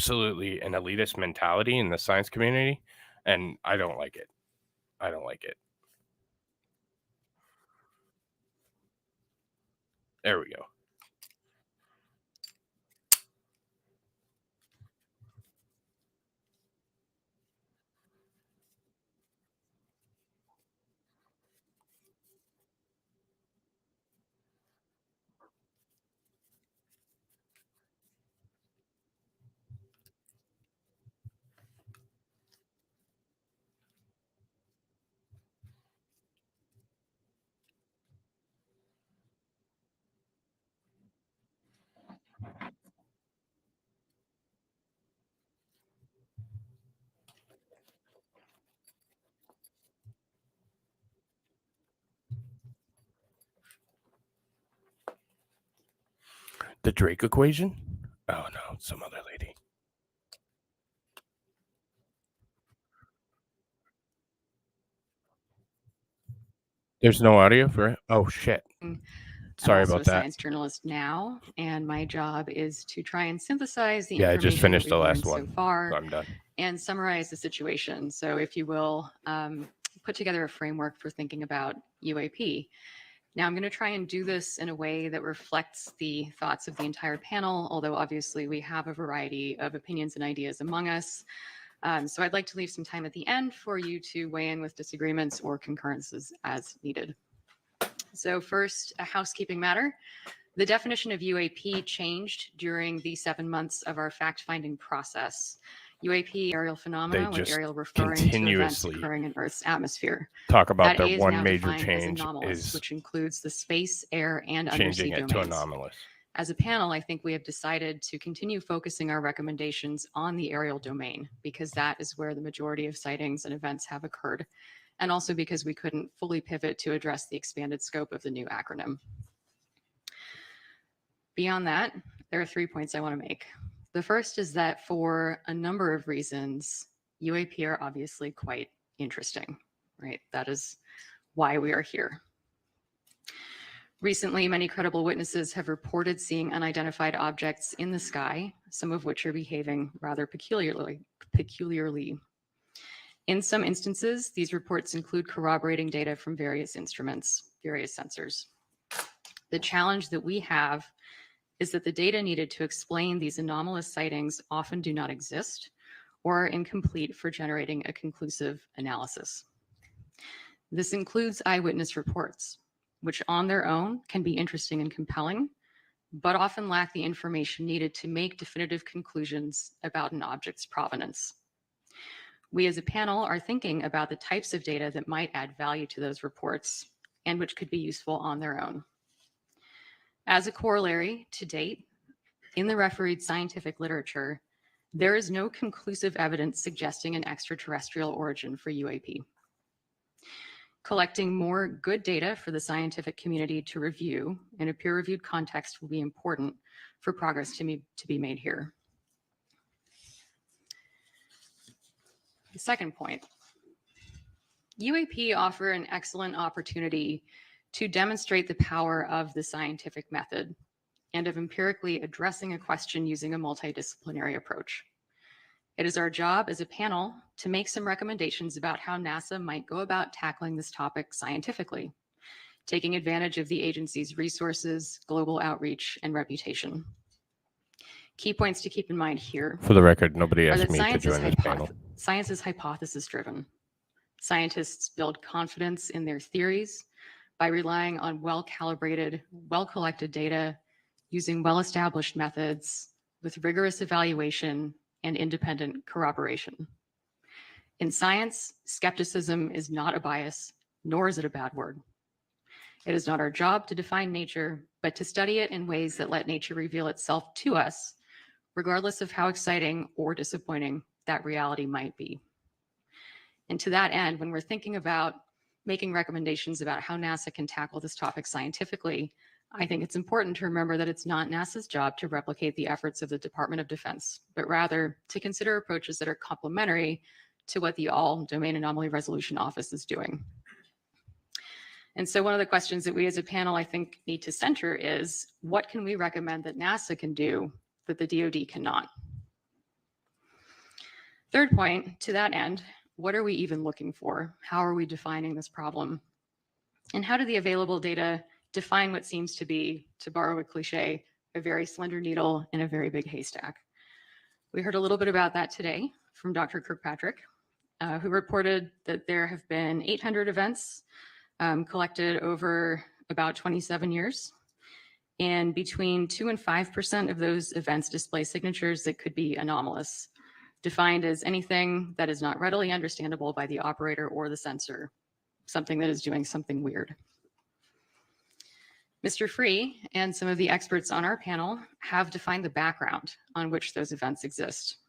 elitist mentality in the science community, and I don't like it. I don't like it. There we go. The Drake equation? Oh no, some other lady. There's no audio for it? Oh shit. Sorry I'm also about a that. science journalist now, and my job is to try and synthesize the Yeah, I information just finished that we've the last learned one. so far So I'm done. and summarize the situation. So if you will, put together a framework for thinking about UAP. Now I'm going to try and do this in a way that reflects the thoughts of the entire panel, although obviously we have a variety of opinions and ideas among us. So I'd like to leave some time at the end for you to weigh in with disagreements or concurrences as needed. So first, a housekeeping matter. The definition of UAP changed during the 7 months of our fact-finding process. UAP aerial phenomena, with aerial referring to events occurring in Earth's atmosphere. Talk about That their is one now major defined as change anomalous, is which includes the space, air, and undersea changing it domains. to anomalous. As a panel, I think we have decided to continue focusing our recommendations on the aerial domain because that is where the majority of sightings and events have occurred, and also because we couldn't fully pivot to address the expanded scope of the new acronym. Beyond that, there are 3 points I want to make. The first is that for a number of reasons, UAP are obviously quite interesting, right? That is why we are here. Recently, many credible witnesses have reported seeing unidentified objects in the sky, some of which are behaving rather peculiarly. In some instances, these reports include corroborating data from various instruments, various sensors. The challenge that we have is that the data needed to explain these anomalous sightings often do not exist, or incomplete for generating a conclusive analysis. This includes eyewitness reports, which on their own can be interesting and compelling, but often lack the information needed to make definitive conclusions about an object's provenance. We as a panel are thinking about the types of data that might add value to those reports and which could be useful on their own. As a corollary, to date, in the refereed scientific literature, there is no conclusive evidence suggesting an extraterrestrial origin for UAP. Collecting more good data for the scientific community to review in a peer-reviewed context will be important for progress to be made here. The second point, UAP offer an excellent opportunity to demonstrate the power of the scientific method and of empirically addressing a question using a multidisciplinary approach. It is our job as a panel to make some recommendations about how NASA might go about tackling this topic scientifically, taking advantage of the agency's resources, global outreach, and reputation. Key points to keep in mind here. For the record, nobody are asked that me to join this panel. Science is hypothesis-driven. Scientists build confidence in their theories by relying on well-calibrated, well-collected data, using well-established methods with rigorous evaluation and independent corroboration. In science, skepticism is not a bias, nor is it a bad word. It is not our job to define nature, but to study it in ways that let nature reveal itself to us, regardless of how exciting or disappointing that reality might be. And to that end, when we're thinking about making recommendations about how NASA can tackle this topic scientifically, I think it's important to remember that it's not NASA's job to replicate the efforts of the Department of Defense, but rather to consider approaches that are complementary to what the All Domain Anomaly Resolution Office is doing. And so one of the questions that we as a panel, I think, need to center is, what can we recommend that NASA can do that the DoD cannot? Third point, to that end, what are we even looking for? How are we defining this problem? And how do the available data define what seems to be, to borrow a cliche, a very slender needle in a very big haystack? We heard a little bit about that today from Dr. Kirkpatrick, who reported that there have been 800 events collected over about 27 years. And between 2 and 5% of those events display signatures that could be anomalous, defined as anything that is not readily understandable by the operator or the sensor, something that is doing something weird. Mr. Free and some of the experts on our panel have defined the background on which those events exist,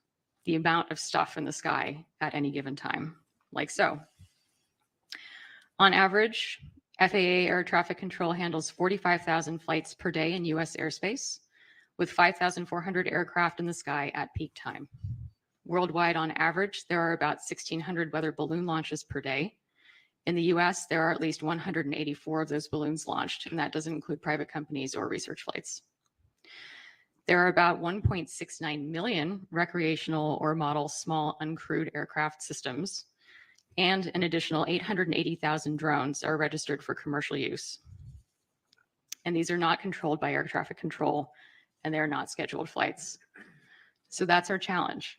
the amount of stuff in the sky at any given time, like so. On average, FAA air traffic control handles 45,000 flights per day in US airspace, with 5,400 aircraft in the sky at peak time. Worldwide, on average, there are about 1,600 weather balloon launches per day. In the US, there are at least 184 of those balloons launched, and that doesn't include private companies or research flights. There are about 1.69 million recreational or model small uncrewed aircraft systems, and an additional 880,000 drones are registered for commercial use. And these are not controlled by air traffic control, and they're not scheduled flights. So that's our challenge.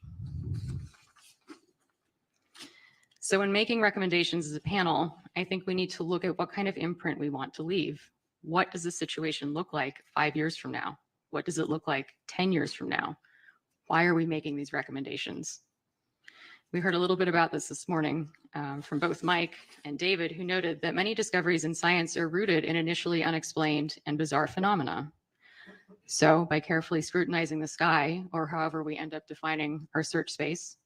So when making recommendations as a panel, I think we need to look at what kind of imprint we want to leave. What does the situation look like 5 years from now? What does it look like 10 years from now? Why are we making these recommendations? We heard a little bit about this morning from both Mike and David, who noted that many discoveries in science are rooted in initially unexplained and bizarre phenomena. So by carefully scrutinizing the sky, or however we end up defining our search space,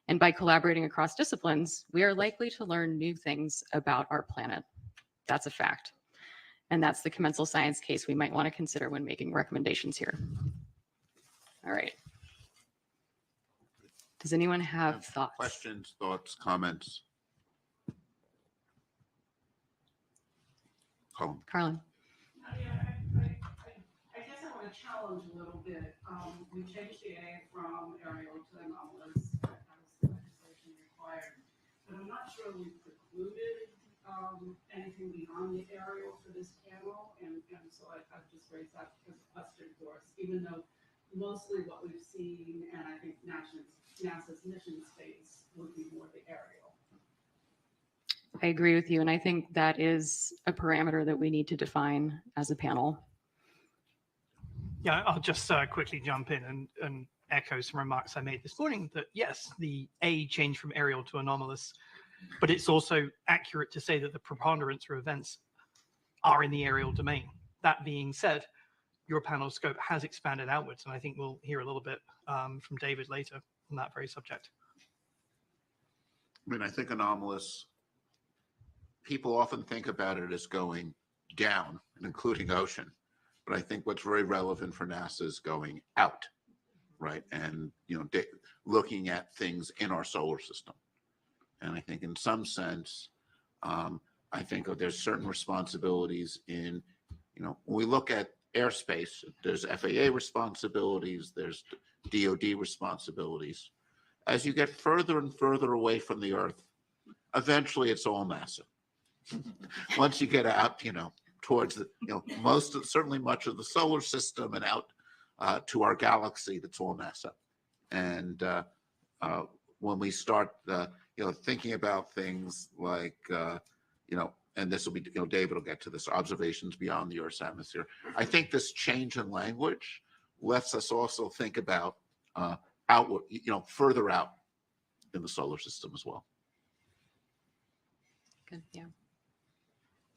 and by collaborating across disciplines, we are likely to learn new things about our planet. That's a fact. And that's the commensal science case we might want to consider when making recommendations here. All right. Does anyone have thoughts? Questions, thoughts, comments? Carlin. I guess I want to challenge a little bit. We changed the A from aerial to anomalous, as the legislation required. But I'm not sure we precluded anything beyond the aerial for this panel. And so I've just raised that as a question for us, even though mostly what we've seen, and I think NASA's mission space would be more the aerial. I agree with you. And I think that is a parameter that we need to define as a panel. Yeah, I'll just quickly jump in and echo some remarks I made this morning that yes, the A changed from aerial to anomalous, but it's also accurate to say that the preponderance of events are in the aerial domain. That being said, your panel scope has expanded outwards, and I think we'll hear a little bit from David later on that very subject. I mean, I think anomalous, people often think about it as going down, including ocean. But I think what's very relevant for NASA is going out, right? And, you know, looking at things in our solar system. And I think in some sense, I think there's certain responsibilities in, you know, when we look at airspace, there's FAA responsibilities, there's DoD responsibilities. As you get further and further away from the Earth, eventually it's all NASA. Once you get out, you know, towards the, you know, certainly much of the solar system and out to our galaxy, that's all NASA. And when we start, you know, thinking about things like, you know, and this will be, you know, David will get to this, observations beyond the Earth's atmosphere. I think this change in language lets us also think about outward, you know, further out in the solar system as well. Good, yeah.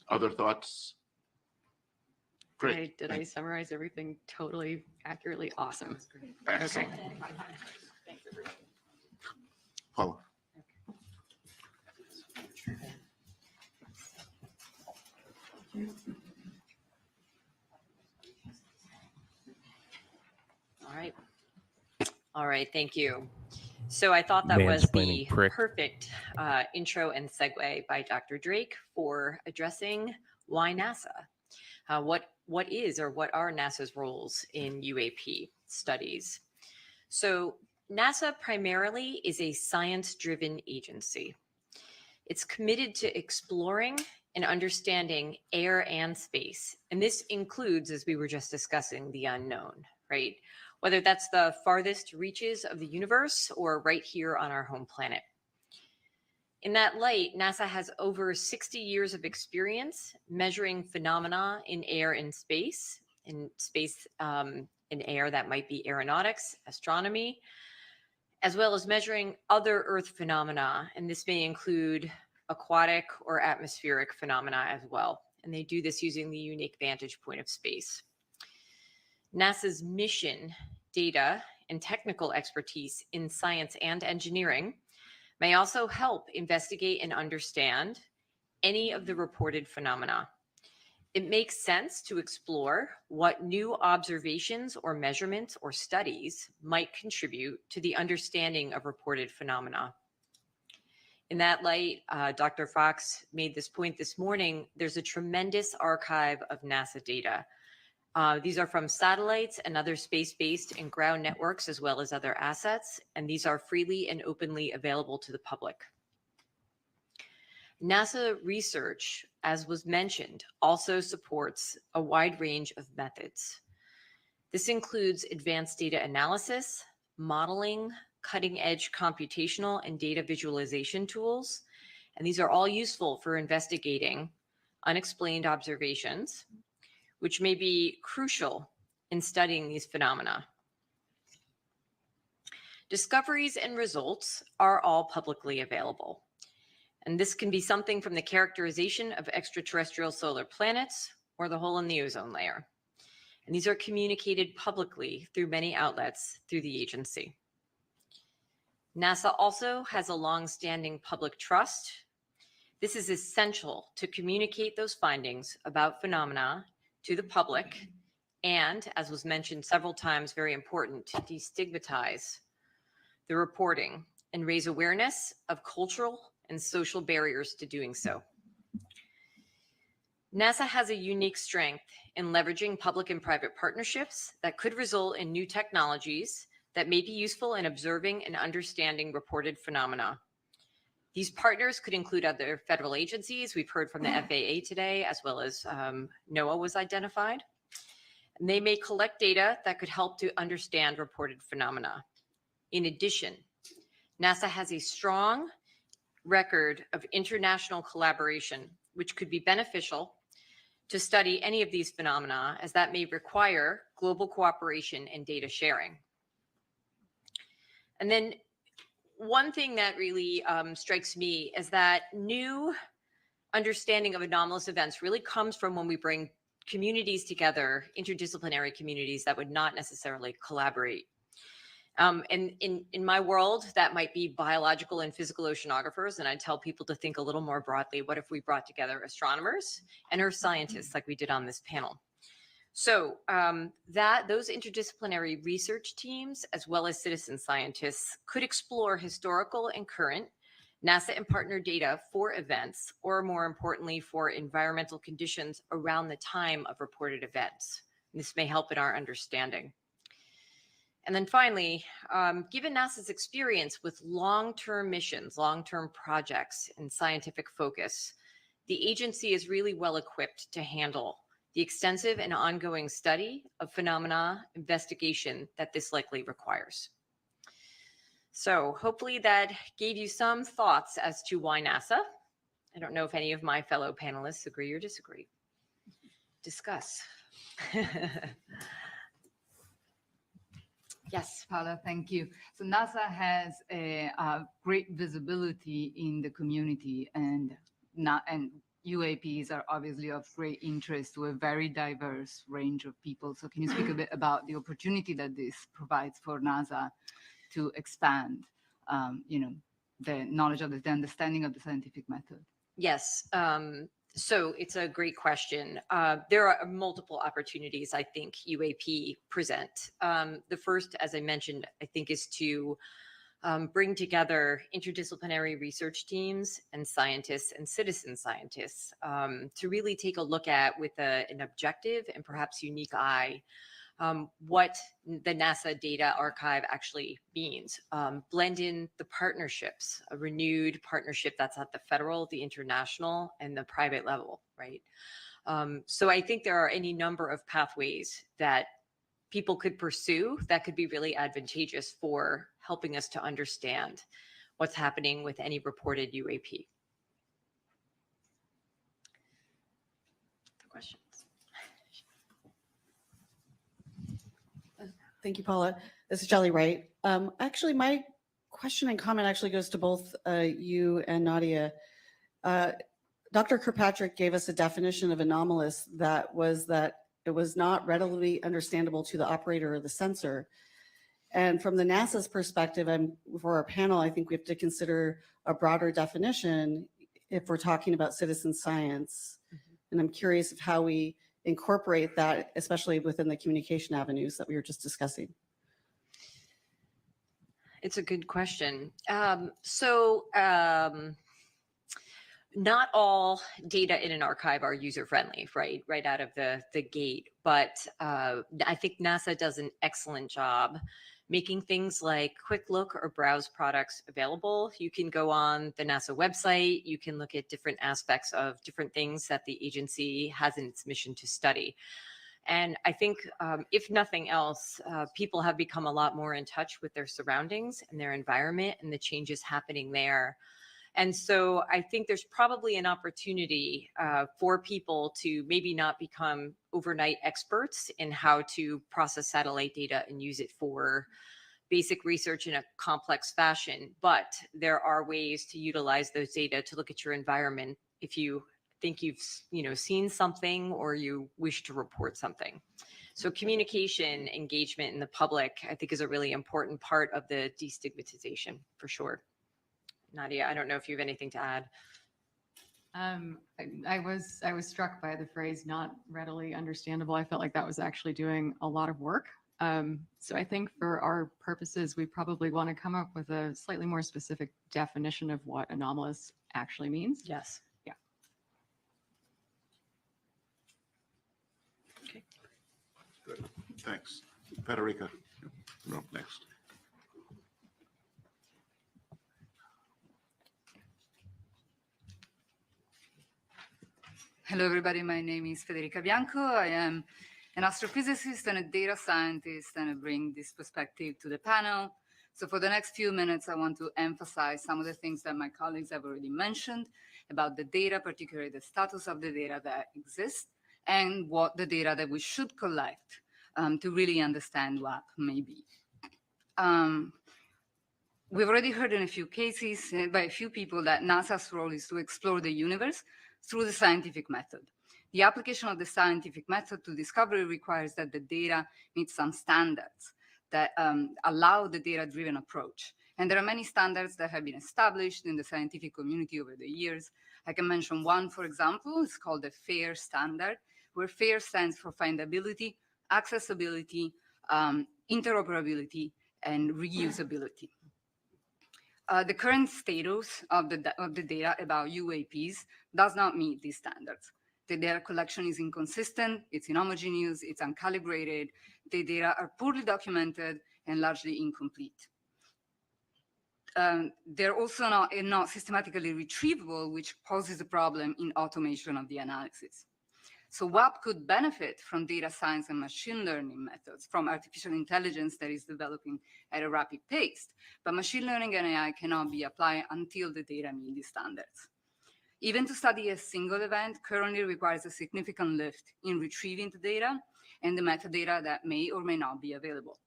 Other thoughts? Great. Did I summarize everything totally accurately? Awesome. Excellent. Okay. Thanks, everybody. Paula. All right, thank you. So I thought that was the Mansplaining prick. perfect intro and segue by Dr. Drake for addressing why NASA. What is or what are NASA's roles in UAP studies? So NASA primarily is a science-driven agency. It's committed to exploring and understanding air and space. And this includes, as we were just discussing, the unknown, right? Whether that's the farthest reaches of the universe or right here on our home planet. In that light, NASA has over 60 years of experience measuring phenomena in air and space, in air that might be aeronautics, astronomy, as well as measuring other Earth phenomena. And this may include aquatic or atmospheric phenomena as well. And they do this using the unique vantage point of space. NASA's mission, data, and technical expertise in science and engineering may also help investigate and understand any of the reported phenomena. It makes sense to explore what new observations or measurements or studies might contribute to the understanding of reported phenomena. In that light, Dr. Fox made this point this morning, there's a tremendous archive of NASA data. These are from satellites and other space-based and ground networks, as well as other assets, and these are freely and openly available to the public. NASA research, as was mentioned, also supports a wide range of methods. This includes advanced data analysis, modeling, cutting-edge computational and data visualization tools, and these are all useful for investigating unexplained observations, which may be crucial in studying these phenomena. Discoveries and results are all publicly available. And this can be something from the characterization of extraterrestrial solar planets or the hole in the ozone layer. And these are communicated publicly through many outlets through the agency. NASA also has a long-standing public trust. This is essential to communicate those findings about phenomena to the public, and, as was mentioned several times, very important, to destigmatize the reporting and raise awareness of cultural and social barriers to doing so. NASA has a unique strength in leveraging public and private partnerships that could result in new technologies that may be useful in observing and understanding reported phenomena. These partners could include other federal agencies. We've heard from the FAA today, as well as NOAA was identified. And they may collect data that could help to understand reported phenomena. In addition, NASA has a strong record of international collaboration, which could be beneficial to study any of these phenomena, as that may require global cooperation and data sharing. And then one thing that really strikes me is that new understanding of anomalous events really comes from when we bring communities together, interdisciplinary communities that would not necessarily collaborate. And in my world, that might be biological and physical oceanographers. And I tell people to think a little more broadly. What if we brought together astronomers and earth scientists like we did on this panel? So those interdisciplinary research teams, as well as citizen scientists, could explore historical and current NASA and partner data for events, or more importantly, for environmental conditions around the time of reported events. And this may help in our understanding. And then finally, given NASA's experience with long-term missions, long-term projects, and scientific focus, the agency is really well equipped to handle the extensive and ongoing study of phenomena investigation that this likely requires. So hopefully that gave you some thoughts as to why NASA. I don't know if any of my fellow panelists agree or disagree. Discuss. Yes. Paula, thank you. So NASA has a great visibility in the community, and UAPs are obviously of great interest to a very diverse range of people. So can you speak a bit about the opportunity that this provides for NASA to expand, the knowledge of the understanding of the scientific method? Yes. So it's a great question. There are multiple opportunities I think UAP present. The first, as I mentioned, I think is to bring together interdisciplinary research teams and scientists and citizen scientists to really take a look at, with an objective and perhaps unique eye, what the NASA data archive actually means. Blend in the partnerships, a renewed partnership that's at the federal, the international, and the private level, right? So I think there are any number of pathways that people could pursue that could be really advantageous for helping us to understand what's happening with any reported UAP. Questions? Thank you, Paula. This is Jelly Wright. Actually, my question and comment actually goes to both you and Nadia. Dr. Kirkpatrick gave us a definition of anomalous that it was not readily understandable to the operator or the sensor. And from the NASA's perspective, and for our panel, I think we have to consider a broader definition if we're talking about citizen science. And I'm curious of how we incorporate that, especially within the communication avenues that we were just discussing. It's a good question. Not all data in an archive are user-friendly, right out of the gate. But I think NASA does an excellent job making things like quick look or browse products available. You can go on the NASA website. You can look at different aspects of different things that the agency has in its mission to study. And I think if nothing else, people have become a lot more in touch with their surroundings and their environment and the changes happening there. And so I think there's probably an opportunity for people to maybe not become overnight experts in how to process satellite data and use it for basic research in a complex fashion. But there are ways to utilize those data to look at your environment if you think you've seen something or you wish to report something. So communication, engagement in the public, I think, is a really important part of the destigmatization, for sure. Nadia, I don't know if you have anything to add. I was struck by the phrase "not readily understandable." I felt like that was actually doing a lot of work. So I think for our purposes, we probably want to come up with a slightly more specific definition of what anomalous actually means. Yes. Yeah. Okay. Good. Thanks. Federica, you're up next. Hello, everybody. My name is Federica Bianco. I am an astrophysicist and a data scientist, and I bring this perspective to the panel. So for the next few minutes, I want to emphasize some of the things that my colleagues have already mentioned about the data, particularly the status of the data that exists, and what the data that we should collect to really understand what may be. We've already heard in a few cases by a few people that NASA's role is to explore the universe through the scientific method. The application of the scientific method to discovery requires that the data meets some standards that allow the data-driven approach. And there are many standards that have been established in the scientific community over the years. I can mention one, for example, it's called the FAIR standard, where FAIR stands for findability, accessibility, interoperability, and reusability. The current status of the data about UAPs does not meet these standards. The data collection is inconsistent, it's inhomogeneous, it's uncalibrated, the data are poorly documented and largely incomplete. They're also not systematically retrievable, which poses a problem in automation of the analysis. So UAP could benefit from data science and machine learning methods, from artificial intelligence that is developing at a rapid pace. But machine learning and AI cannot be applied until the data meet these standards. Even to study a single event currently requires a significant lift in retrieving the data and the metadata that may or may not be available.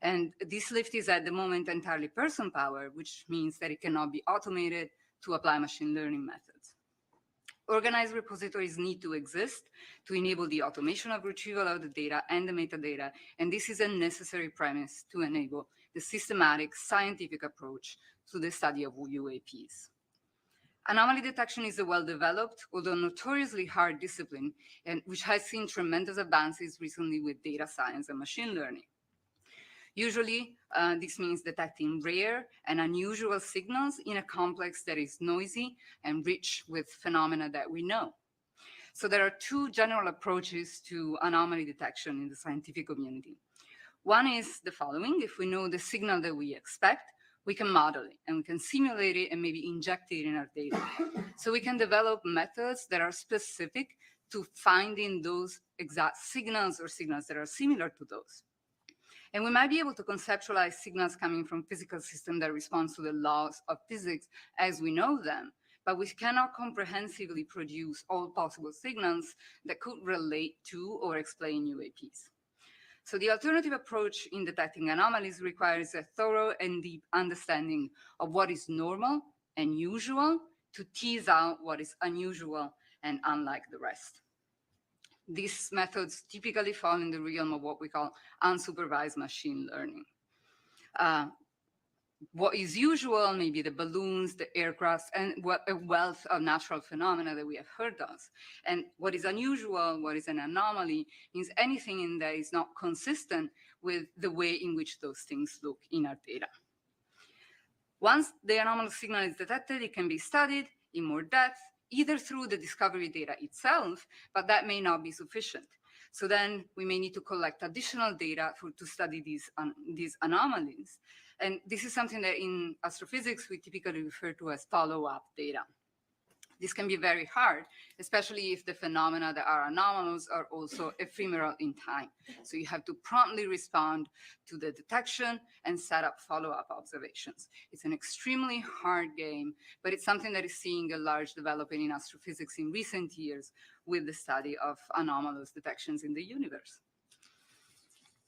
And this lift is at the moment entirely person-powered, which means that it cannot be automated to apply machine learning methods. Organized repositories need to exist to enable the automation of retrieval of the data and the metadata, and this is a necessary premise to enable the systematic scientific approach to the study of UAPs. Anomaly detection is a well-developed, although notoriously hard discipline, and which has seen tremendous advances recently with data science and machine learning. Usually, this means detecting rare and unusual signals in a complex that is noisy and rich with phenomena that we know. So there are two general approaches to anomaly detection in the scientific community. One is the following: if we know the signal that we expect, we can model it and we can simulate it and maybe inject it in our data. So we can develop methods that are specific to finding those exact signals or signals that are similar to those. And we might be able to conceptualize signals coming from physical systems that respond to the laws of physics as we know them, but we cannot comprehensively produce all possible signals that could relate to or explain UAPs. So the alternative approach in detecting anomalies requires a thorough and deep understanding of what is normal and usual to tease out what is unusual and unlike the rest. These methods typically fall in the realm of what we call unsupervised machine learning. What is usual, maybe the balloons, the aircraft, and what a wealth of natural phenomena that we have heard of. And what is unusual, what is an anomaly, means anything in that is not consistent with the way in which those things look in our data. Once the anomalous signal is detected, it can be studied in more depth, either through the discovery data itself, but that may not be sufficient. So then we may need to collect additional data to study these anomalies. And this is something that in astrophysics, we typically refer to as follow-up data. This can be very hard, especially if the phenomena that are anomalous are also ephemeral in time. So you have to promptly respond to the detection and set up follow-up observations. It's an extremely hard game, but it's something that is seeing a large development in astrophysics in recent years with the study of anomalous detections in the universe.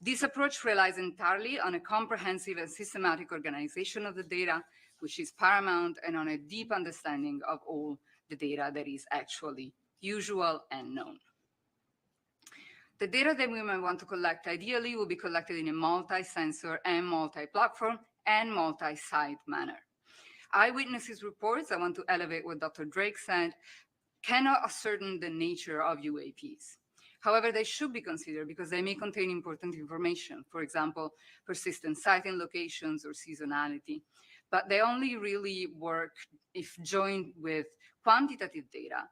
This approach relies entirely on a comprehensive and systematic organization of the data, which is paramount, and on a deep understanding of all the data that is actually usual and known. The data that we might want to collect ideally will be collected in a multi-sensor and multi-platform and multi-site manner. Eyewitnesses reports, I want to elevate what Dr. Drake said, cannot ascertain the nature of UAPs. However, they should be considered because they may contain important information, for example, persistent sighting locations or seasonality. But they only really work if joined with quantitative data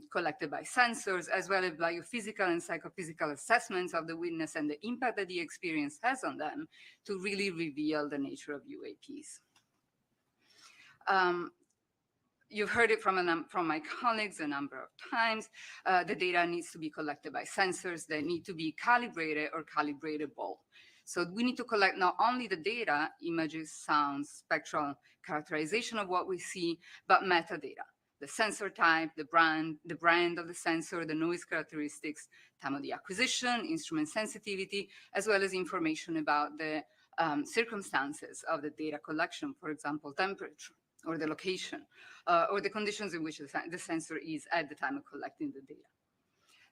collected by sensors, as well as biophysical and psychophysical assessments of the witness and the impact that the experience has on them to really reveal the nature of UAPs. you've heard it from my colleagues a number of times. The data needs to be collected by sensors that need to be calibrated or calibratable. So we need to collect not only the data, images, sounds, spectral characterization of what we see, but metadata. The sensor type, the brand of the sensor, the noise characteristics, time of the acquisition, instrument sensitivity, as well as information about the circumstances of the data collection, for example, temperature or the location, or the conditions in which the sensor is at the time of collecting the data.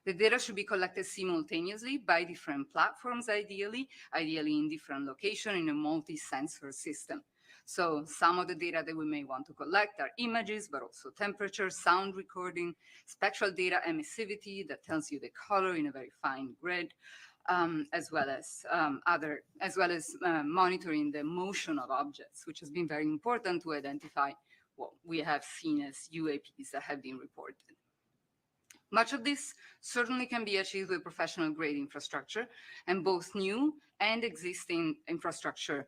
The data should be collected simultaneously by different platforms, ideally in different locations in a multi-sensor system. So some of the data that we may want to collect are images, but also temperature, sound recording, spectral data emissivity that tells you the color in a very fine grid, as well as monitoring the motion of objects, which has been very important to identify what we have seen as UAPs that have been reported. Much of this certainly can be achieved with professional grade infrastructure and both new and existing infrastructure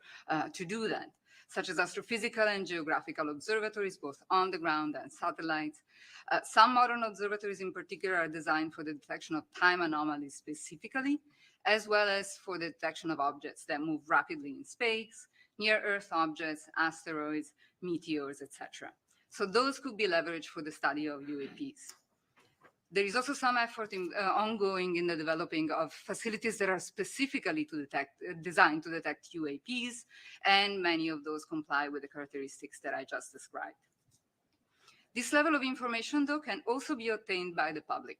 to do that, such as astrophysical and geographical observatories, both on the ground and satellites. Some modern observatories in particular are designed for the detection of time anomalies specifically, as well as for the detection of objects that move rapidly in space, near-Earth objects, asteroids, meteors, etc. So those could be leveraged for the study of UAPs. There is also some effort ongoing in the developing of facilities that are specifically designed to detect UAPs, and many of those comply with the characteristics that I just described. This level of information, though, can also be obtained by the public.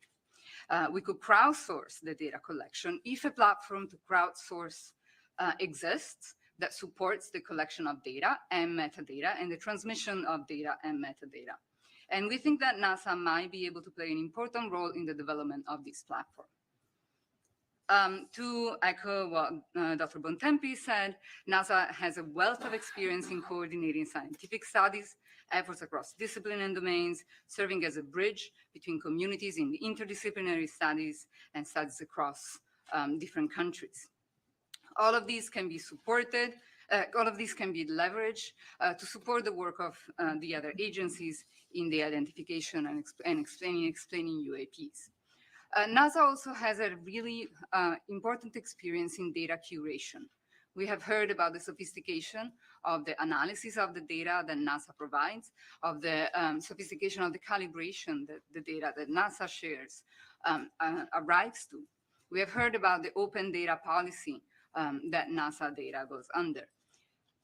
We could crowdsource the data collection if a platform to crowdsource exists that supports the collection of data and metadata and the transmission of data and metadata. And we think that NASA might be able to play an important role in the development of this platform. To echo what Dr. Bontempi said, NASA has a wealth of experience in coordinating scientific studies, efforts across discipline and domains, serving as a bridge between communities in the interdisciplinary studies and studies across different countries. All of these can be supported, all of these can be leveraged to support the work of the other agencies in the identification and explaining UAPs. NASA also has a really important experience in data curation. We have heard about the sophistication of the analysis of the data that NASA provides, of the sophistication of the calibration that the data that NASA shares arrives to. We have heard about the open data policy that NASA data goes under.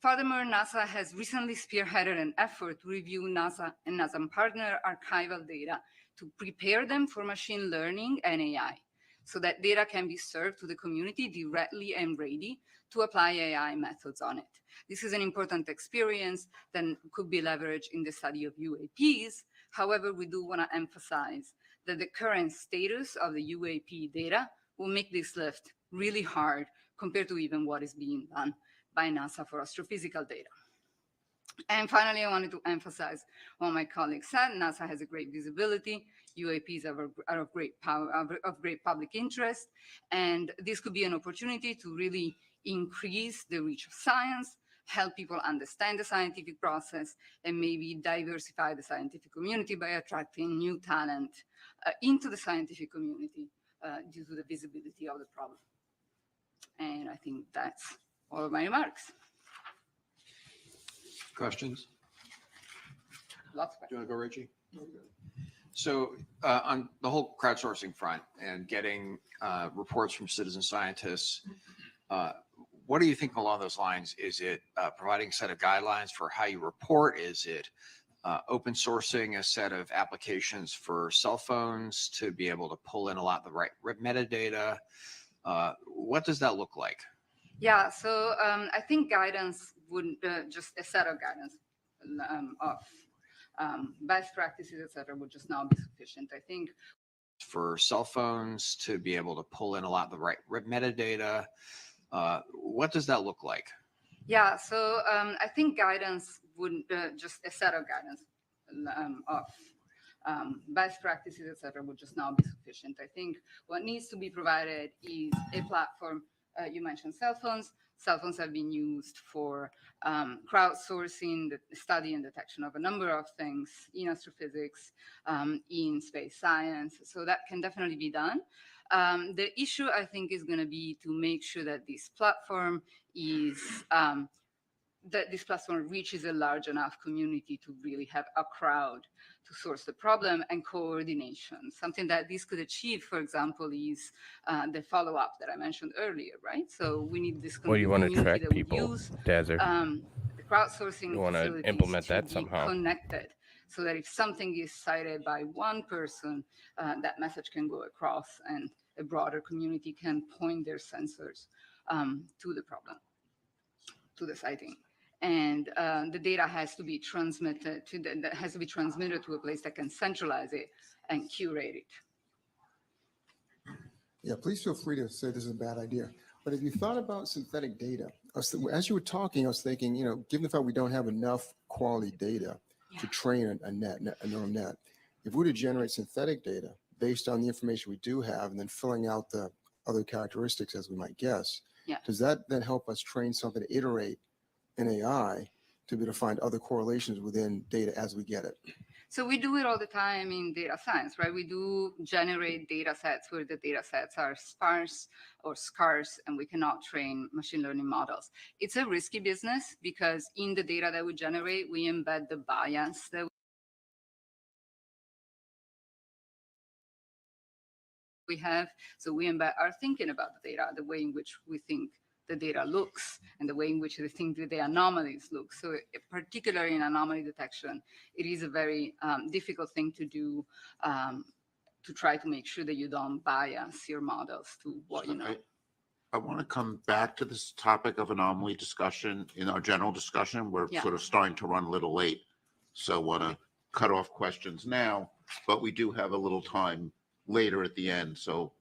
Furthermore, NASA has recently spearheaded an effort to review NASA and NASA partner archival data to prepare them for machine learning and AI, so that data can be served to the community directly and ready to apply AI methods on it. This is an important experience that could be leveraged in the study of UAPs. However, we do want to emphasize that the current status of the UAP data will make this lift really hard compared to even what is being done by NASA for astrophysical data. And finally, I wanted to emphasize what my colleague said. NASA has a great visibility. UAPs are of great power, of great public interest. And this could be an opportunity to really increase the reach of science, help people understand the scientific process, and maybe diversify the scientific community by attracting new talent into the scientific community due to the visibility of the problem. And I think that's all of my remarks. Questions? Lots of questions. Do you want to go, Richie? So on the whole crowdsourcing front and getting reports from citizen scientists, what do you think along those lines? Is it providing a set of guidelines for how you report? Is it open sourcing a set of applications for cell phones to be able to pull in a lot of the right metadata? What does that look like? Yeah, so I think guidance wouldn't just a set of guidance of best practices, et cetera, would just not be sufficient. I think for cell phones to be able to pull in a lot of the right metadata, what does that look like? Yeah, so I think guidance wouldn't just a set of guidance of best practices, et cetera, would just not be sufficient. I think what needs to be provided is a platform You mentioned cell phones. Cell phones have been used for crowdsourcing, the study and detection of a number of things in astrophysics, in space science. So that can definitely be done. The issue, I think, is going to be to make sure that this platform is reaches a large enough community to really have a crowd to source the problem and coordination. Something that this could achieve, for example, is the follow-up that I mentioned earlier, right? So we need this Well, you want to community track that would people, use Dazer. the crowdsourcing You want to facilities implement to that be somehow. connected, so that if something is cited by one person, that message can go across and a broader community can point their sensors to the problem, to the sighting. And the data has to be transmitted to a place that can centralize it and curate it. Yeah, please feel free to say this is a bad idea. But if you thought about synthetic data, as you were talking, I was thinking, given the fact we don't have enough quality data to train a neural net, if we were to generate synthetic data based on the information we do have and then filling out the other characteristics as we might guess, does that then help us train something to iterate an AI to be able to find other correlations within data as we get it? So we do it all the time in data science, right? We do generate data sets where the data sets are sparse or scarce, and we cannot train machine learning models. It's a risky business because in the data that we generate, we embed the bias that we have. So we embed our thinking about the data, the way in which we think the data looks and the way in which they think the anomalies look. So particularly in anomaly detection, it is a very difficult thing to do, to try to make sure that you don't bias your models to what you know. I want to come back to this topic of anomaly discussion in our general discussion. We're sort of starting to run a little late, so I want to cut off questions now, but we do have a little time later at the end. So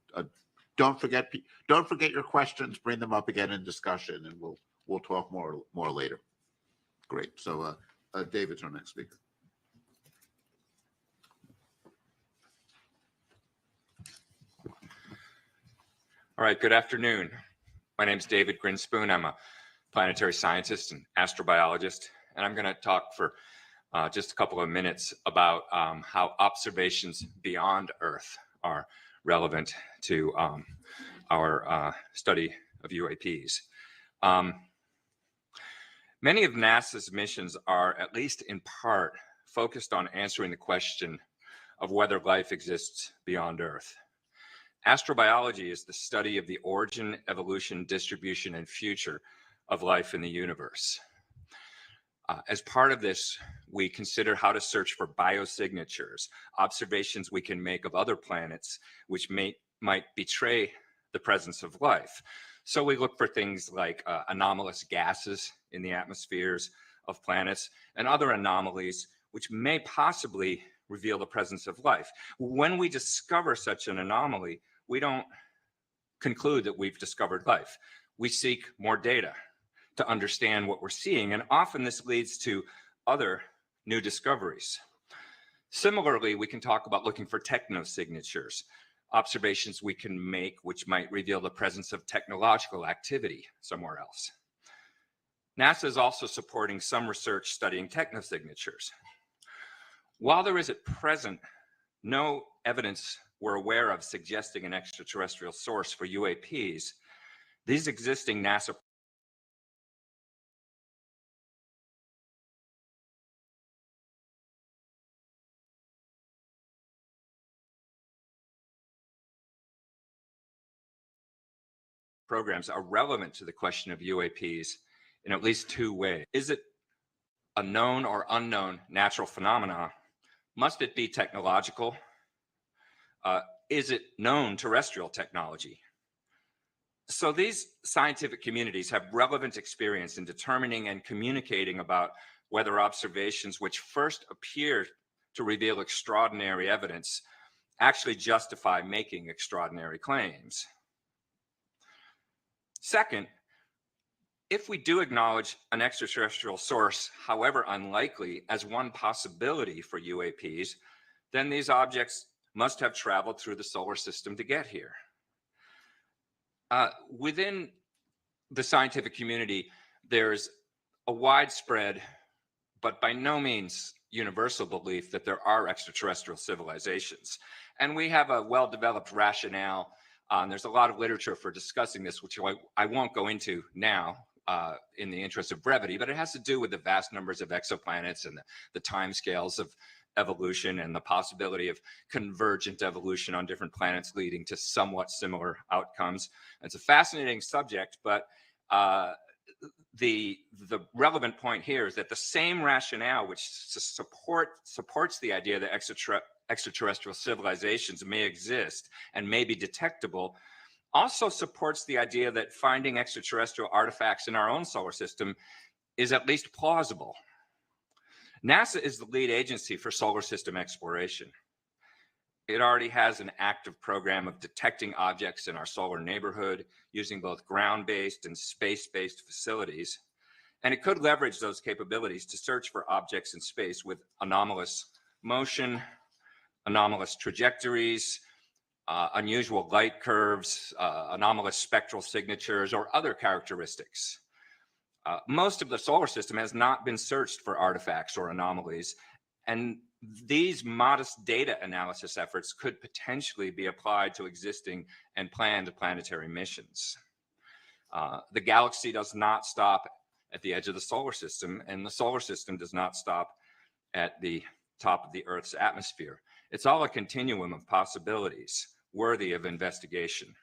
don't forget your questions. Bring them up again in discussion, and we'll talk more later. Great. So David's our next speaker. All right, good afternoon. My name is David Grinspoon. I'm a planetary scientist and astrobiologist, and I'm going to talk for just a couple of minutes about how observations beyond Earth are relevant to our study of UAPs. Many of NASA's missions are, at least in part, focused on answering the question of whether life exists beyond Earth. Astrobiology is the study of the origin, evolution, distribution, and future of life in the universe. As part of this, we consider how to search for biosignatures, observations we can make of other planets which might betray the presence of life. So we look for things like anomalous gases in the atmospheres of planets and other anomalies which may possibly reveal the presence of life. When we discover such an anomaly, we don't conclude that we've discovered life. We seek more data to understand what we're seeing, and often this leads to other new discoveries. Similarly, we can talk about looking for technosignatures, observations we can make which might reveal the presence of technological activity somewhere else. NASA is also supporting some research studying technosignatures. While there is at present no evidence we're aware of suggesting an extraterrestrial source for UAPs, these existing NASA programs are relevant to the question of UAPs in at least two ways. Is it a known or unknown natural phenomena? Must it be technological? Is it known terrestrial technology? So these scientific communities have relevant experience in determining and communicating about whether observations which first appear to reveal extraordinary evidence actually justify making extraordinary claims. Second, if we do acknowledge an extraterrestrial source, however unlikely, as one possibility for UAPs, then these objects must have traveled through the solar system to get here. Within the scientific community, there's a widespread, but by no means universal belief that there are extraterrestrial civilizations. And we have a well-developed rationale. There's a lot of literature for discussing this, which I won't go into now in the interest of brevity, but it has to do with the vast numbers of exoplanets and the timescales of evolution and the possibility of convergent evolution on different planets leading to somewhat similar outcomes. It's a fascinating subject, but the relevant point here is that the same rationale which supports the idea that extraterrestrial civilizations may exist and may be detectable also supports the idea that finding extraterrestrial artifacts in our own solar system is at least plausible. NASA is the lead agency for solar system exploration. It already has an active program of detecting objects in our solar neighborhood using both ground-based and space-based facilities. And it could leverage those capabilities to search for objects in space with anomalous motion, anomalous trajectories, unusual light curves, anomalous spectral signatures, or other characteristics. Most of the solar system has not been searched for artifacts or anomalies, and these modest data analysis efforts could potentially be applied to existing and planned planetary missions. The galaxy does not stop at the edge of the solar system, and the solar system does not stop at the top of the Earth's atmosphere. It's all a continuum of possibilities worthy of investigation.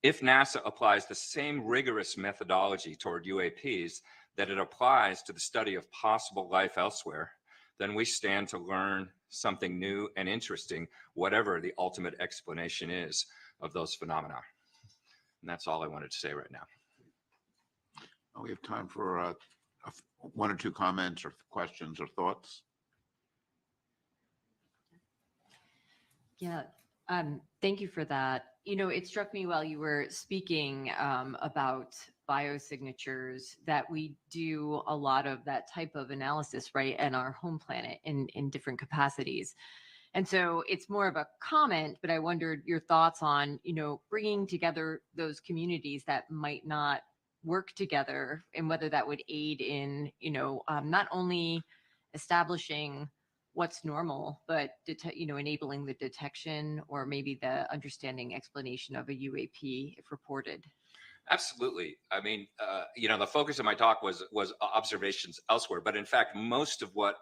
If NASA applies the same rigorous methodology toward UAPs that it applies to the study of possible life elsewhere, then we stand to learn something new and interesting, whatever the ultimate explanation is of those phenomena. And that's all I wanted to say right now. We have time for one or two comments or questions or thoughts. Yeah, thank you for that. You know, it struck me while you were speaking about biosignatures that we do a lot of that type of analysis, right, in our home planet in different capacities. And so it's more of a comment, but I wondered your thoughts on, you know, bringing together those communities that might not work together and whether that would aid in, you know, not only establishing what's normal, but enabling the detection or maybe the understanding explanation of a UAP if reported. Absolutely. I mean, the focus of my talk was observations elsewhere, but in fact, most of what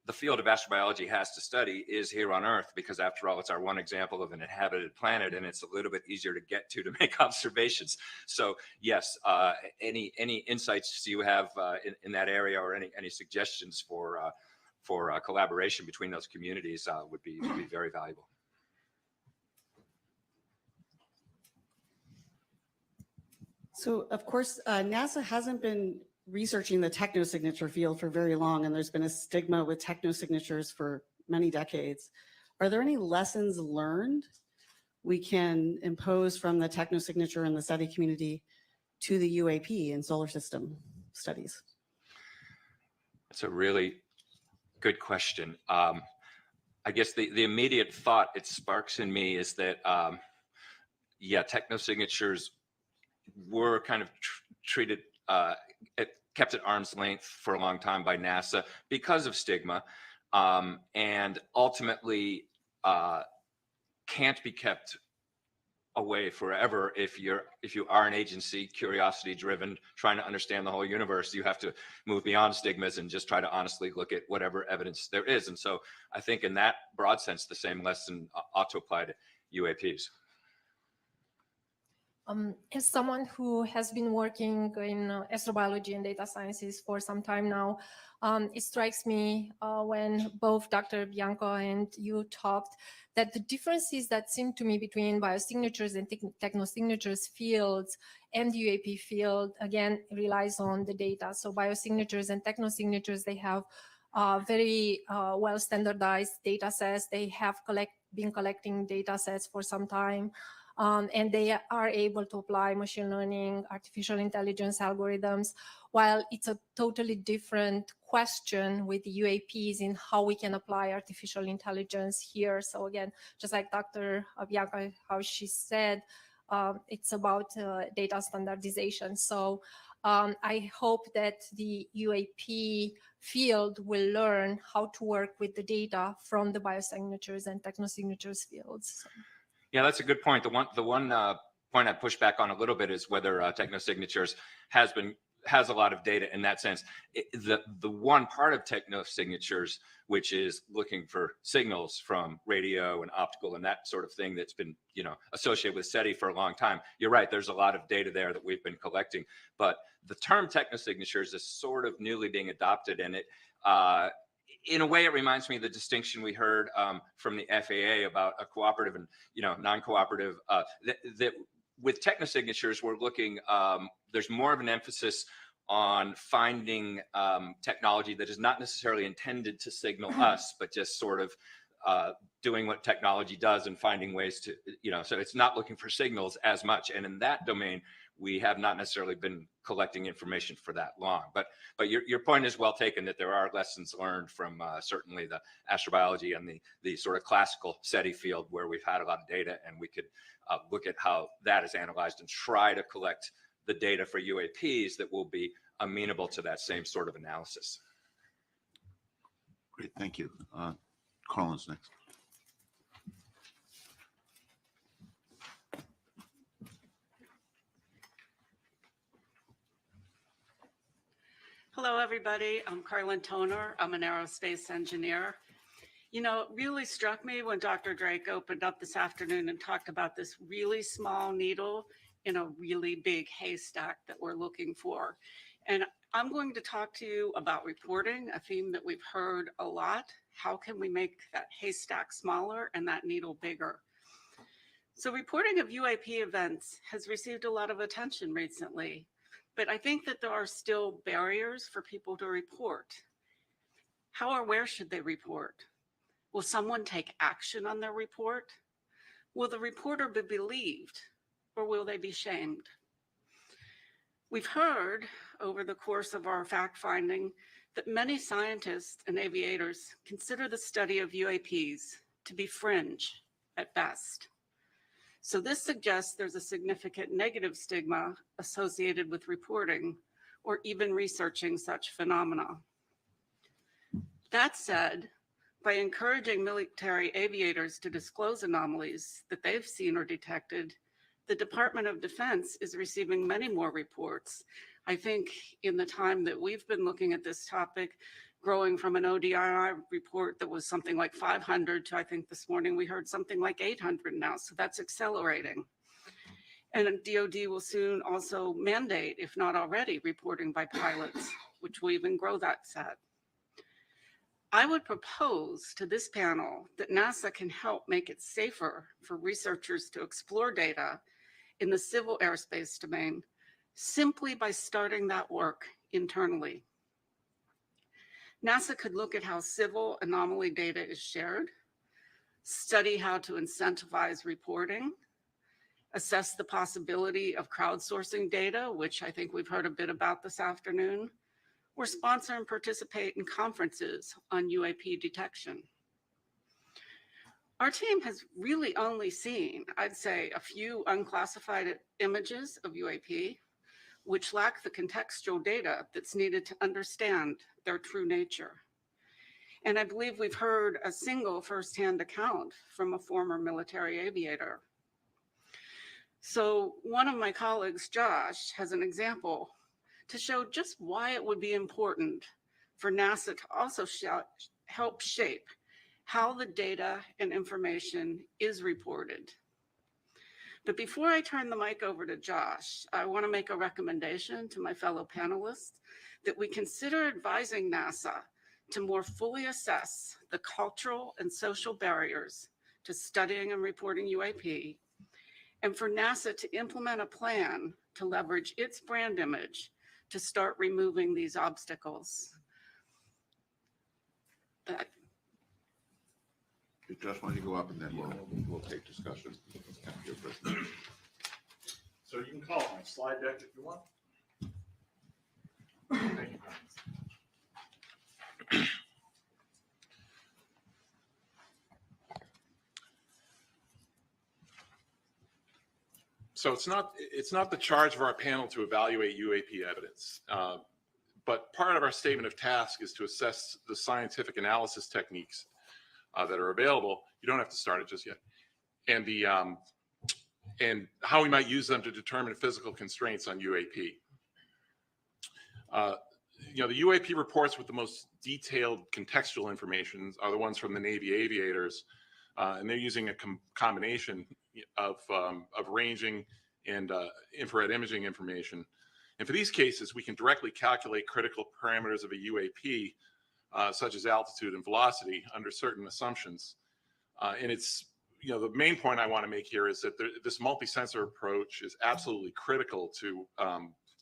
the field of astrobiology has to study is here on Earth, because after all, it's our one example of an inhabited planet, and it's a little bit easier to get to make observations. So yes, any insights you have in that area, or any suggestions for collaboration between those communities would be very valuable. So of course, NASA hasn't been researching the technosignature field for very long, and there's been a stigma with technosignatures for many decades. Are there any lessons learned we can impose from the technosignature and the study community to the UAP in solar system studies? That's a really good question. I guess the immediate thought it sparks in me is that, technosignatures were kind of treated, kept at arm's length for a long time by NASA because of stigma, and ultimately can't be kept away forever. If you are an agency, curiosity driven, trying to understand the whole universe, you have to move beyond stigmas and just try to honestly look at whatever evidence there is. And so I think in that broad sense, the same lesson ought to apply to UAPs. As someone who has been working in astrobiology and data sciences for some time now, it strikes me when both Dr. Bianco and you talked that the differences that seem to me between biosignatures and technosignatures fields and the UAP field, again, relies on the data. So biosignatures and technosignatures, they have very well standardized data sets. They have been collecting data sets for some time. And they are able to apply machine learning, artificial intelligence algorithms, while it's a totally different question with the UAPs in how we can apply artificial intelligence here. So again, just like Dr. Bianca, how she said, It's about data standardization. So I hope that the UAP field will learn how to work with the data from the biosignatures and technosignatures fields. So. Yeah, that's a good point. The one point I'd push back on a little bit is whether technosignatures has a lot of data in that sense. The one part of technosignatures, which is looking for signals from radio and optical and that sort of thing that's been, associated with SETI for a long time. You're right. There's a lot of data there that we've been collecting, but the term technosignatures is sort of newly being adopted, and it, in a way, it reminds me of the distinction we heard from the FAA about a cooperative and non-cooperative. That with technosignatures, we're looking. There's more of an emphasis on finding technology that is not necessarily intended to signal us, but just sort of doing what technology does and finding ways to, so it's not looking for signals as much. And in that domain, we have not necessarily been collecting information for that long. But your point is well taken, that there are lessons learned from certainly the astrobiology and the sort of classical SETI field, where we've had a lot of data, and we could look at how that is analyzed and try to collect the data for UAPs that will be amenable to that same sort of analysis. Great, thank you. Carlin's next. Hello, everybody. I'm Carlin Toner. I'm an aerospace engineer. It really struck me when Dr. Drake opened up this afternoon and talked about this really small needle in a really big haystack that we're looking for. And I'm going to talk to you about reporting, a theme that we've heard a lot. How can we make that haystack smaller and that needle bigger? So reporting of UAP events has received a lot of attention recently, but I think that there are still barriers for people to report. How or where should they report? Will someone take action on their report? Will the reporter be believed, or will they be shamed? We've heard over the course of our fact-finding that many scientists and aviators consider the study of UAPs to be fringe at best. So this suggests there's a significant negative stigma associated with reporting or even researching such phenomena. That said, by encouraging military aviators to disclose anomalies that they've seen or detected, the Department of Defense is receiving many more reports. I think in the time that we've been looking at this topic, growing from an ODII report that was something like 500 to, I think this morning we heard something like 800 now, so that's accelerating. And DoD will soon also mandate, if not already, reporting by pilots, which will even grow that set. I would propose to this panel that NASA can help make it safer for researchers to explore data in the civil aerospace domain simply by starting that work internally. NASA could look at how civil anomaly data is shared, study how to incentivize reporting, assess the possibility of crowdsourcing data, which I think we've heard a bit about this afternoon, or sponsor and participate in conferences on UAP detection. Our team has really only seen, I'd say, a few unclassified images of UAP, which lack the contextual data that's needed to understand their true nature. And I believe we've heard a single firsthand account from a former military aviator. So one of my colleagues, Josh, has an example to show just why it would be important for NASA to also help shape how the data and information is reported. But before I turn the mic over to Josh, I want to make a recommendation to my fellow panelists that we consider advising NASA to more fully assess the cultural and social barriers to studying and reporting UAP, and for NASA to implement a plan to leverage its brand image to start removing these obstacles. Josh, why don't you go up and then we'll take discussion after your presentation. So you can call it my slide deck if you want. Thank you. So it's not the charge of our panel to evaluate UAP evidence, but part of our statement of task is to assess the scientific analysis techniques that are available. You don't have to start it just yet, and and how we might use them to determine physical constraints on UAP. The UAP reports with the most detailed contextual information are the ones from the Navy aviators, and they're using a combination of ranging and infrared imaging information. And for these cases, we can directly calculate critical parameters of a UAP, such as altitude and velocity, under certain assumptions. And it's, the main point I want to make here is that this multi-sensor approach is absolutely critical to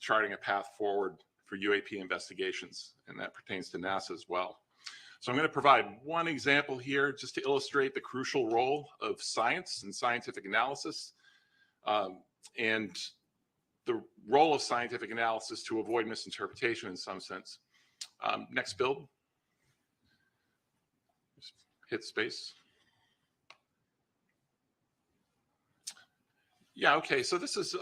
charting a path forward for UAP investigations, and that pertains to NASA as well. So I'm going to provide one example here just to illustrate the crucial role of science and scientific analysis, and the role of scientific analysis to avoid misinterpretation in some sense. Next build. Just hit space. Yeah, okay, so this is,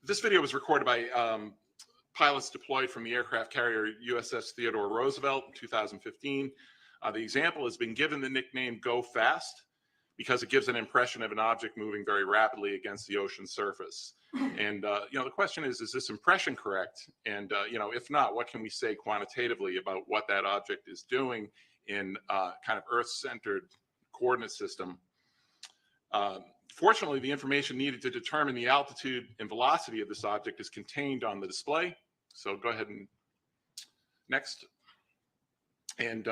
this video was recorded by pilots deployed from the aircraft carrier USS Theodore Roosevelt in 2015. The example has been given the nickname "Go Fast" because it gives an impression of an object moving very rapidly against the ocean surface. And the question is this impression correct? And if not, what can we say quantitatively about what that object is doing in kind of Earth-centered coordinate system? Fortunately, the information needed to determine the altitude and velocity of this object is contained on the display. So go ahead and next. And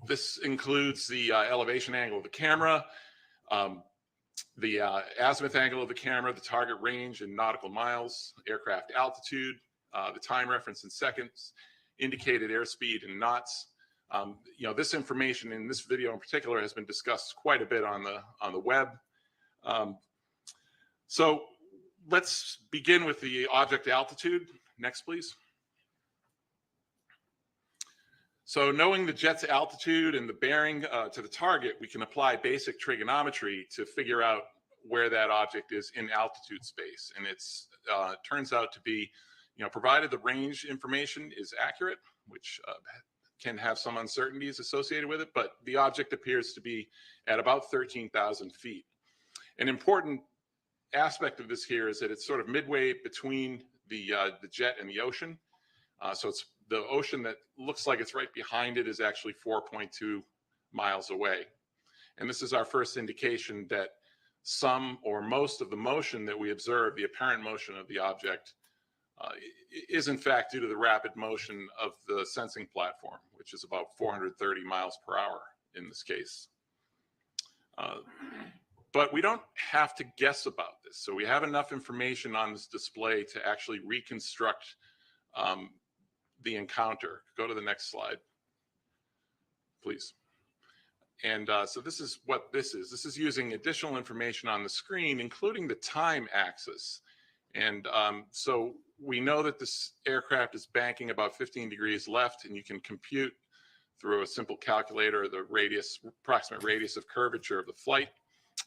this includes the elevation angle of the camera, the azimuth angle of the camera, the target range in nautical miles, aircraft altitude, the time reference in seconds, indicated airspeed in knots. This information in this video in particular has been discussed quite a bit on the web. So let's begin with the object altitude. Next, please. So knowing the jet's altitude and the bearing to the target, we can apply basic trigonometry to figure out where that object is in altitude space. And it's turns out to be, provided the range information is accurate, which can have some uncertainties associated with it, but the object appears to be at about 13,000 feet. An important aspect of this here is that it's sort of midway between the jet and the ocean. So it's the ocean that looks like it's right behind it is actually 4.2 miles away. And this is our first indication that some or most of the motion that we observe, the apparent motion of the object, is in fact due to the rapid motion of the sensing platform, which is about 430 miles per hour in this case. But we don't have to guess about this. So we have enough information on this display to actually reconstruct the encounter. Go to the next slide, please. And so this is what this is. This is using additional information on the screen, including the time axis. And so we know that this aircraft is banking about 15 degrees left, and you can compute through a simple calculator the radius, approximate radius of curvature of the flight.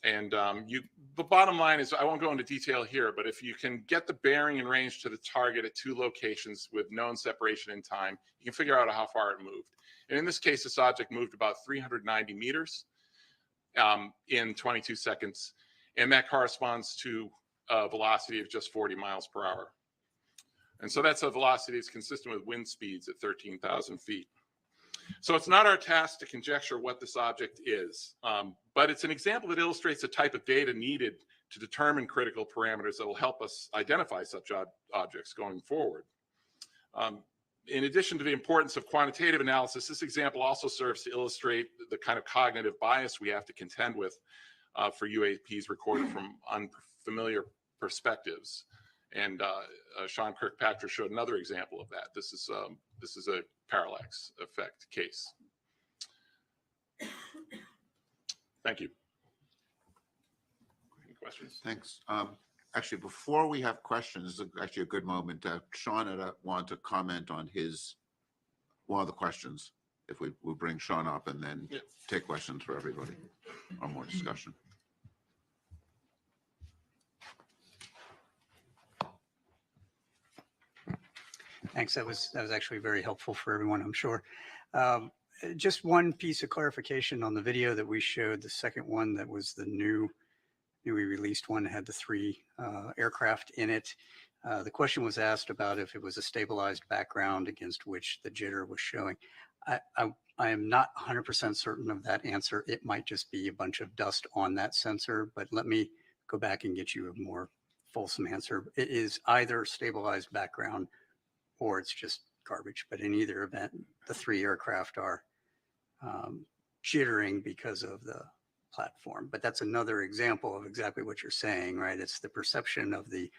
And the bottom line is, I won't go into detail here, but if you can get the bearing and range to the target at two locations with known separation in time, you can figure out how far it moved. And in this case, this object moved about 390 meters in 22 seconds. And that corresponds to a velocity of just 40 miles per hour. And so that's a velocity that's consistent with wind speeds at 13,000 feet. So it's not our task to conjecture what this object is, but it's an example that illustrates the type of data needed to determine critical parameters that will help us identify such objects going forward. In addition to the importance of quantitative analysis, this example also serves to illustrate the kind of cognitive bias we have to contend with for UAPs recorded from unfamiliar perspectives. And Sean Kirkpatrick showed another example of that. This is a parallax effect case. Thank you. Any questions? Thanks. Actually, before we have questions, this is actually a good moment. Sean, I want to comment on one of the questions. If we bring Sean up and then take questions for everybody or more discussion. Thanks. That was actually very helpful for everyone, I'm sure. Just one piece of clarification on the video that we showed. The second one that was the newly released one had the 3 aircraft in it. The question was asked about if it was a stabilized background against which the jitter was showing. I am not 100% certain of that answer. It might just be a bunch of dust on that sensor, but let me go back and get you a more fulsome answer. It is either stabilized background or it's just garbage. But in either event, the 3 aircraft are jittering because of the platform. But that's another example of exactly what you're saying, right? It's the perception of the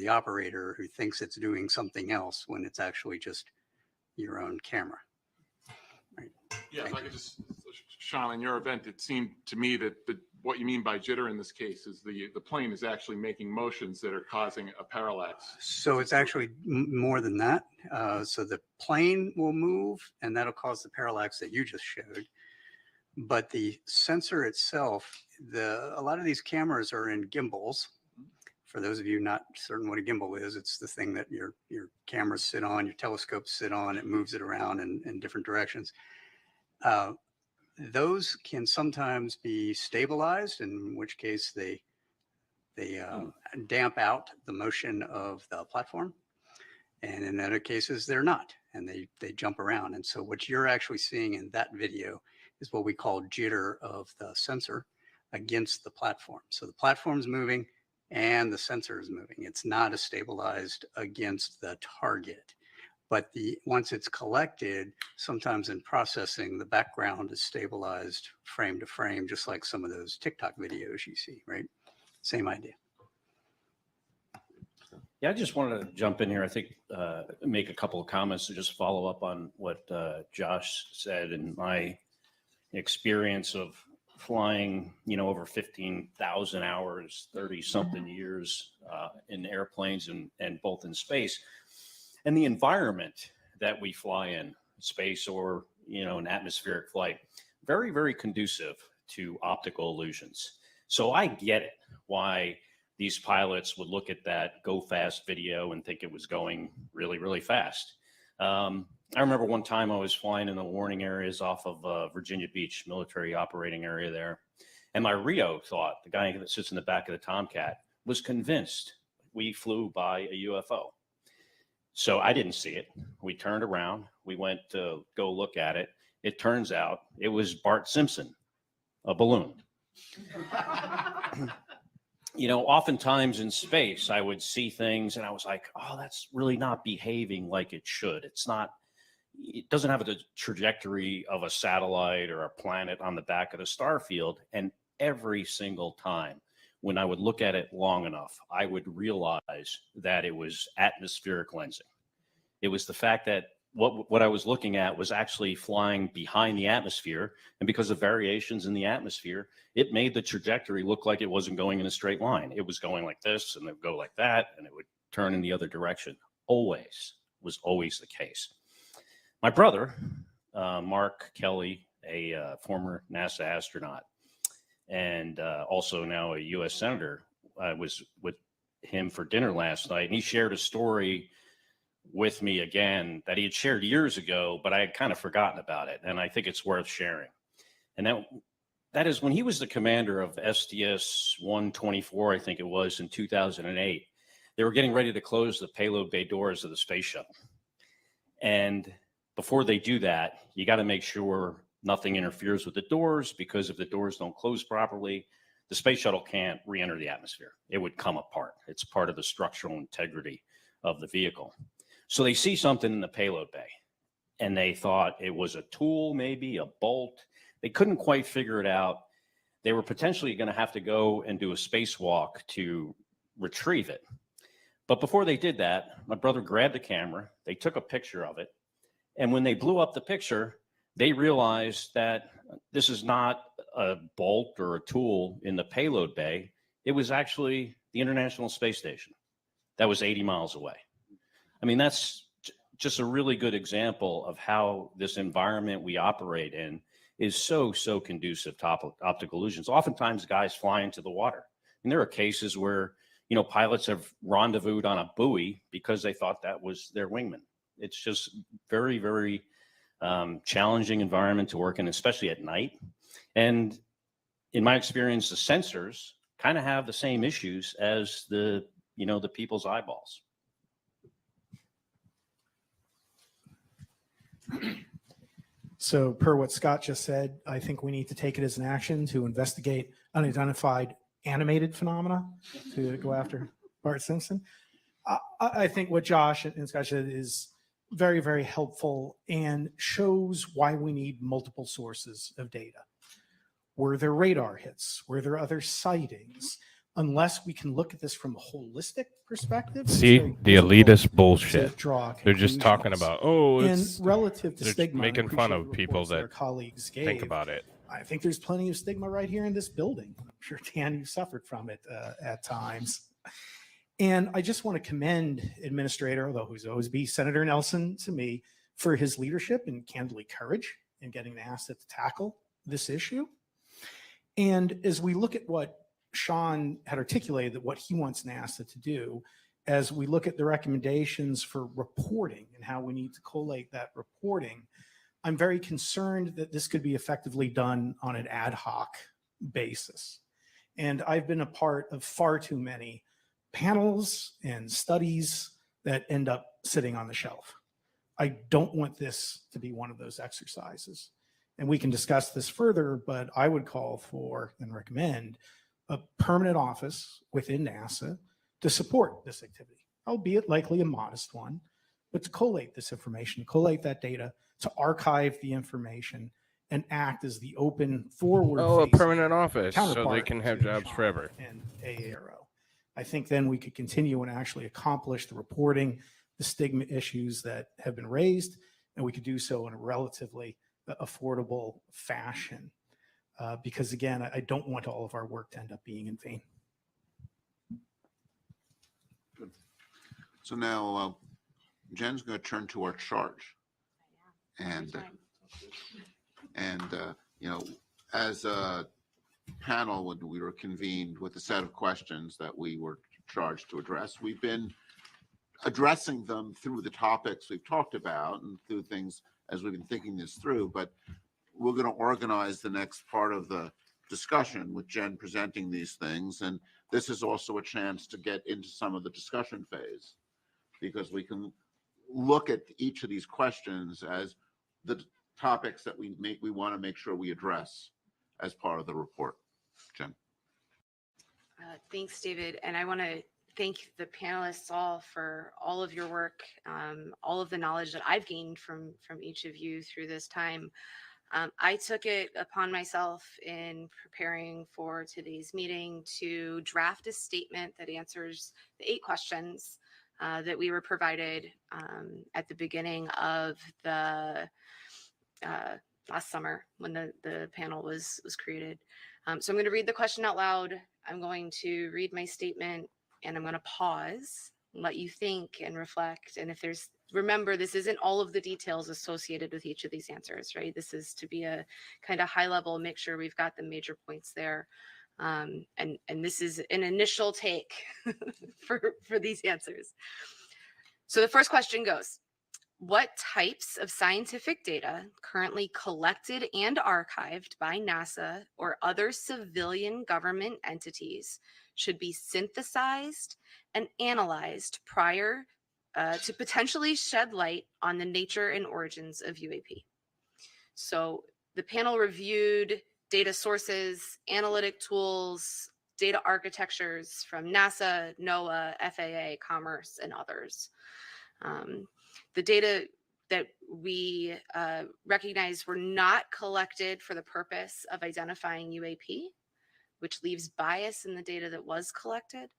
operator who thinks it's doing something else when it's actually just your own camera. Right. Yeah, if I could just, Sean, in your event, it seemed to me that what you mean by jitter in this case is the plane is actually making motions that are causing a parallax. So it's actually more than that. So the plane will move and that'll cause the parallax that you just showed. But the sensor itself, a lot of these cameras are in gimbals. For those of you not certain what a gimbal is, it's the thing that your cameras sit on, your telescopes sit on, it moves it around in different directions. Those can sometimes be stabilized, in which case they damp out the motion of the platform. And in other cases, they're not, and they jump around. And so what you're actually seeing in that video is what we call jitter of the sensor against the platform. So the platform's moving and the sensor is moving. It's not a stabilized against the target. But once it's collected, sometimes in processing, the background is stabilized frame to frame, just like some of those TikTok videos you see, right? Same idea. Yeah, I just wanted to jump in here. I think make a couple of comments to just follow up on what Josh said. And my experience of flying, over 15,000 hours, 30 something years in airplanes and both in space, and the environment that we fly in, space or, an atmospheric flight, very, very conducive to optical illusions. So I get it why these pilots would look at that go fast video and think it was going really, really fast. I remember one time I was flying in the warning areas off of Virginia Beach military operating area there. And my Rio thought, the guy that sits in the back of the Tomcat, was convinced we flew by a UFO. So I didn't see it. We turned around. We went to go look at it. It turns out it was Bart Simpson, a balloon. Oftentimes in space, I would see things and I was like, oh, that's really not behaving like it should. It doesn't have the trajectory of a satellite or a planet on the back of the star field. And every single time when I would look at it long enough, I would realize that it was atmospheric lensing. It was the fact that what I was looking at was actually flying behind the atmosphere. And because of variations in the atmosphere, it made the trajectory look like it wasn't going in a straight line. It was going like this and it would go like that and it would turn in the other direction. Was always the case. My brother, Mark Kelly, a former NASA astronaut and also now a U.S. Senator, I was with him for dinner last night, and he shared a story with me again that he had shared years ago, but I had kind of forgotten about it, and I think it's worth sharing. And that is when he was the commander of STS-124, I think it was, in 2008. They were getting ready to close the payload bay doors of the space shuttle. And before they do that, you got to make sure nothing interferes with the doors, because if the doors don't close properly, the space shuttle can't re-enter the atmosphere. It would come apart. It's part of the structural integrity of the vehicle. So they see something in the payload bay, and they thought it was a tool, maybe a bolt. They couldn't quite figure it out. They were potentially going to have to go and do a spacewalk to retrieve it. But before they did that, my brother grabbed the camera. They took a picture of it. And when they blew up the picture, they realized that this is not a bolt or a tool in the payload bay. It was actually the International Space Station that was 80 miles away. I mean, that's just a really good example of how this environment we operate in is so conducive to optical illusions. Oftentimes, guys fly into the water. And there are cases where, pilots have rendezvoused on a buoy because they thought that was their wingman. It's just very, very challenging environment to work in, especially at night. And in my experience, the sensors kind of have the same issues as the people's eyeballs. So per what Scott just said, I think we need to take it as an action to investigate unidentified animated phenomena to go after Bart Simpson. I think what Josh and Scott said is very, very helpful and shows why we need multiple sources of data. Were there radar hits? Were there other sightings? Unless we can look at this from a holistic perspective. See, the elitist bullshit. Draw They're just talking conclusions. about, oh, and it's relative to they're stigma, I making fun appreciate of the people reports our that colleagues gave. think about it. I think there's plenty of stigma right here in this building. I'm sure, Dan, you suffered from it at times. And I just want to commend Administrator, although who's always be Senator Nelson to me, for his leadership and candidly courage in getting NASA to tackle this issue. And as we look at what Sean had articulated, that what he wants NASA to do, as we look at the recommendations for reporting and how we need to collate that reporting, I'm very concerned that this could be effectively done on an ad hoc basis. And I've been a part of far too many panels and studies that end up sitting on the shelf. I don't want this to be one of those exercises. And we can discuss this further, but I would call for and recommend a permanent office within NASA to support this activity, albeit likely a modest one, but to collate this information, collate that data, to archive the information, and act as the open forward. Oh, a permanent office so they counterpart can have to jobs Sean forever. And Aero. I think then we could continue and actually accomplish the reporting, the stigma issues that have been raised, and we could do so in a relatively affordable fashion. Because again, I don't want all of our work to end up being in vain. Good. So now Jen's going to turn to our charge. And you know, as a panel, when we were convened with a set of questions that we were charged to address, we've been addressing them through the topics we've talked about and through things as we've been thinking this through, but we're going to organize the next part of the discussion with Jen presenting these things. And this is also a chance to get into some of the discussion phase, because we can look at each of these questions as the topics that we want to make sure we address as part of the report. Jen. Thanks, David. And I want to thank the panelists all for all of your work, all of the knowledge that I've gained from each of you through this time. I took it upon myself in preparing for today's meeting to draft a statement that answers the 8 questions that we were provided at the beginning of the last summer when the panel was created. So I'm going to read the question out loud. I'm going to read my statement, and I'm going to pause, let you think and reflect. And if there's, remember, this isn't all of the details associated with each of these answers, right? This is to be a kind of high level, make sure we've got the major points there. And this is an initial take for these answers. So the first question goes, what types of scientific data currently collected and archived by NASA or other civilian government entities should be synthesized and analyzed prior to potentially shed light on the nature and origins of UAP? So the panel reviewed data sources, analytic tools, data architectures from NASA, NOAA, FAA, Commerce, and others. The data that we recognize were not collected for the purpose of identifying UAP, which leaves bias in the data that was collected.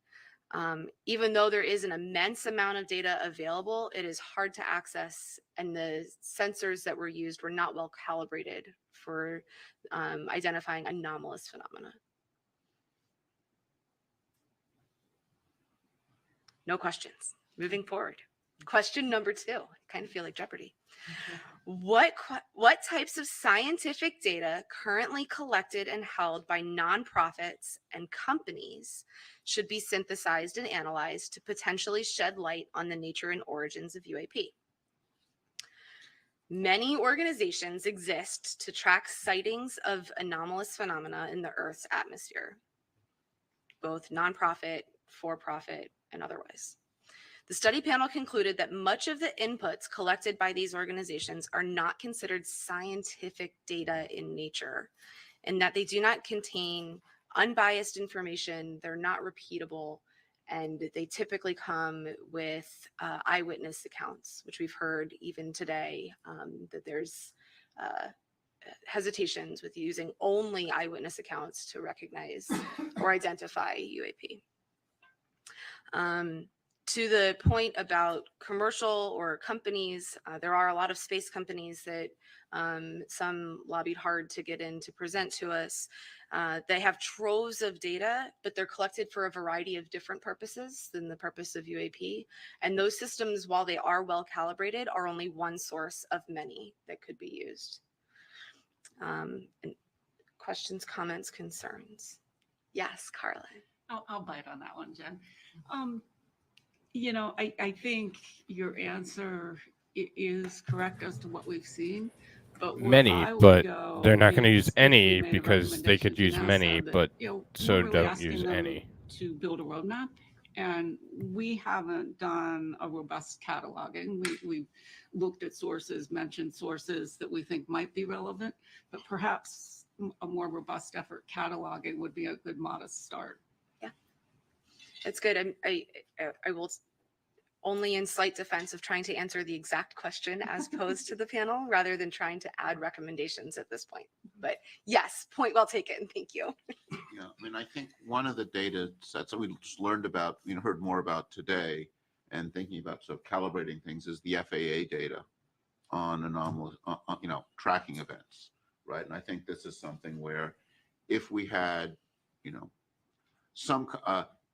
Even though there is an immense amount of data available, it is hard to access, and the sensors that were used were not well calibrated for identifying anomalous phenomena. No questions. Moving forward. Question number 2. I kind of feel like Jeopardy. What types of scientific data currently collected and held by nonprofits and companies should be synthesized and analyzed to potentially shed light on the nature and origins of UAP? Many organizations exist to track sightings of anomalous phenomena in the Earth's atmosphere, both nonprofit, for-profit, and otherwise. The study panel concluded that much of the inputs collected by these organizations are not considered scientific data in nature, and that they do not contain unbiased information, they're not repeatable, and they typically come with eyewitness accounts, which we've heard even today, that there's hesitations with using only eyewitness accounts to recognize or identify UAP. To the point about commercial or companies, there are a lot of space companies that some lobbied hard to get in to present to us. They have troves of data, but they're collected for a variety of different purposes than the purpose of UAP. And those systems, while they are well calibrated, are only one source of many that could be used. And questions, comments, concerns? Yes, Carla. I'll bite on that one, Jen. You know, I think your answer is correct as to what we've seen. But where Many, I would but go they're not going to use is if we any made a because they could use recommendation to many, NASA that, but you know, so we're really don't asking use them any. to build a roadmap, and we haven't done a robust cataloging. We've looked at sources, mentioned sources that we think might be relevant, but perhaps a more robust effort cataloging would be a good modest start. Yeah, it's good. I will only in slight defense of trying to answer the exact question as posed to the panel rather than trying to add recommendations at this point. But yes, point well taken. Thank you. Yeah, I mean, I think one of the data sets that we just learned about, you know, heard more about today, and thinking about sort of calibrating things is the FAA data on anomalous, you know, tracking events, right? And I think this is something where if we had, you know, some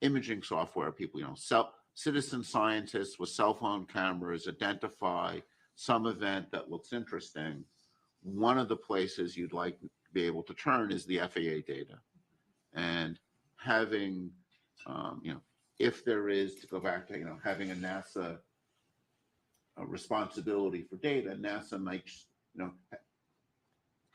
imaging software, people, you know, citizen scientists with cell phone cameras identify some event that looks interesting, one of the places you'd like to be able to turn is the FAA data. And having, you know, if there is, to go back to, you know, having a NASA responsibility for data, NASA makes, you know,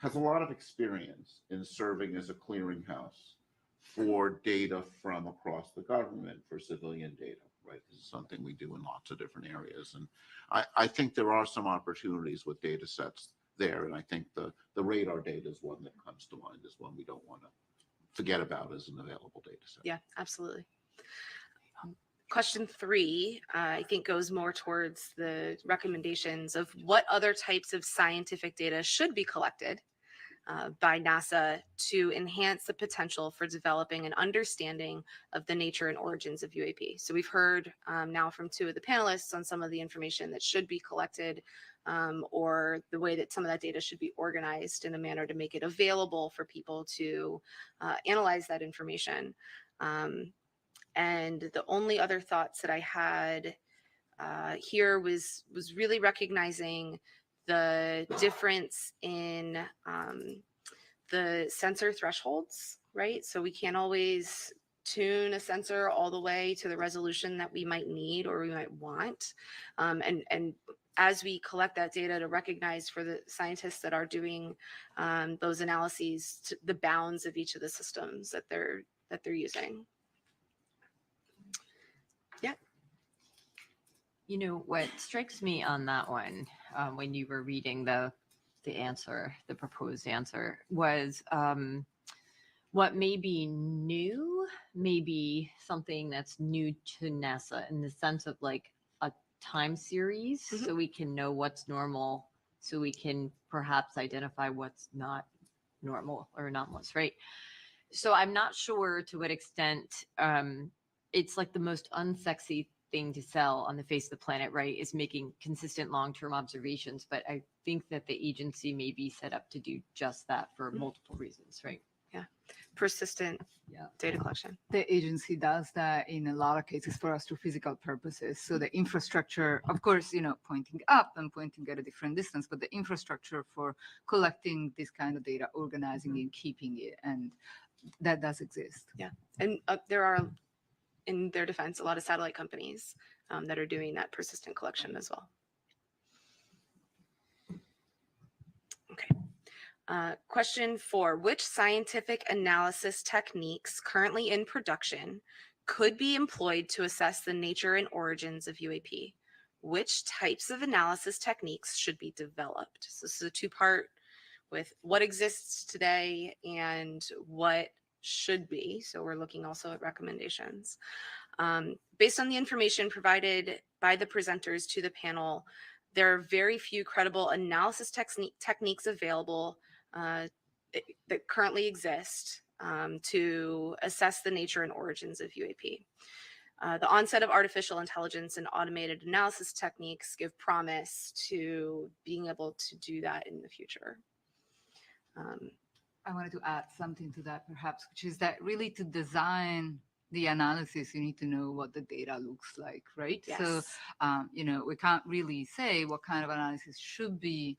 has a lot of experience in serving as a clearinghouse for data from across the government for civilian data, right? This is something we do in lots of different areas. And I think there are some opportunities with data sets there. And I think the radar data is one that comes to mind as one we don't want to forget about as an available data set. Yeah, absolutely. Question 3, I think, goes more towards the recommendations of what other types of scientific data should be collected by NASA to enhance the potential for developing an understanding of the nature and origins of UAP. So we've heard now from 2 of the panelists on some of the information that should be collected, or the way that some of that data should be organized in a manner to make it available for people to analyze that information. And the only other thoughts that I had here was really recognizing the difference in the sensor thresholds, right? So we can't always tune a sensor all the way to the resolution that we might need or we might want. And as we collect that data, to recognize for the scientists that are doing those analyses, the bounds of each of the systems that they're using. Yeah. You know, what strikes me on that one, when you were reading the answer, the proposed answer, was what may be new, maybe something that's new to NASA in the sense of like a time series, so we can know what's normal, so we can perhaps identify what's not normal or anomalous, right? So I'm not sure to what extent it's like the most unsexy thing to sell on the face of the planet, right, is making consistent long-term observations. But I think that the agency may be set up to do just that for multiple reasons, right? Yeah. Persistent data collection. The agency does that in a lot of cases for astrophysical purposes. So the infrastructure, of course, you know, pointing up and pointing at a different distance, but the infrastructure for collecting this kind of data, organizing and keeping it, and that does exist. Yeah. And there are, in their defense, a lot of satellite companies that are doing that persistent collection as well. Question 4, which scientific analysis techniques currently in production could be employed to assess the nature and origins of UAP? Which types of analysis techniques should be developed? So this is a two-part with what exists today and what should be. So we're looking also at recommendations. Based on the information provided by the presenters to the panel, there are very few credible analysis techniques available that currently exist to assess the nature and origins of UAP. The onset of artificial intelligence and automated analysis techniques give promise to being able to do that in the future. I wanted to add something to that, perhaps, which is that really to design the analysis, you need to know what the data looks like, right? Yes. So, you know, we can't really say what kind of analysis should be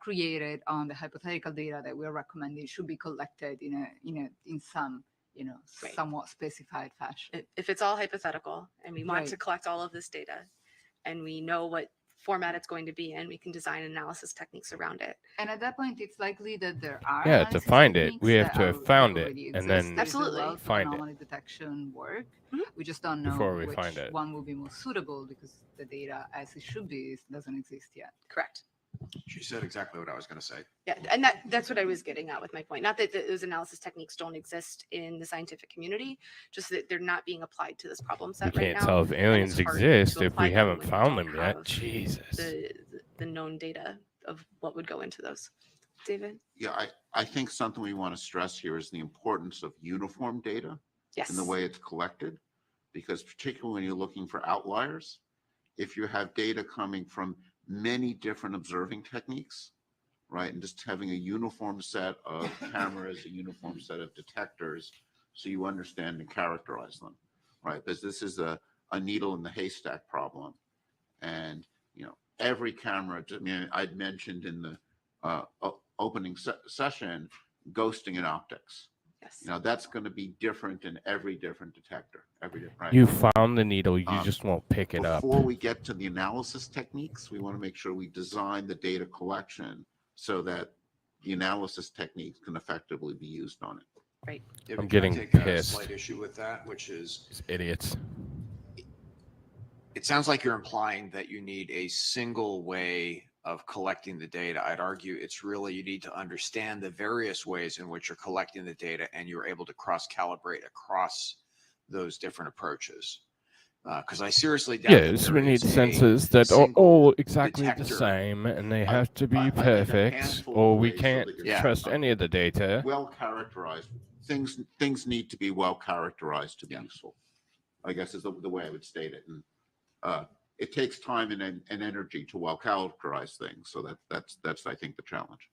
created on the hypothetical data that we're recommending should be collected in some, you know, Right. somewhat specified fashion. If it's all hypothetical and we want Right. to collect all of this data and we know what format it's going to be in, we can design analysis techniques around it. And at that point, it's likely that there are Yeah, to analysis find it, techniques we have that to are- have found that it already and exist. then There's a Absolutely. wealth of find it. anomaly detection work. Mhm. We just don't know Before we which find it. one will be most suitable because the data as it should be doesn't exist yet. Correct. She said exactly what I was going to say. Yeah, and that's what I was getting at with my point. Not that those analysis techniques don't exist in the scientific community, just that they're not being applied to this problem We set right can't now. tell if and aliens it's harder exist to if apply we them haven't when you found don't them yet. have Jesus. the known data of what would go into those. David? Yeah, I think something we want to stress here is the importance of uniform data Yes. in the way it's collected, because particularly when you're looking for outliers, if you have data coming from many different observing techniques, right, and just having a uniform set of cameras, a uniform set of detectors, so you understand and characterize them, right? Because this is a needle in the haystack problem, and you know every camera. I mean, I'd mentioned in the opening session, ghosting in optics. Yes. You know, that's going to be different in every different detector. Right? You found the needle, you just won't pick it up. Before we get to the analysis techniques, we want to make sure we design the data collection so that the analysis techniques can effectively be used on it. Right. Yeah, I'm but can I getting take a pissed. slight issue with that, which is These idiots. it sounds like you're implying that you need a single way of collecting the data. I'd argue it's really you need to understand the various ways in which you're collecting the data and you're able to cross-calibrate across those different approaches. Because I seriously doubt that Yes, there we need is a sensors that are single all exactly the detector. same and they I- have to be I think a perfect, handful or of we ways so can't that you're Yeah. trust any of the data. well characterized. Things need to be well characterized to be useful, I guess is the way I would state it. And it takes time and energy to well characterize things. So that's I think the challenge.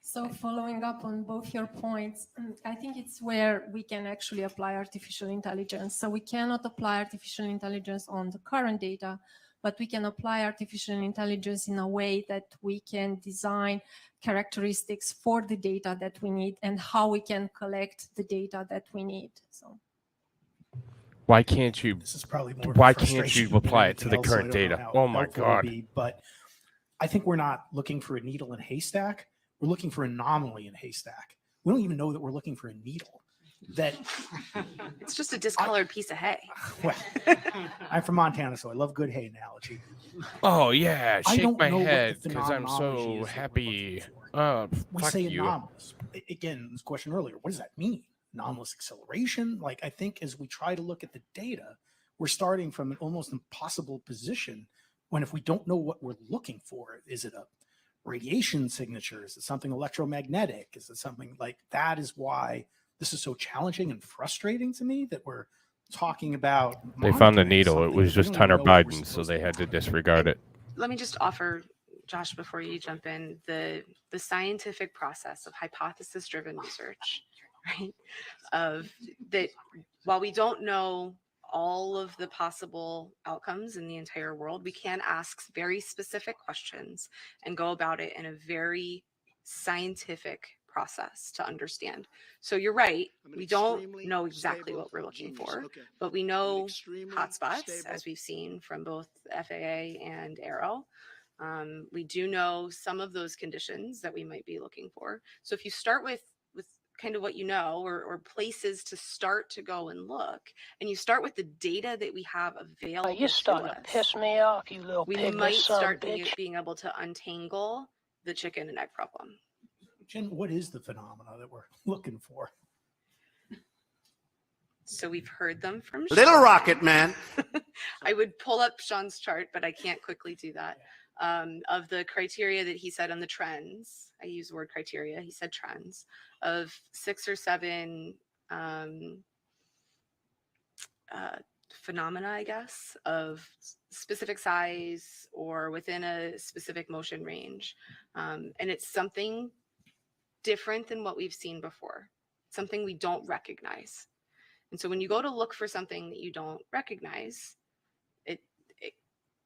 So following up on both your points, I think it's where we can actually apply artificial intelligence. So we cannot apply artificial intelligence on the current data, but we can apply artificial intelligence in a way that we can design characteristics for the data that we need and how we can collect the data that we need. So Why can't you? This is probably more of a Why can't frustration you than apply it to anything the else, so I current don't know data? how Oh my helpful it'll God. be, but I think we're not looking for a needle in a haystack. We're looking for an anomaly in a haystack. We don't even know that we're looking for a needle. That It's just a discolored piece of hay. well, I'm from Montana, so I love good hay analogy. Oh yeah, I shake don't my know what the head because I'm phenomenology so is that we're happy. We Fuck say you. anomalous. Again, this question earlier, what does that mean? Anomalous acceleration? Like, I think as we try to look at the data, we're starting from an almost impossible position when if we don't know what we're looking for, is it a radiation signature? Is it something electromagnetic? Is it something like that? Is why this is so challenging and frustrating to me that we're talking about. They found the monitoring needle. It something was that we just don't Hunter even know what we're Biden, so supposed they to had to monitor. disregard it. Let me just offer, Josh, before you jump in, the scientific process of hypothesis-driven research, right? Of that, while we don't know all of the possible outcomes in the entire world, we can ask very specific questions and go about it in a very scientific process to understand. So you're right, we don't know exactly what we're looking for, but we know hotspots, as we've seen from both FAA and Aero. We do know some of those conditions that we might be looking for. So if you start with kind of what you know, or places to start to go and look, and you start with the data that we have available You're starting to piss me off, you little we pig might son of a start bitch. being able to untangle the chicken and egg problem. Jen, what is the phenomena that we're looking for? So we've heard them from Little Sean. Rocket Man. I would pull up Sean's chart, but I can't quickly do that. Of the criteria that he said on the trends, I use the word criteria, he said trends, of 6 or 7 phenomena, I guess, of specific size or within a specific motion range. And it's something different than what we've seen before, something we don't recognize. And so when you go to look for something that you don't recognize,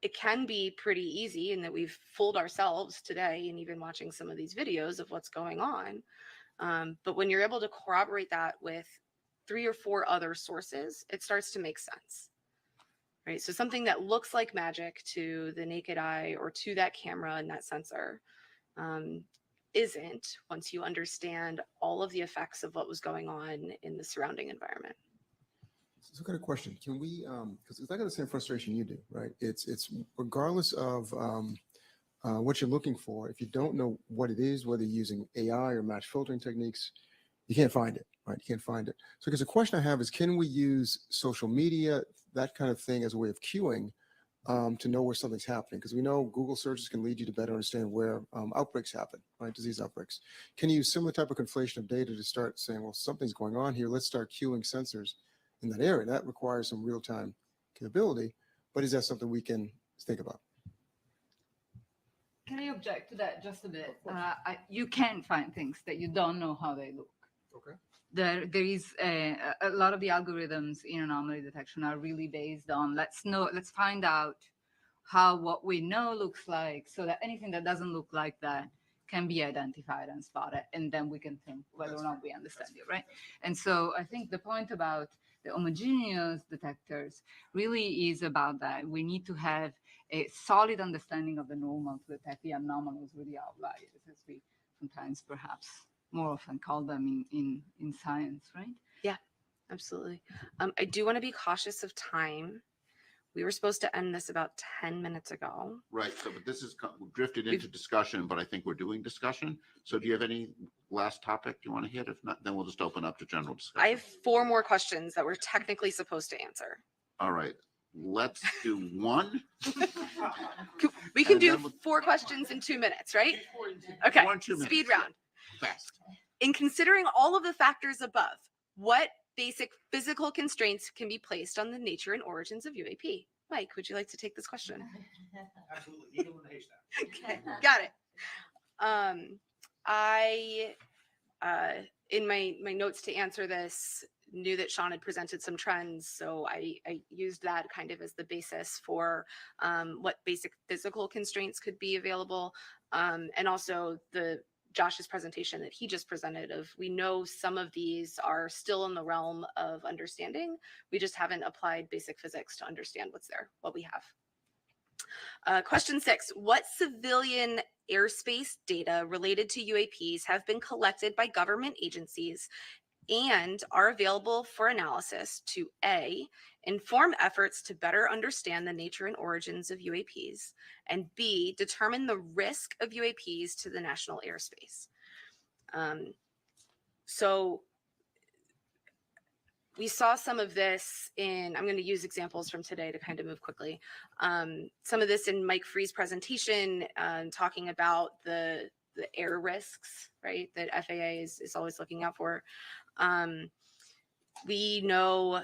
it can be pretty easy, in that we've fooled ourselves today and even watching some of these videos of what's going on. But when you're able to corroborate that with 3 or 4 other sources, it starts to make sense, right? So something that looks like magic to the naked eye or to that camera and that sensor isn't, once you understand all of the effects of what was going on in the surrounding environment. So I got a question. Can we, because I got the same frustration you do, right? It's regardless of what you're looking for, if you don't know what it is, whether you're using AI or match filtering techniques, you can't find it, right? You can't find it. So because the question I have is, can we use social media, that kind of thing, as a way of queuing to know where something's happening? Because we know Google searches can lead you to better understand where outbreaks happen, right? Disease outbreaks. Can you use similar type of conflation of data to start saying, well, something's going on here. Let's start queuing sensors in that area. That requires some real-time capability, but is that something we can think about? Can I object to that just a bit? You can find things that you don't know how they look. Okay. There is a lot of the algorithms in anomaly detection are really based on let's find out how what we know looks like, so that anything that doesn't look like that can be identified and spotted, and then we can think whether or not we understand it, right? And so I think the point about the homogeneous detectors really is about that. We need to have a solid understanding of the normal to detect the anomalies with the outliers, as we sometimes perhaps more often call them in science, right? Yeah, absolutely. I do want to be cautious of time. We were supposed to end this about 10 minutes ago. Right. So, but this is drifted into discussion, but I think we're doing discussion. So do you have any last topic you want to hit? If not, then we'll just open up to general discussion. I have 4 more questions that we're technically supposed to answer. All right. Let's do one. We can do 4 questions in 2 minutes, right? Okay, 1, 2 minutes. speed round. Fast. In considering all of the factors above, what basic physical constraints can be placed on the nature and origins of UAP? Mike, would you like to take this question? Absolutely. Needle in the haystack. Okay, got it. I, in my notes to answer this, knew that Sean had presented some trends, so I used that kind of as the basis for what basic physical constraints could be available, and also Josh's presentation that he just presented of, we know some of these are still in the realm of understanding. We just haven't applied basic physics to understand what's there, what we have. Question 6, what civilian airspace data related to UAPs have been collected by government agencies and are available for analysis to A, inform efforts to better understand the nature and origins of UAPs, and B, determine the risk of UAPs to the national airspace? So we saw some of this in, I'm going to use examples from today to kind of move quickly. Some of this in Mike Free's presentation, talking about the air risks, right, that FAA is always looking out for. We know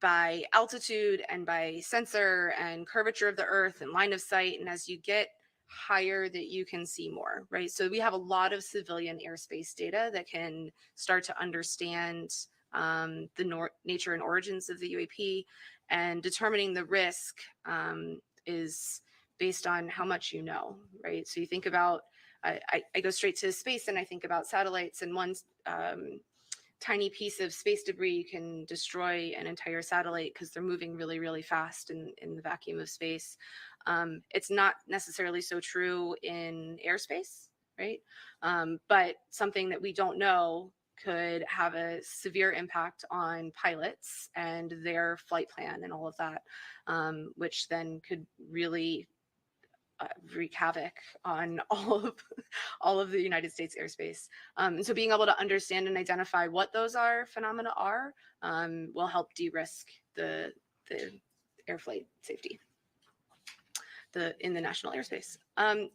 by altitude and by sensor and curvature of the earth and line of sight, and as you get higher that you can see more, right? So we have a lot of civilian airspace data that can start to understand the nature and origins of the UAP, and determining the risk is based on how much you know, right? So you think about, I go straight to space and I think about satellites, and one tiny piece of space debris can destroy an entire satellite because they're moving really, really fast in the vacuum of space. It's not necessarily so true in airspace, right? But something that we don't know could have a severe impact on pilots and their flight plan and all of that, which then could really wreak havoc on all of the United States airspace. And so being able to understand and identify what those phenomena are will help de-risk the air flight safety in the national airspace.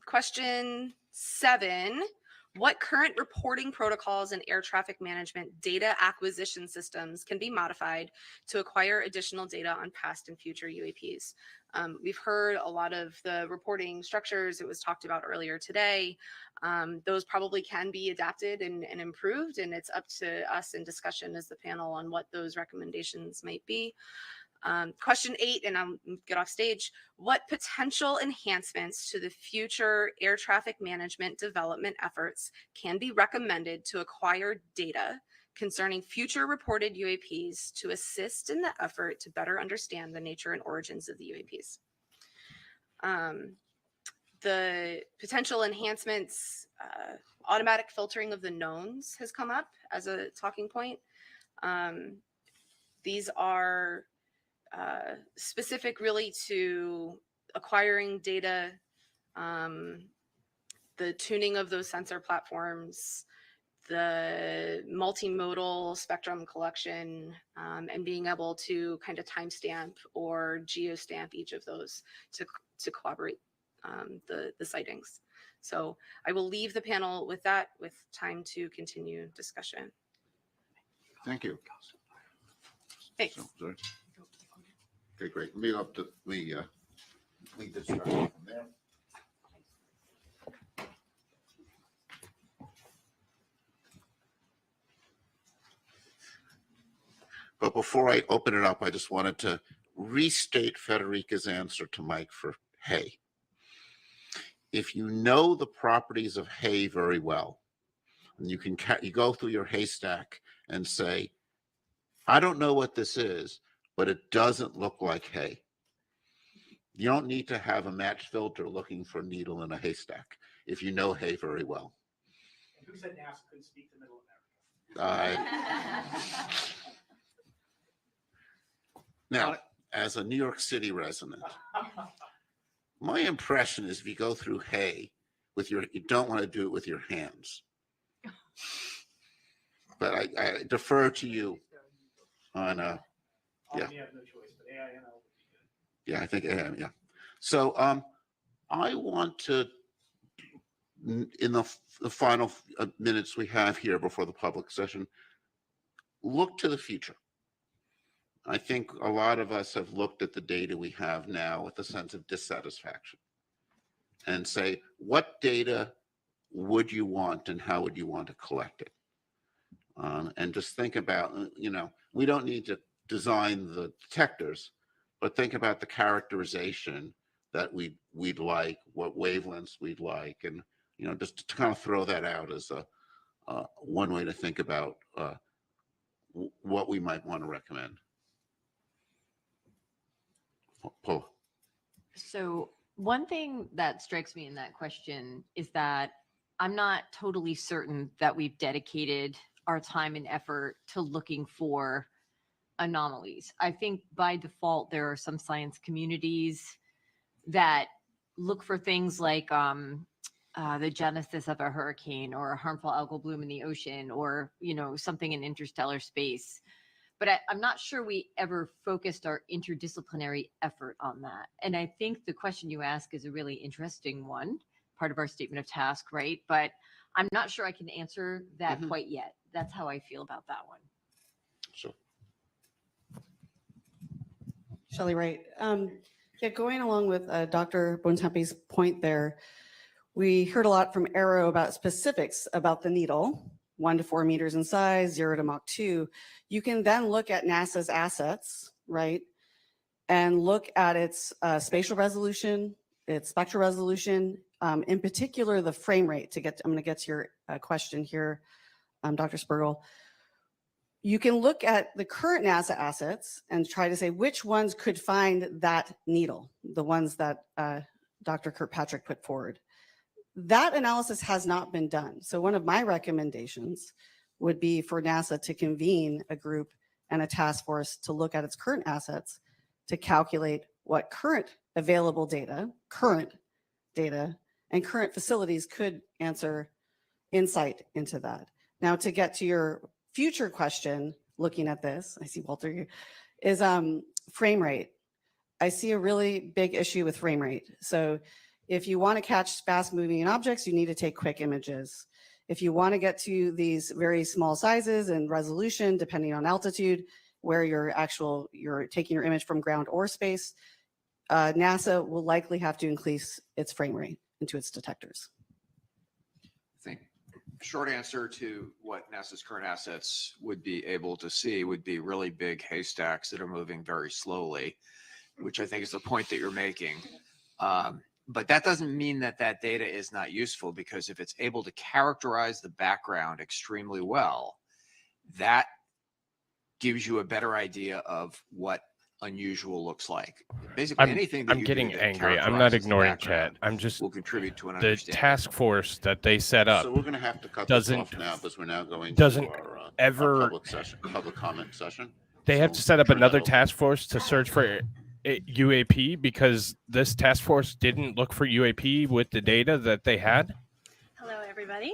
Question 7. What current reporting protocols and air traffic management data acquisition systems can be modified to acquire additional data on past and future UAPs? We've heard a lot of the reporting structures. It was talked about earlier today. Those probably can be adapted and improved, and it's up to us in discussion as the panel on what those recommendations might be. Question 8, and I'll get off stage. What potential enhancements to the future air traffic management development efforts can be recommended to acquire data concerning future reported UAPs to assist in the effort to better understand the nature and origins of the UAPs? The potential enhancements, automatic filtering of the knowns has come up as a talking point. These are specific really to acquiring data, the tuning of those sensor platforms, the multimodal spectrum collection, and being able to kind of timestamp or geostamp each of those to corroborate the sightings. So I will leave the panel with that, with time to continue discussion. Thank you. Thanks. Sorry. Okay, great. Let me up to lead this from there. But before I open it up, I just wanted to restate Federica's answer to Mike for hay. If you know the properties of hay very well, and you go through your haystack and say, I don't know what this is, but it doesn't look like hay. You don't need to have a match filter looking for a needle in a haystack if you know hay very well. And who said NASA couldn't speak to Middle America? Now, as a New York City resident, my impression is if you go through hay you don't want to do it with your hands. But I defer to you on yeah. You have no choice, but AIML would be good. Yeah, I think yeah. So I want to, in the final minutes we have here before the public session, look to the future. I think a lot of us have looked at the data we have now with a sense of dissatisfaction and say, what data would you want and how would you want to collect it? And just think about, we don't need to design the detectors, but think about the characterization that we'd like, what wavelengths we'd like, and just to kind of throw that out as one way to think about what we might want to recommend. Paul. So one thing that strikes me in that question is that I'm not totally certain that we've dedicated our time and effort to looking for anomalies. I think by default, there are some science communities that look for things like the genesis of a hurricane or a harmful algal bloom in the ocean or, something in interstellar space. But I'm not sure we ever focused our interdisciplinary effort on that. And I think the question you ask is a really interesting one, part of our statement of task, right? But I'm not sure I can answer that quite yet. That's how I feel about that one. Sure. Shelley, right. Yeah, going along with Dr. Bontempi's point there, we heard a lot from Aero about specifics about the needle, 1 to 4 meters in size, 0 to Mach 2. You can then look at NASA's assets, right? And look at its spatial resolution, its spectral resolution, in particular, the frame rate I'm going to get to your question here, Dr. Spergel. you can look at the current NASA assets and try to say which ones could find that needle, the ones that Dr. Kirkpatrick put forward. That analysis has not been done. So one of my recommendations would be for NASA to convene a group and a task force to look at its current assets to calculate what current available data, and current facilities could answer insight into that. Now, to get to your future question, looking at this, I see Walter here, is frame rate. I see a really big issue with frame rate. So if you want to catch fast moving objects, you need to take quick images. If you want to get to these very small sizes and resolution, depending on altitude, where you're taking your image from ground or space, NASA will likely have to increase its frame rate into its detectors. I think short answer to what NASA's current assets would be able to see would be really big haystacks that are moving very slowly, which I think is the point that you're making. But that doesn't mean that that data is not useful, because if it's able to characterize the background extremely well, that gives you a better idea of what unusual looks like. Basically, anything that I'm you getting do that angry. I'm not characterizes the ignoring background chat. I'm just will contribute to an the understanding. task force that they set up. So we're going to have to cut this doesn't off now because we're now going doesn't to our ever public comment session. They have to set up another task force to search for UAP because this task force didn't look for UAP with the data that they had. Hello, everybody.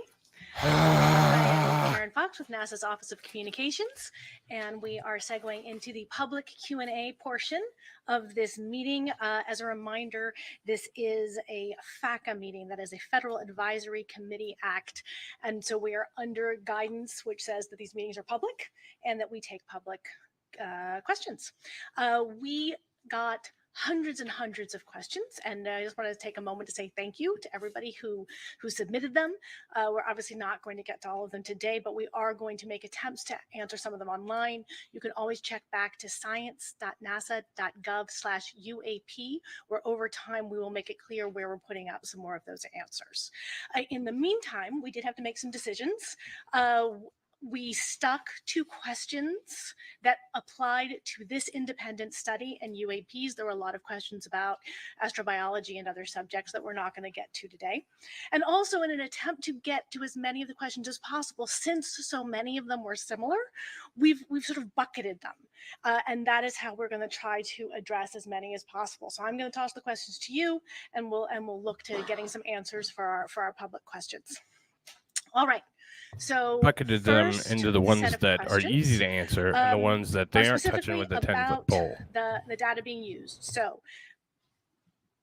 I am Karen Fox with NASA's Office of Communications, and we are segueing into the public Q&A portion of this meeting. As a reminder, this is a FACA meeting, that is a Federal Advisory Committee Act, and so we are under guidance which says that these meetings are public and that we take public questions. We got hundreds and hundreds of questions, and I just want to take a moment to say thank you to everybody who submitted them. We're obviously not going to get to all of them today, but we are going to make attempts to answer some of them online. You can always check back to science.nasa.gov/UAP, where over time we will make it clear where we're putting out some more of those answers. In the meantime, we did have to make some decisions. We stuck to questions that applied to this independent study and UAPs. There were a lot of questions about astrobiology and other subjects that we're not going to get to today. And also, in an attempt to get to as many of the questions as possible, since so many of them were similar, we've sort of bucketed them. And that is how we're going to try to address as many as possible. So I'm going to toss the questions to you, and we'll look to getting some answers for our public questions. All right. So bucketed them into the ones that are easy to answer and the ones that they aren't touching with the 10-foot pole. The data being used. So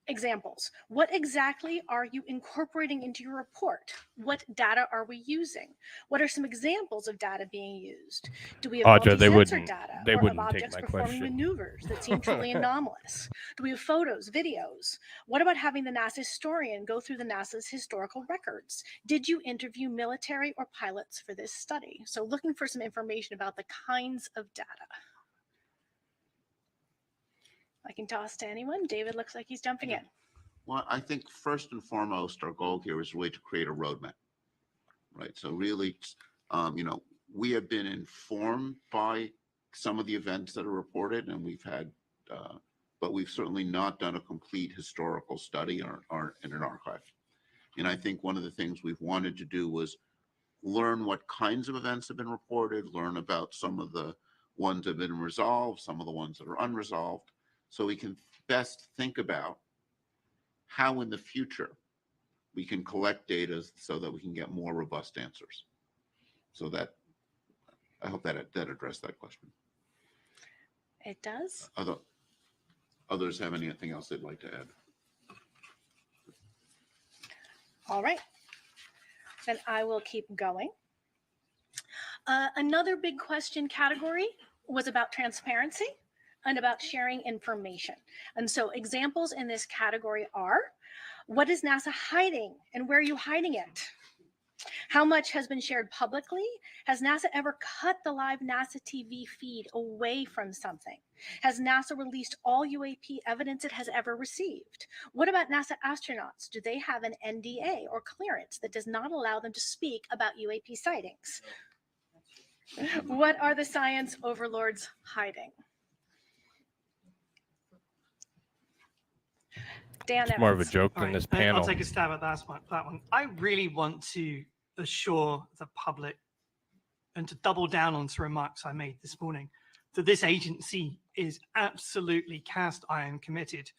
examples. What exactly are you incorporating into your report? What data are we using? What are some examples of data being used? Do we have multi-sensor data or of objects performing maneuvers that seem truly anomalous? Do we have photos, videos? What about having the NASA historian go through the NASA's historical records? Did you interview military or pilots for this study? So looking for some information about the kinds of data. I can toss to anyone. David looks like he's jumping in. Well, I think first and foremost, our goal here is really to create a roadmap, right? So really, we have been informed by some of the events that are reported, and we've had, but we've certainly not done a complete historical study in an archive. And I think one of the things we've wanted to do was learn what kinds of events have been reported, learn about some of the ones that have been resolved, some of the ones that are unresolved, so we can best think about how in the future we can collect data so that we can get more robust answers. So that, I hope that addressed that question. It does. Others have anything else they'd like to add? All right. Then I will keep going. Another big question category was about transparency and about sharing information. And so examples in this category are, what is NASA hiding and where are you hiding it? How much has been shared publicly? Has NASA ever cut the live NASA TV feed away from something? Has NASA released all UAP evidence it has ever received? What about NASA astronauts? Do they have an NDA or clearance that does not allow them to speak about UAP sightings? What are the science overlords hiding? Dan It's more of a Evans. joke All than right, this panel. I'll take a stab at that one. I really want to assure the public and to double down on some remarks I made this morning that this agency is absolutely cast iron committed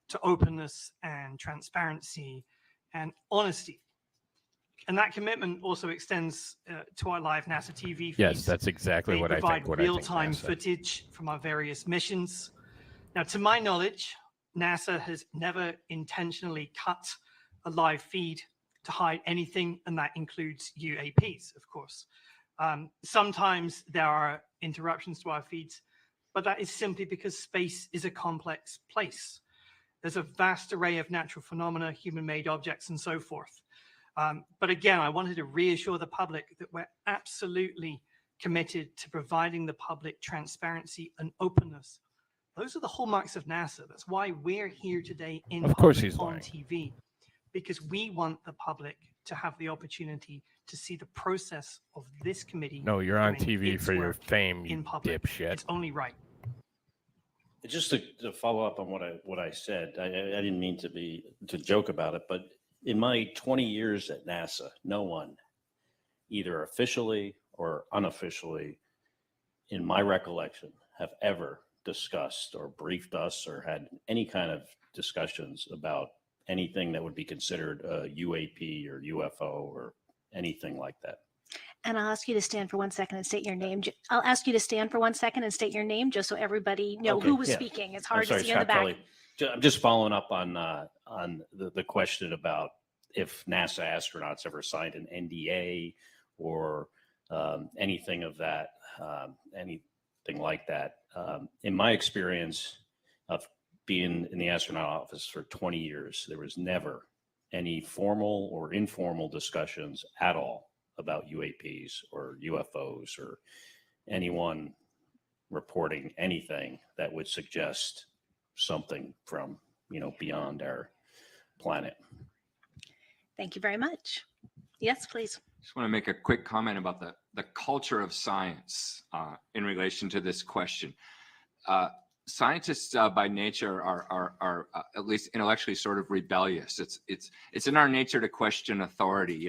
to openness and transparency and honesty. And that commitment also extends to our live NASA TV feeds. Yes, that's exactly They what I provide think. real-time NASA. footage from our various missions. Now, to my knowledge, NASA has never intentionally cut a live feed to hide anything, and that includes UAPs, of course. Sometimes there are interruptions to our feeds, but that is simply because space is a complex place. There's a vast array of natural phenomena, human-made objects, and so forth. But again, I wanted to reassure the public that we're absolutely committed to providing the public transparency and openness. Those are the hallmarks of NASA. That's why we're here today in Of course public he's on lying. TV, because we want the public to have the opportunity to see the process of this committee. No, you're on doing TV its for your work fame, you in public. dipshit. It's only right. Just to follow up on what I said, I didn't mean to joke about it, but in my 20 years at NASA, no one, either officially or unofficially, in my recollection, have ever discussed or briefed us or had any kind of discussions about anything that would be considered a UAP or UFO or anything like that. And I'll ask you to stand for 1 second and state your name. I'll ask you to stand for 1 second and state your name just so everybody know Okay, who was yeah. speaking. It's I'm hard sorry, to see in the Scott back. Kelly. I'm just following up on the question about if NASA astronauts ever signed an NDA or anything of that, anything like that. In my experience of being in the astronaut office for 20 years, there was never any formal or informal discussions at all about UAPs or UFOs or anyone reporting anything that would suggest something from, beyond our planet. Thank you very much. Yes, please. Just want to make a quick comment about the culture of science in relation to this question. Scientists by nature are at least intellectually sort of rebellious. It's in our nature to question authority.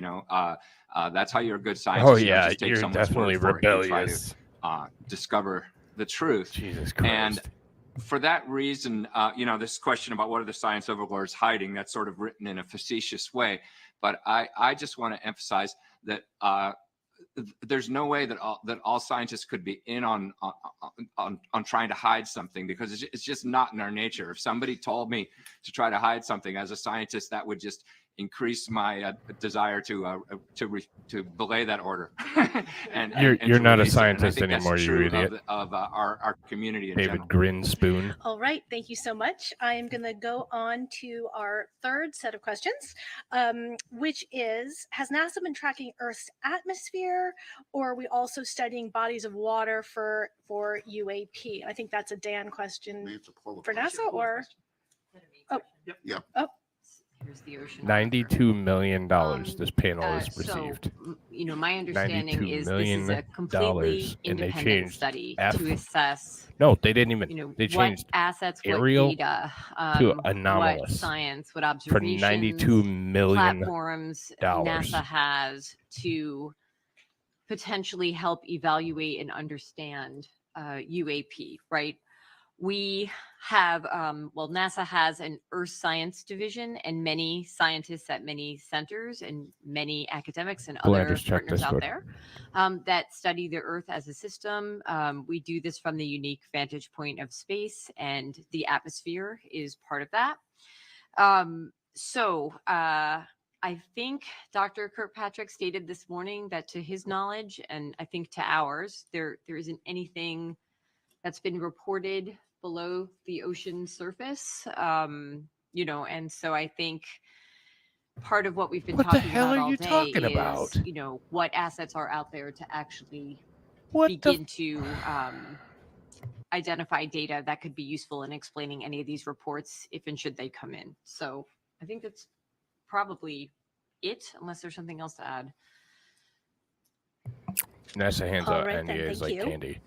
That's how you're a good scientist. Oh You don't yeah, just take you're someone's definitely word for it. You rebellious. try to discover the truth. Jesus Christ. And for that reason, this question about what are the science overlords hiding, that's sort of written in a facetious way. But I just want to emphasize that there's no way that all scientists could be in on trying to hide something, because it's just not in our nature. If somebody told me to try to hide something as a scientist, that would just increase my desire to belay that order. and You're to not a release it. And I scientist think that's anymore, you true idiot. of our community in David general. Grinspoon. All right, thank you so much. I am going to go on to our third set of questions, which is, has NASA been tracking Earth's atmosphere, or are we also studying bodies of water for UAP? I think that's a Dan question for NASA, or? Oh, yeah. Oh. Here's the ocean. $92 million this panel has received. So, my understanding $92 is this million, is a completely and they independent changed study F. to assess. No, they didn't even. They what changed assets, aerial what data, to what anomalous science, what for observations, $92 million. platforms NASA has to potentially help evaluate and understand UAP, right? We have, NASA has an Earth Science division and many scientists at many centers and many academics and other partners out there that study the Earth as a system. We do this from the unique vantage point of space, and the atmosphere is part of that. I think Dr. Kirkpatrick stated this morning that to his knowledge, and I think to ours, there isn't anything that's been reported below the ocean surface, and so I think part of what we've been talking about all day is, what assets are out there to actually begin to identify data that could be useful in explaining any of these reports if and should they come in. So I think that's probably it, unless there's something else to add. NASA hands All out right, then, NDAs thank like you. candy.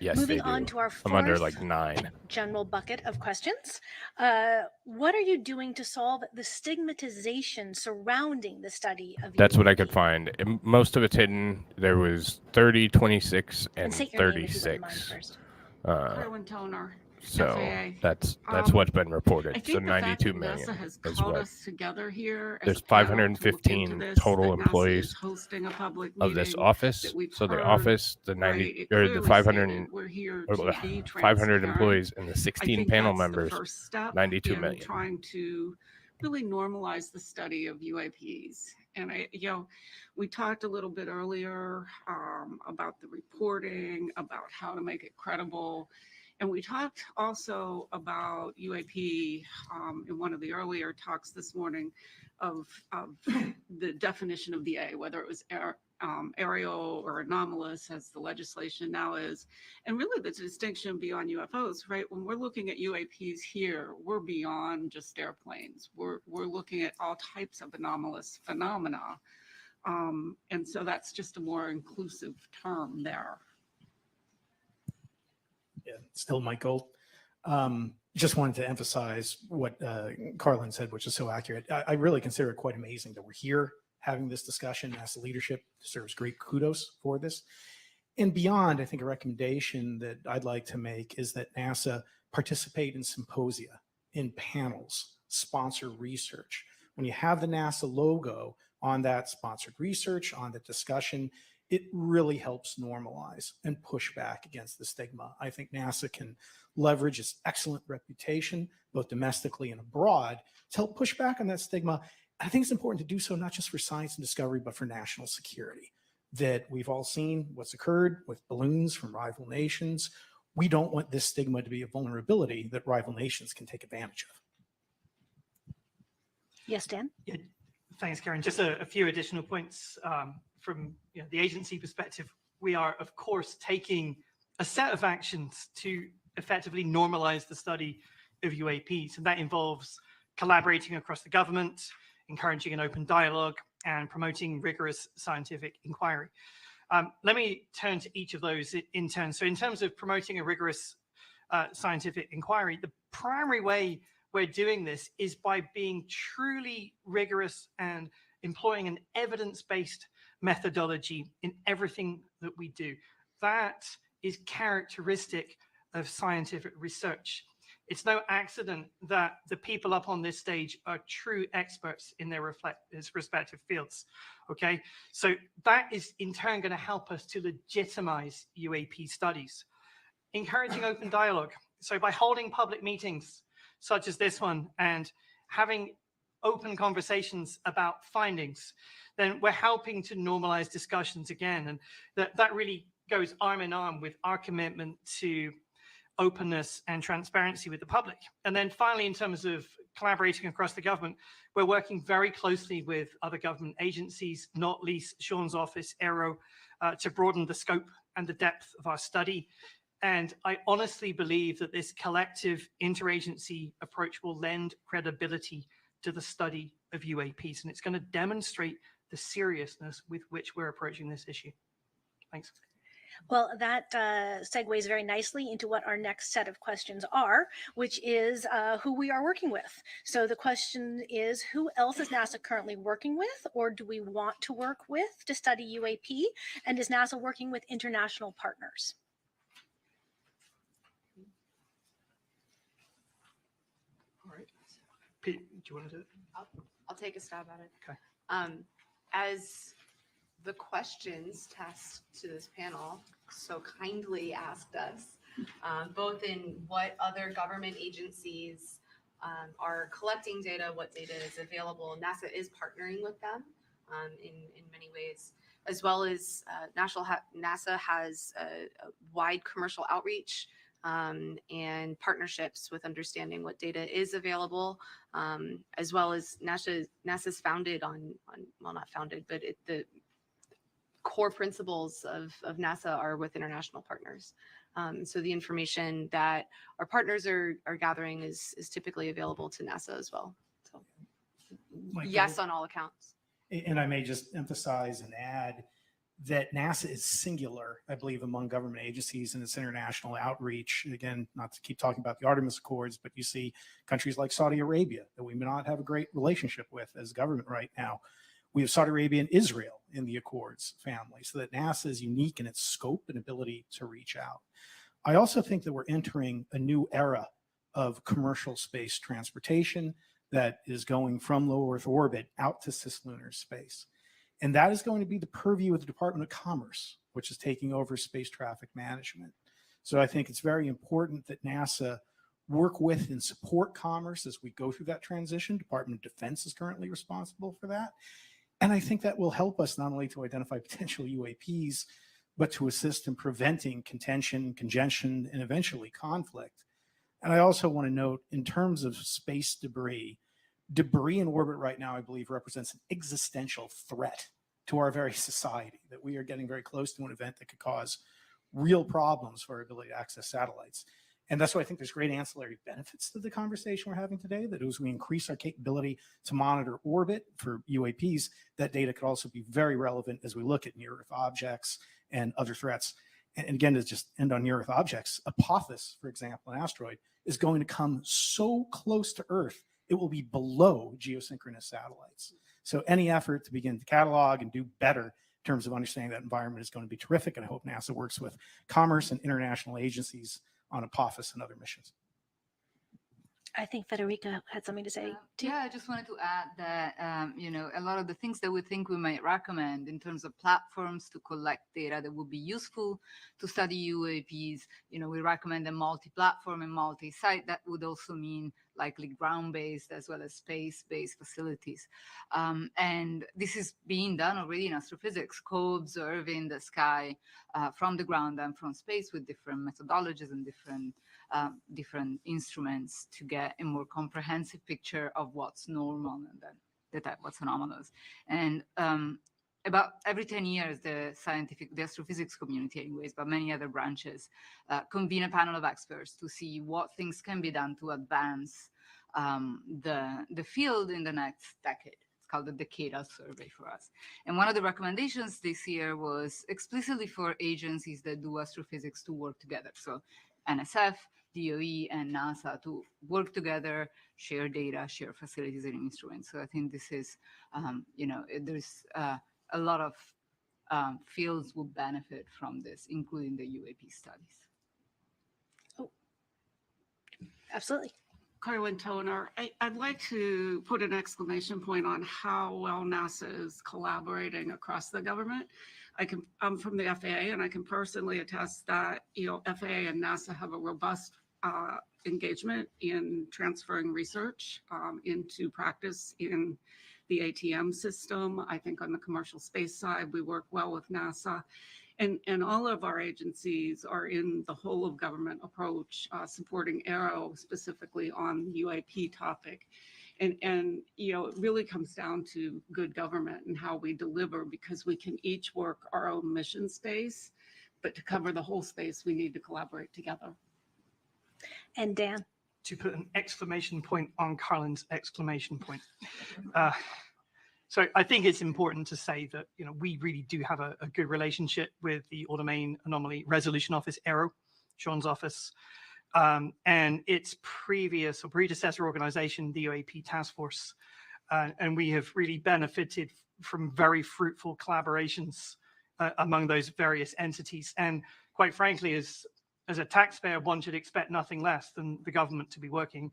Yes, Moving they do. on to our I'm under fourth like 9. general bucket of questions. What are you doing to solve the stigmatization surrounding the study of That's what I UAP? could find. And most of it's hidden. There was 30, 26, and And state your name if you wouldn't mind 36. first. Carolyn Toner, So FAA. that's Um, what's been reported. I So think the fact 92 that million NASA has is called what. us together here as There's a panel to look into 515 this, total that NASA employees is hosting a public of this meeting, office. that we've So the heard, office, the 90 right, it or the clearly 500, stated we're here or to be 500 transparent. employees and the I 16 think panel that's the members, first step 92 in million. trying to really normalize the study of UAPs. And we talked a little bit earlier about the reporting, about how to make it credible. And we talked also about UAP in one of the earlier talks this morning of the definition of the A, whether it was aerial or anomalous, as the legislation now is. And really the distinction beyond UFOs, right? When we're looking at UAPs here, we're beyond just airplanes. We're looking at all types of anomalous phenomena. And so that's just a more inclusive term there. Yeah, still Mike Gold. Just wanted to emphasize what Carlin said, which is so accurate. I really consider it quite amazing that we're here having this discussion. NASA leadership deserves great kudos for this. And beyond, I think a recommendation that I'd like to make is that NASA participate in symposia, in panels, sponsor research. When you have the NASA logo on that sponsored research, on the discussion, it really helps normalize and push back against the stigma. I think NASA can leverage its excellent reputation, both domestically and abroad, to help push back on that stigma. I think it's important to do so not just for science and discovery, but for national security. That we've all seen what's occurred with balloons from rival nations. We don't want this stigma to be a vulnerability that rival nations can take advantage of. Yes, Dan? Yeah, thanks, Karen. Just a few additional points from the agency perspective. We are, of course, taking a set of actions to effectively normalize the study of UAPs, and that involves collaborating across the government, encouraging an open dialogue, and promoting rigorous scientific inquiry. Let me turn to each of those in turn. So in terms of promoting a rigorous scientific inquiry, the primary way we're doing this is by being truly rigorous and employing an evidence-based methodology in everything that we do. That is characteristic of scientific research. It's no accident that the people up on this stage are true experts in their respective fields. Okay, so that is in turn going to help us to legitimize UAP studies. Encouraging open dialogue. So by holding public meetings such as this one and having open conversations about findings, then we're helping to normalize discussions again. And that really goes arm in arm with our commitment to openness and transparency with the public. And then finally, in terms of collaborating across the government, we're working very closely with other government agencies, not least Sean's office, Aero, to broaden the scope and the depth of our study. And I honestly believe that this collective interagency approach will lend credibility to the study of UAPs, and it's going to demonstrate the seriousness with which we're approaching this issue. Thanks. Well, that segues very nicely into what our next set of questions are, which is who we are working with. So the question is, who else is NASA currently working with, or do we want to work with to study UAP? And is NASA working with international partners? All right. Pete, do you want to do it? I'll take a stab at it. Okay. As the questions tasked to this panel so kindly asked us, both in what other government agencies are collecting data, what data is available. NASA is partnering with them in many ways, as well as NASA has a wide commercial outreach and partnerships with understanding what data is available, as well as NASA's founded on well, not founded, but the core principles of NASA are with international partners. So the information that our partners are gathering is typically available to NASA as well. So Michael, yes, on all accounts. And I may just emphasize and add that NASA is singular, I believe, among government agencies in its international outreach. Again, not to keep talking about the Artemis Accords, but you see countries like Saudi Arabia that we may not have a great relationship with as government right now. We have Saudi Arabia and Israel in the Accords family, so that NASA is unique in its scope and ability to reach out. I also think that we're entering a new era of commercial space transportation that is going from low Earth orbit out to cislunar space. And that is going to be the purview of the Department of Commerce, which is taking over space traffic management. So I think it's very important that NASA work with and support commerce as we go through that transition. Department of Defense is currently responsible for that. And I think that will help us not only to identify potential UAPs, but to assist in preventing contention, congestion, and eventually conflict. And I also want to note, in terms of space debris in orbit right now, I believe, represents an existential threat to our very society, that we are getting very close to an event that could cause real problems for our ability to access satellites. And that's why I think there's great ancillary benefits to the conversation we're having today, that as we increase our capability to monitor orbit for UAPs, that data could also be very relevant as we look at near-Earth objects and other threats. And again, to just end on near-Earth objects, Apophis, for example, an asteroid, is going to come so close to Earth, it will be below geosynchronous satellites. So any effort to begin to catalog and do better in terms of understanding that environment is going to be terrific. And I hope NASA works with commerce and international agencies on Apophis and other missions. I think Federica had something to say too. Yeah, I just wanted to add that, you know, a lot of the things that we think we might recommend in terms of platforms to collect data that would be useful to study UAPs, you know, we recommend a multi-platform and multi-site. That would also mean likely ground-based as well as space-based facilities. And this is being done already in astrophysics, co-observing the sky from the ground and from space with different methodologies and different instruments to get a more comprehensive picture of what's normal and then detect what's anomalous. And about every 10 years, the astrophysics community anyways, but many other branches, convene a panel of experts to see what things can be done to advance the field in the next decade. It's called the decadal survey for us. And one of the recommendations this year was explicitly for agencies that do astrophysics to work together. So NSF, DOE, and NASA to work together, share data, share facilities and instruments. So I think this is, you know, there's a lot of fields will benefit from this, including the UAP studies. Oh, absolutely. Carlin Toner, I'd like to put an exclamation point on how well NASA is collaborating across the government. I'm from the FAA, and I can personally attest that, you know, FAA and NASA have a robust engagement in transferring research into practice in the ATM system. I think on the commercial space side, we work well with NASA. And all of our agencies are in the whole of government approach, supporting Aero specifically on the UAP topic. And, you know, it really comes down to good government and how we deliver, because we can each work our own mission space, but to cover the whole space, we need to collaborate together. And Dan? To put an exclamation point on Carlin's exclamation point. So I think it's important to say that, you know, we really do have a good relationship with the Domain Anomaly Resolution Office, Aero, Sean's office, and its previous or predecessor organization, the UAP Task Force. And we have really benefited from very fruitful collaborations among those various entities. And quite frankly, as a taxpayer, one should expect nothing less than the government to be working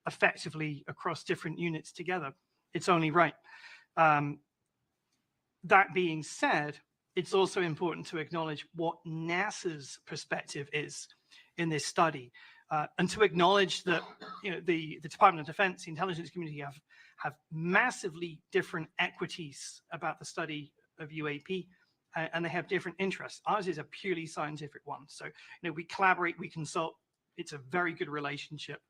effectively across different units together. It's only right. That being said, it's also important to acknowledge what NASA's perspective is in this study, and to acknowledge that, you know, the Department of Defense, the intelligence community have massively different equities about the study of UAP, and they have different interests. Ours is a purely scientific one. So, you know, we collaborate, we consult. It's a very good relationship.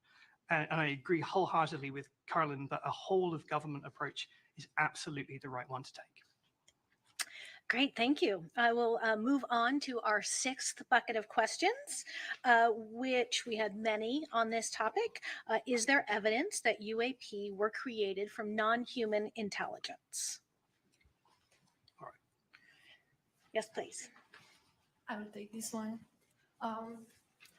And I agree wholeheartedly with Carlin that a whole of government approach is absolutely the right one to take. Great, thank you. I will move on to our sixth bucket of questions, which we had many on this topic. Is there evidence that UAP were created from non-human intelligence? Yes, please. I will take this one.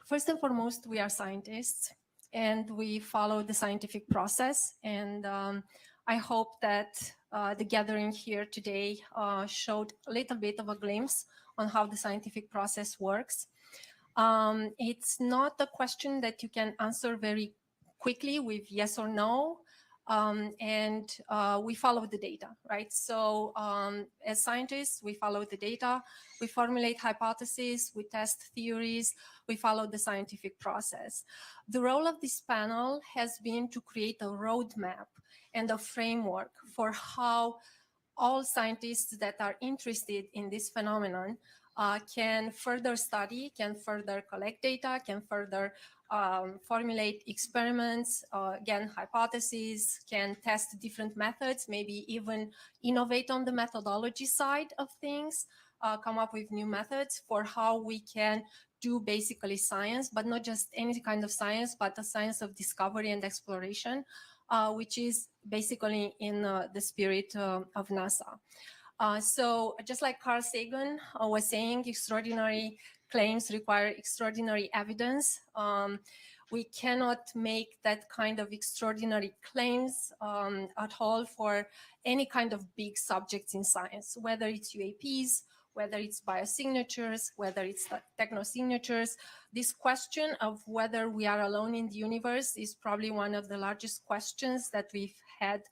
First and foremost, we are scientists and we follow the scientific process. And I hope that the gathering here today showed a little bit of a glimpse on how the scientific process works. It's not a question that you can answer very quickly with yes or no. We follow the data, right? So as scientists, we follow the data, we formulate hypotheses, we test theories, we follow the scientific process. The role of this panel has been to create a roadmap and a framework for how all scientists that are interested in this phenomenon can further study, can further collect data, can further formulate experiments, again, hypotheses, can test different methods, maybe even innovate on the methodology side of things, come up with new methods for how we can do basically science, but not just any kind of science, but the science of discovery and exploration, which is basically in the spirit of NASA. So just like Carl Sagan was saying, extraordinary claims require extraordinary evidence. We cannot make that kind of extraordinary claims at all for any kind of big subjects in science, whether it's UAPs, whether it's biosignatures, whether it's technosignatures. This question of whether we are alone in the universe is probably one of the largest questions that we've had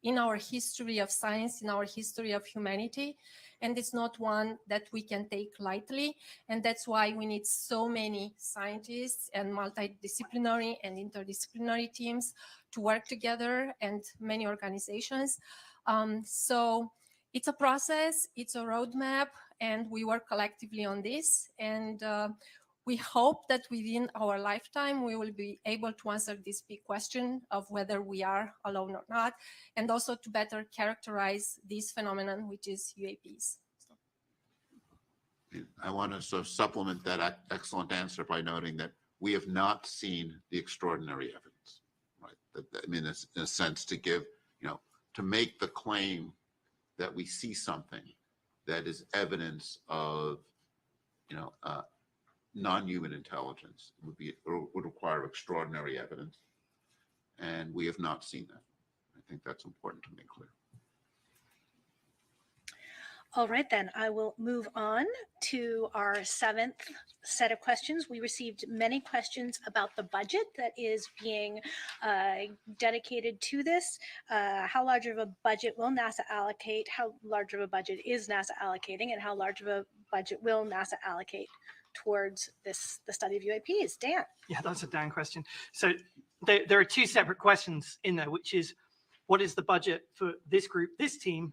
in our history of science, in our history of humanity. And it's not one that we can take lightly. And that's why we need so many scientists and multidisciplinary and interdisciplinary teams to work together, and many organizations. So it's a process, it's a roadmap, and we work collectively on this. And we hope that within our lifetime, we will be able to answer this big question of whether we are alone or not, and also to better characterize this phenomenon, which is UAPs. I want to sort of supplement that excellent answer by noting that we have not seen the extraordinary evidence, right? I mean, in a sense, to give, to make the claim that we see something that is evidence of, non-human intelligence would require extraordinary evidence, and we have not seen that. I think that's important to make clear. All right, then I will move on to our seventh set of questions. We received many questions about the budget that is being dedicated to this. How large of a budget will NASA allocate? How large of a budget is NASA allocating? And how large of a budget will NASA allocate towards the study of UAPs? Dan. Yeah, that's a Dan question. So there are two separate questions in there, which is, what is the budget for this group, this team,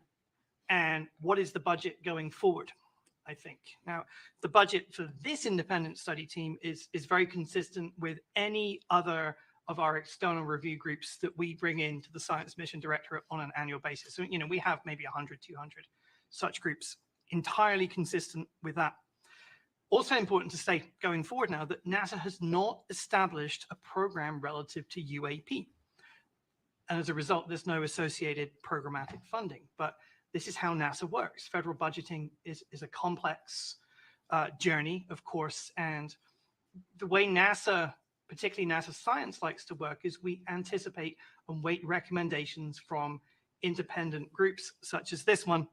and what is the budget going forward, I think. Now, the budget for this independent study team is very consistent with any other of our external review groups that we bring into the Science Mission Directorate on an annual basis. So, we have maybe 100, 200 such groups, entirely consistent with that. Also important to say going forward now that NASA has not established a program relative to UAP. And as a result, there's no associated programmatic funding. But this is how NASA works. Federal budgeting is a complex journey, of course. And the way NASA, particularly NASA Science, likes to work is we anticipate and wait recommendations from independent groups such as this one.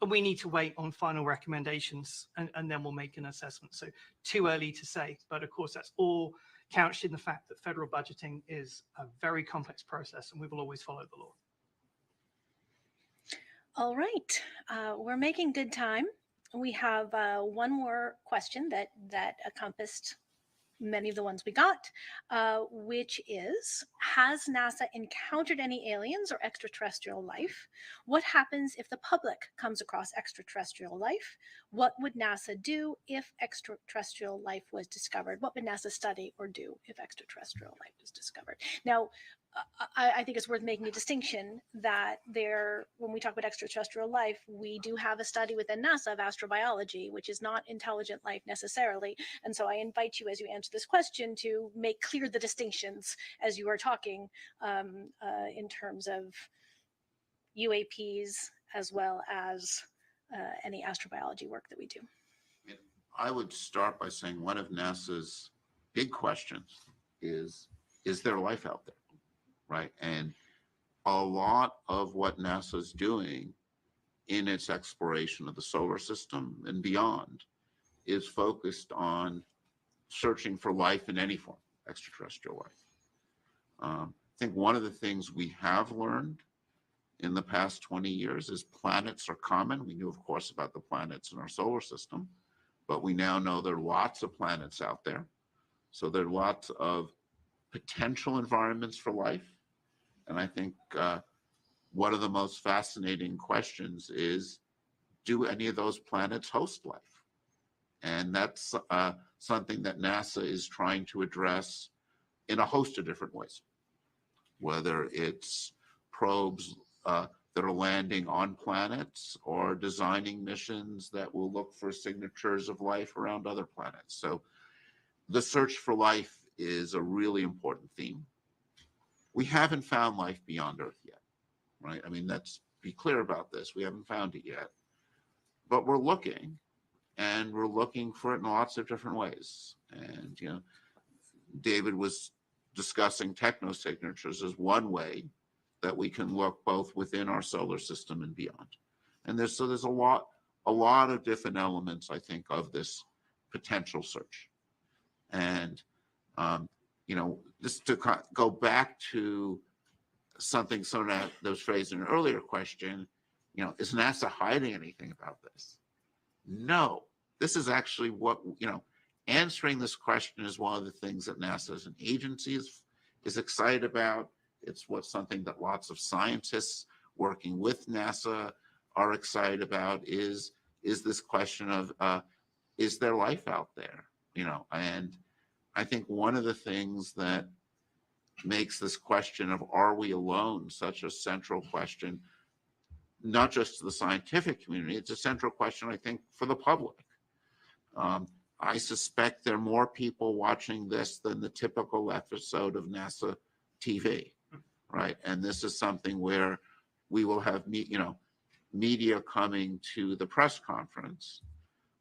And we need to wait on final recommendations, and then we'll make an assessment. So too early to say, but of course that's all couched in the fact that federal budgeting is a very complex process, and we will always follow the law. All right, we're making good time. We have one more question that encompassed many of the ones we got, which is, has NASA encountered any aliens or extraterrestrial life? What happens if the public comes across extraterrestrial life? What would NASA do if extraterrestrial life was discovered? What would NASA study or do if extraterrestrial life was discovered? Now, I think it's worth making a distinction that when we talk about extraterrestrial life, we do have a study within NASA of astrobiology, which is not intelligent life necessarily. And so I invite you, as you answer this question, to make clear the distinctions as you are talking in terms of UAPs as well as any astrobiology work that we do. I would start by saying one of NASA's big questions is there life out there, right? And a lot of what NASA's doing in its exploration of the solar system and beyond is focused on searching for life in any form, extraterrestrial life. I think one of the things we have learned in the past 20 years is planets are common. We knew, of course, about the planets in our solar system, but we now know there are lots of planets out there. So there are lots of potential environments for life. And I think one of the most fascinating questions is, do any of those planets host life? And that's something that NASA is trying to address in a host of different ways, whether it's probes that are landing on planets or designing missions that will look for signatures of life around other planets. So the search for life is a really important theme. We haven't found life beyond Earth yet, right? I mean, let's be clear about this. We haven't found it yet, but we're looking, and we're looking for it in lots of different ways. And, you know, David was discussing technosignatures as one way that we can look both within our solar system and beyond. And there's a lot of different elements, I think, of this potential search. And you know, just to go back to something that was phrased in an earlier question, you know, is NASA hiding anything about this? No, this is actually what, you know, answering this question is one of the things that NASA as an agency is excited about. It's something that lots of scientists working with NASA are excited about is this question of, is there life out there? You know, and I think one of the things that makes this question of are we alone such a central question, not just to the scientific community, it's a central question, I think, for the public. I suspect there are more people watching this than the typical episode of NASA TV, right? And this is something where we will have, media coming to the press conference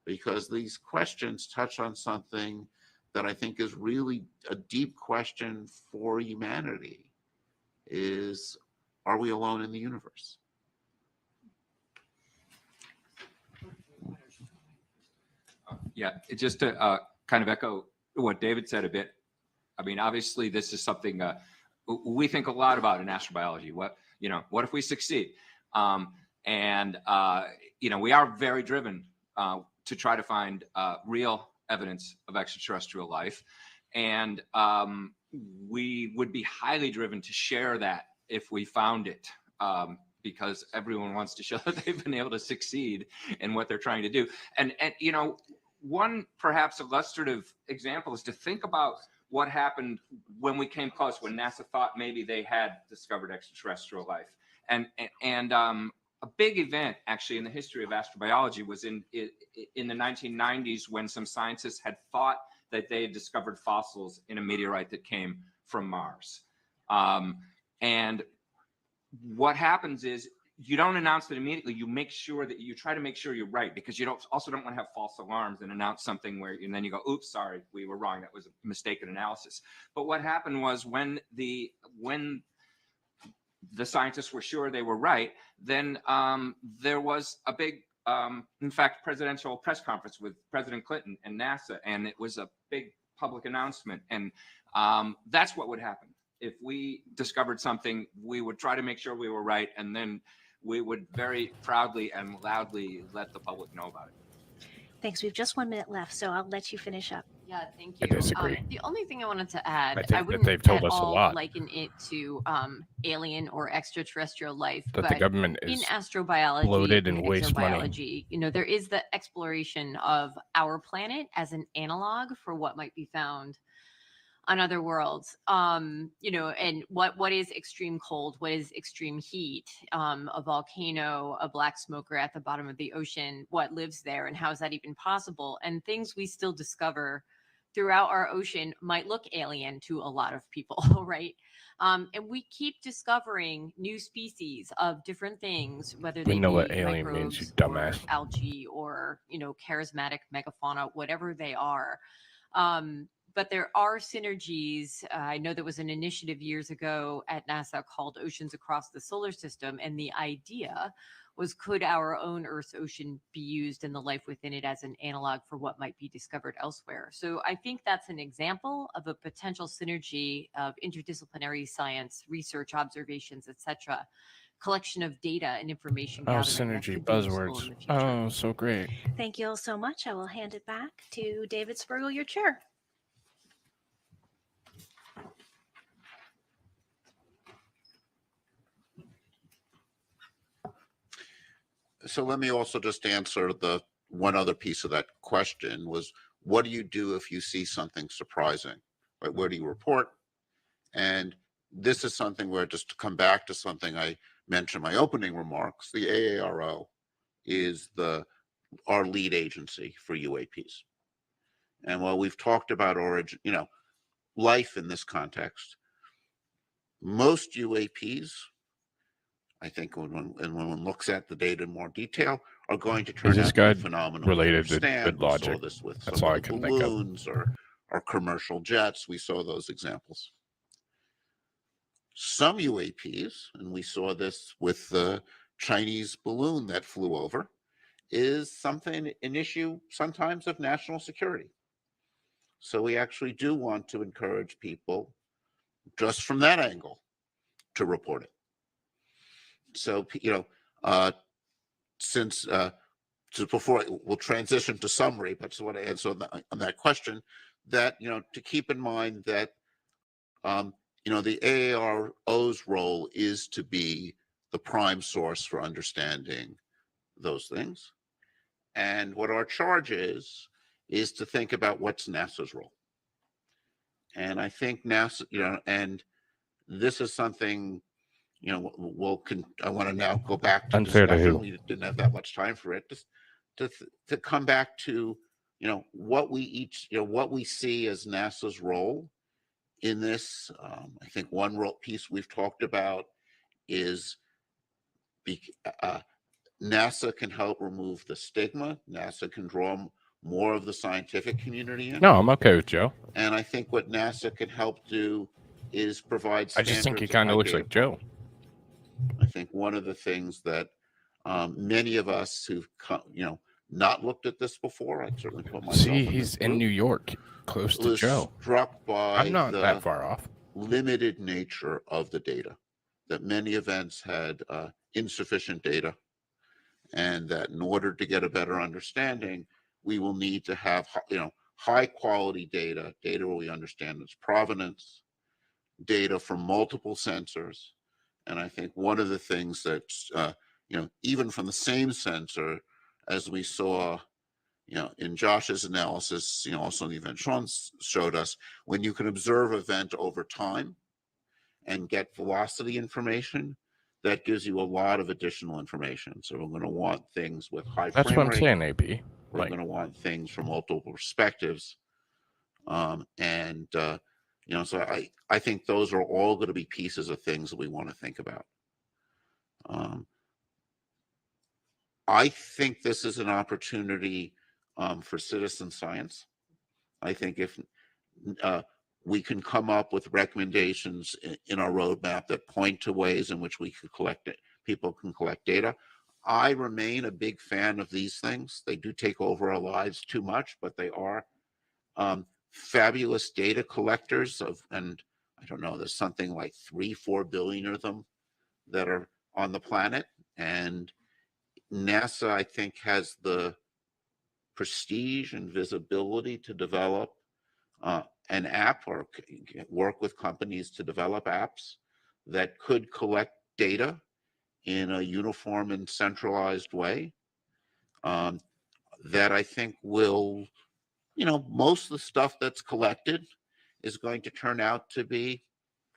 because these questions touch on something that I think is really a deep question for humanity is, are we alone in the universe? Yeah, just to kind of echo what David said a bit. I mean, obviously, this is something we think a lot about in astrobiology. What if we succeed? We are very driven to try to find real evidence of extraterrestrial life. And we would be highly driven to share that if we found it, because everyone wants to show that they've been able to succeed in what they're trying to do. And one perhaps illustrative example is to think about what happened when we came close, when NASA thought maybe they had discovered extraterrestrial life. And a big event actually in the history of astrobiology was in the 1990s when some scientists had thought that they had discovered fossils in a meteorite that came from Mars. And what happens is you don't announce it immediately. You make sure that you try to make sure you're right, because you don't want to have false alarms and announce something and then you go, oops, sorry, we were wrong. That was a mistaken analysis. But what happened was when the scientists were sure they were right, then there was a big, in fact, presidential press conference with President Clinton and NASA, and it was a big public announcement. And that's what would happen. If we discovered something, we would try to make sure we were right, and then we would very proudly and loudly let the public know about it. Thanks. We have just 1 minute left, so I'll let you finish up. Yeah, thank I you. disagree. The only thing I wanted to add, I think that wouldn't they've told at us a all lot. liken it to alien or extraterrestrial life, That the but government in is astrobiology bloated and and wastes money. exobiology, there is the exploration of our planet as an analog for what might be found on other worlds, and what is extreme cold, what is extreme heat, a volcano, a black smoker at the bottom of the ocean, what lives there, and how is that even possible? And things we still discover throughout our ocean might look alien to a lot of people, right? And we keep discovering new species of different things, whether We they know be what alien means, you microbes or dumbass. algae or, charismatic megafauna, whatever they are. But there are synergies. I know there was an initiative years ago at NASA called Oceans Across the Solar System. And the idea was, could our own Earth's ocean be used and the life within it as an analog for what might be discovered elsewhere? So I think that's an example of a potential synergy of interdisciplinary science, research, observations, etc., collection of data and information Oh, gathering that synergy could be useful buzzwords. in the future. Oh, so great. Thank you all so much. I will hand it back to David Spergel, your chair. So let me also just answer the one other piece of that question was, what do you do if you see something surprising? Right? Where do you report? And this is something where, just to come back to something I mentioned in my opening remarks, the AARO is our lead agency for UAPs. And while we've talked about origin, life in this context, most UAPs, I think when one looks at the data in more detail, are going to turn Is this out to guy be phenomenal. related to understand. good We saw logic? this with That's some all of I the can think of. balloons or commercial jets. We saw those examples. Some UAPs, and we saw this with the Chinese balloon that flew over, is an issue sometimes of national security. So we actually do want to encourage people, just from that angle, to report it. So, just before we'll transition to summary, but just want to answer on that question, that, to keep in mind that, the AARO's role is to be the prime source for understanding those things. And what our charge is to think about what's NASA's role. And I think NASA, and this is something, I want to now go back to Unfair to discussion. who? We didn't have that much time for it. Just to come back to, what we see as NASA's role in this. I think one piece we've talked about is NASA can help remove the stigma. NASA can draw more of the scientific community in. No, I'm okay with Joe. And I think what NASA can help do is provide I just think he standards of kind high of looks data like Joe. I think one of the things that many of us who've not looked at this before, I'd certainly put myself See, in he's this in group, New York, close to was Joe. struck by I'm not the that far off. limited nature of the data, that many events had insufficient data, and that in order to get a better understanding, we will need to have high quality data where we understand its provenance, data from multiple sensors. And I think one of the things that's, even from the same sensor, as we saw, in Josh's analysis, also in the event Sean showed us, when you can observe event over time and get velocity information, that gives you a lot of additional information. So we're going to want things with high That's frame what I'm rate. saying, AP. We're going to want things from multiple perspectives. So I think those are all going to be pieces of things that we want to think about. I think this is an opportunity for citizen science. I think if we can come up with recommendations in our roadmap that point to ways in which we could people can collect data. I remain a big fan of these things. They do take over our lives too much, but they are fabulous data collectors and I don't know, there's something like 3-4 billion of them that are on the planet. And NASA, I think, has the prestige and visibility to develop an app or work with companies to develop apps that could collect data in a uniform and centralized way that I think will, most of the stuff that's collected is going to turn out to be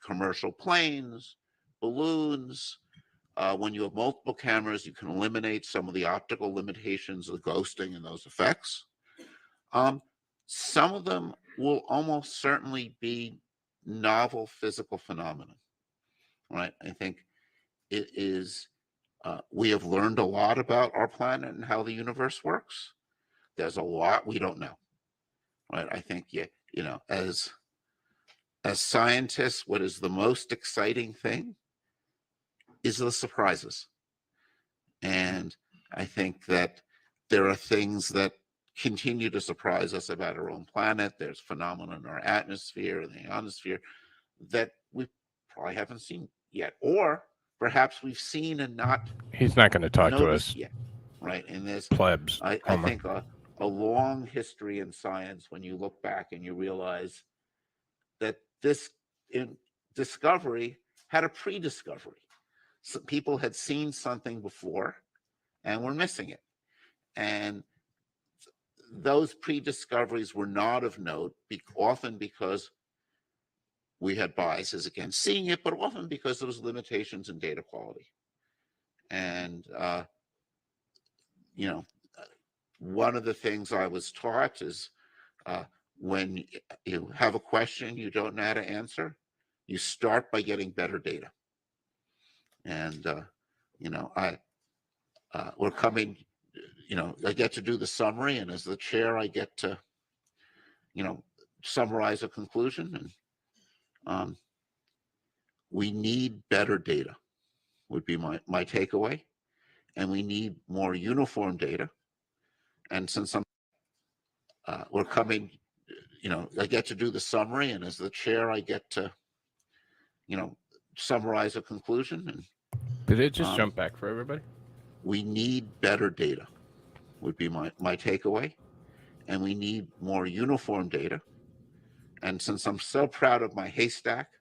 commercial planes, balloons. When you have multiple cameras, you can eliminate some of the optical limitations of ghosting and those effects. Some of them will almost certainly be novel physical phenomena, right? I think it is, we have learned a lot about our planet and how the universe works. There's a lot we don't know, right? I think, as scientists, what is the most exciting thing is the surprises. And I think that there are things that continue to surprise us about our own planet. There's phenomena in our atmosphere and the ionosphere that we probably haven't seen yet, or perhaps we've seen and not He's not going to talk to noticed us yet, right? And there's plebs. I Homer. think a long history in science when you look back and you realize that this discovery had a pre-discovery. So people had seen something before and were missing it. And those pre-discoveries were not of note, often because we had biases against seeing it, but often because there was limitations in data quality. And, one of the things I was taught is when you have a question you don't know how to answer, you start by getting better data. And, we're coming, I get to do the summary, and as the chair, I get to, summarize a conclusion. And we need better data, would be my takeaway. And we need more uniform data. And since we're coming, I get to do the summary, and as the chair, I get to, summarize a conclusion. And did it just jump back for everybody? We need better data, would be my takeaway. And we need more uniform data. And since I'm so proud of my haystack,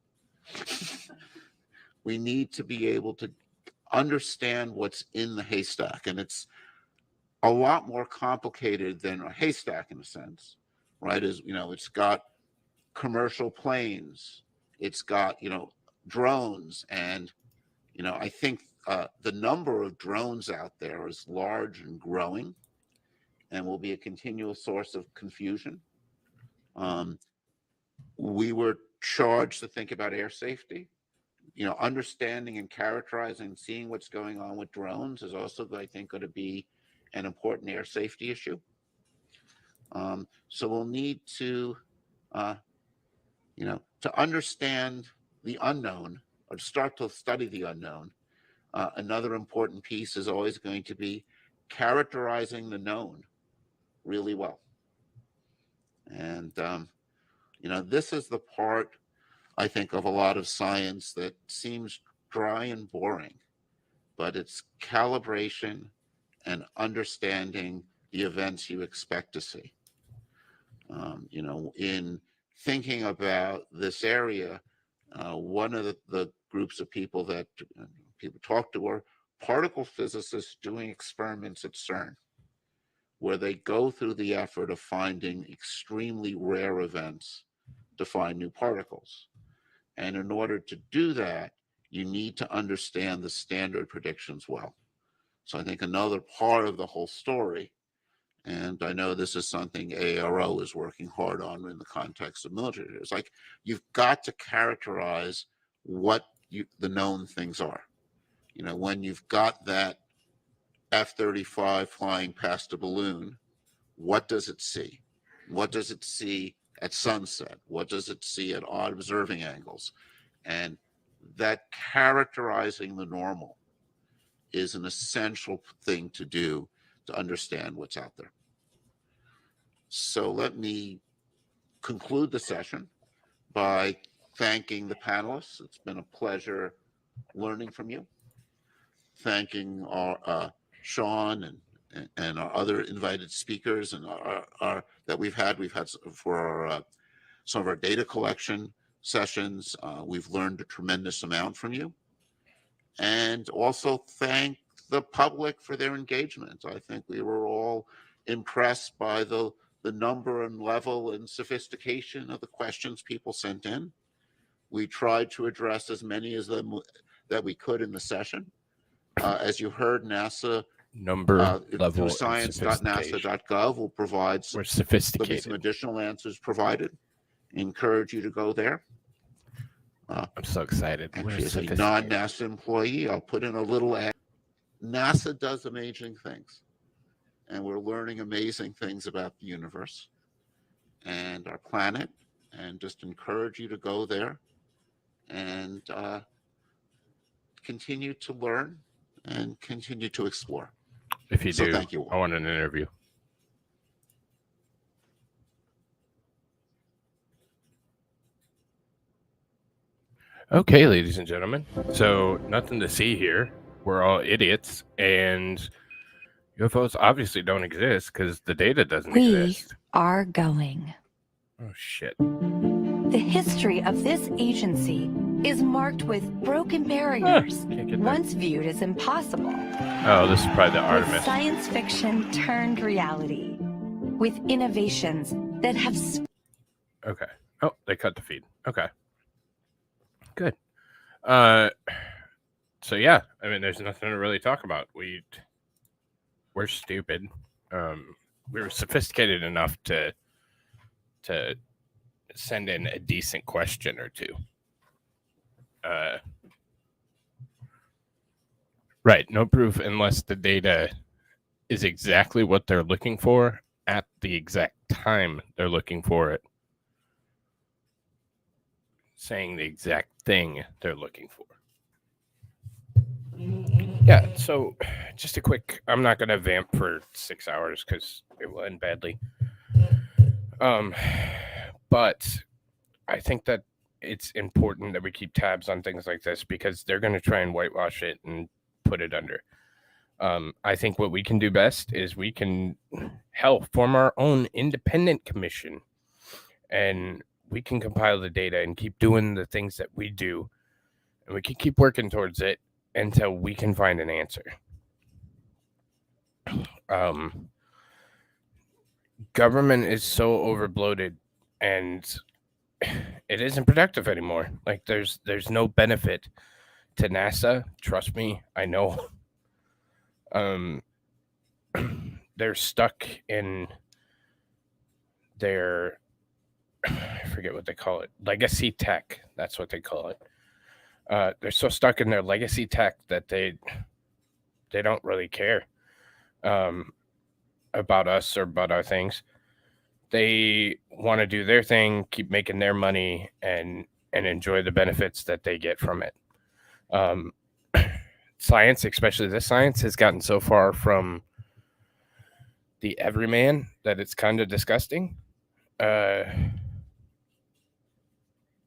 we need to be able to understand what's in the haystack. And it's a lot more complicated than a haystack in a sense, right? It's got commercial planes, it's got, drones. And, I think the number of drones out there is large and growing and will be a continual source of confusion. We were charged to think about air safety. Understanding and characterizing, seeing what's going on with drones is also, I think, going to be an important air safety issue. So we'll need to, to understand the unknown, or to start to study the unknown. Another important piece is always going to be characterizing the known really well. And, this is the part, I think, of a lot of science that seems dry and boring, but it's calibration and understanding the events you expect to see. In thinking about this area, one of the groups of people that people talk to are particle physicists doing experiments at CERN, where they go through the effort of finding extremely rare events to find new particles. And in order to do that, you need to understand the standard predictions well. So I think another part of the whole story, and I know this is something ARO is working hard on in the context of military, it's like you've got to characterize what the known things are. When you've got that F-35 flying past a balloon, what does it see? What does it see at sunset? What does it see at odd observing angles? And that characterizing the normal is an essential thing to do to understand what's out there. So let me conclude the session by thanking the panelists. It's been a pleasure learning from you. Thanking our Sean and our other invited speakers and our that we've had for some of our data collection sessions. We've learned a tremendous amount from you. And also thank the public for their engagement. I think we were all impressed by the number and level and sophistication of the questions people sent in. We tried to address as many as them that we could in the session. As you heard, NASA level, through science.nasa.gov will provide We're sophisticated. There'll be some additional answers provided. encourage you to go there. I'm so excited. We're Actually, as a sophisticated. non-NASA employee, I'll put in a little ad. NASA does amazing things, and we're learning amazing things about the universe and our planet, and just encourage you to go there and continue to learn and continue to explore. If you So do, thank you all. I want an interview. Okay, ladies and gentlemen. So nothing to see here. We're all idiots, and UFOs obviously don't exist because the data doesn't We exist. are going. Oh shit. The history of this agency is marked with broken barriers, can't get that. once viewed as impossible. Oh, this is probably the With Artemis. science fiction turned reality, with innovations that have Okay. Oh, they cut the feed. Okay. Good. So yeah, I mean, there's nothing to really talk about. We're stupid. We were sophisticated enough to send in a decent question or two. Right. No proof unless the data is exactly what they're looking for at the exact time they're looking for it. Saying the exact thing they're looking for. Yeah, so just a quick, I'm not going to vamp for 6 hours because it will end badly. But I think that it's important that we keep tabs on things like this because they're going to try and whitewash it and put it under. I think what we can do best is we can form our own independent commission, and we can compile the data and keep doing the things that we do, and we can keep working towards it until we can find an answer. Government is so overbloated, and it isn't productive anymore. Like there's no benefit to NASA. Trust me, I know. They're stuck in their, I forget what they call it, legacy tech. That's what they call it. They're so stuck in their legacy tech that they don't really care about us or about our things. They want to do their thing, keep making their money, and enjoy the benefits that they get from it. Science, especially this science, has gotten so far from the everyman that it's kind of disgusting.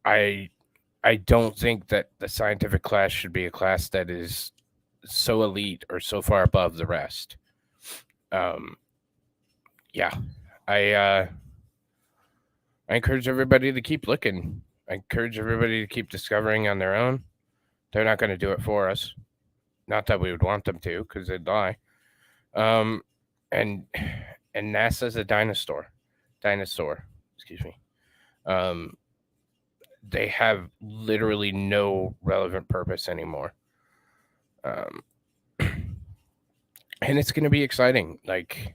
I don't think that the scientific class should be a class that is so elite or so far above the rest. Yeah, I encourage everybody to keep looking. I encourage everybody to keep discovering on their own. They're not going to do it for us. Not that we would want them to, because they'd lie. And NASA's a dinosaur. Excuse me. They have literally no relevant purpose anymore. And it's going to be exciting. Like,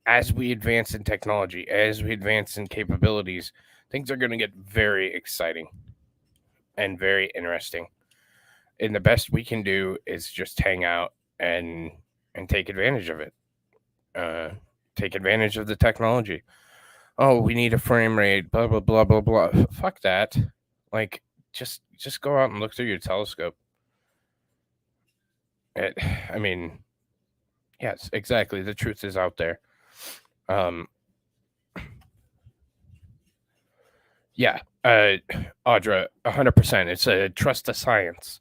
as we advance in technology, as we advance in capabilities, things are going to get very exciting and very interesting. And the best we can do is just hang out and take advantage of it. Take advantage of the technology. Oh, we need a frame rate, blah, blah, blah, blah, blah. Fuck that. Like, just go out and look through your telescope. I mean, yes, exactly. The truth is out there. Yeah, Audra, 100%. It's a trust the science.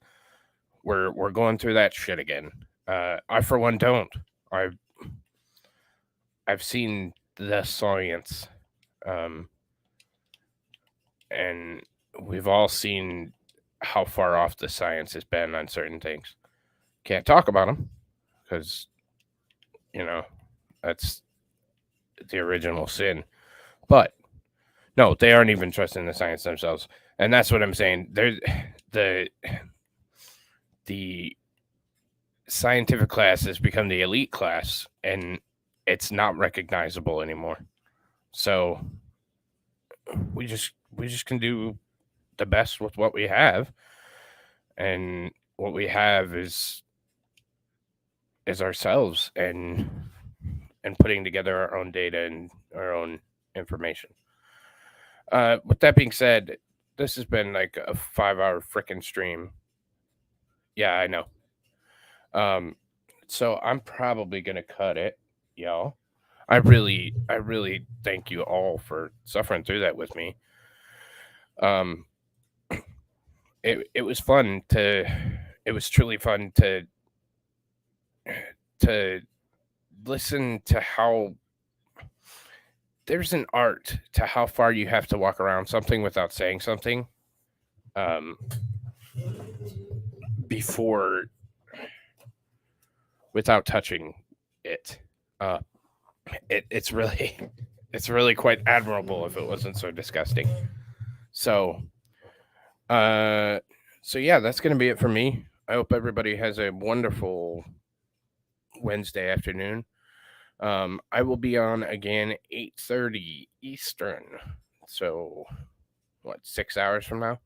We're going through that shit again. I for one don't. I've seen the science, and we've all seen how far off the science has been on certain things. Can't talk about them because, that's the original sin. But no, they aren't even trusting the science themselves, and that's what I'm saying. The scientific class has become the elite class, and it's not recognizable anymore. So we just can do the best with what we have, and what we have is ourselves, and putting together our own data and our own information. With that being said, this has been like a 5-hour freaking stream. Yeah, I know. So I'm probably gonna cut it, y'all. I really thank you all for suffering through that with me. It was fun to, it was truly fun to listen to how there's an art to how far you have to walk around something without saying something. Before, without touching it. It's really quite admirable if it wasn't so disgusting. So yeah, that's gonna be it for me. I hope everybody has a wonderful Wednesday afternoon. I will be on again 8:30 Eastern. So what, 6 hours from now?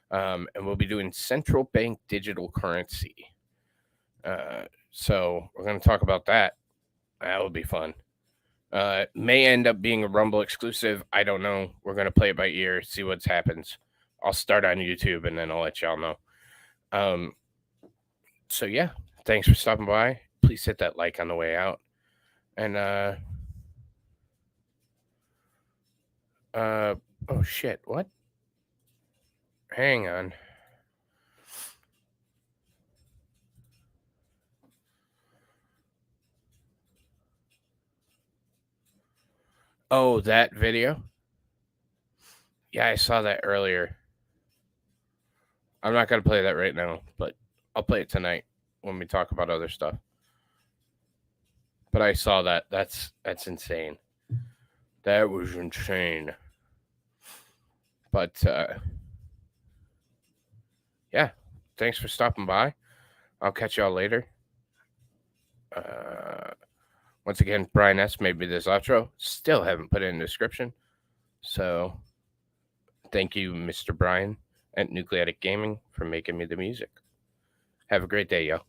And we'll be doing central bank digital currency. So we're going to talk about that. That will be fun. May end up being a Rumble exclusive. I don't know. We're going to play it by ear, see what happens. I'll start on YouTube and then I'll let y'all know. So yeah, thanks for stopping by. Please hit that like on the way out. And oh shit, what? Hang on. Oh, that video? Yeah, I saw that earlier. I'm not going to play that right now, but I'll play it tonight when we talk about other stuff. But I saw that. That's insane. That was insane. But yeah, thanks for stopping by. I'll catch y'all later. Once again, Brian S. made me this outro. Still haven't put it in the description. So thank you, Mr. Brian at Nucleatic Gaming, for making me the music. Have a great day, yo.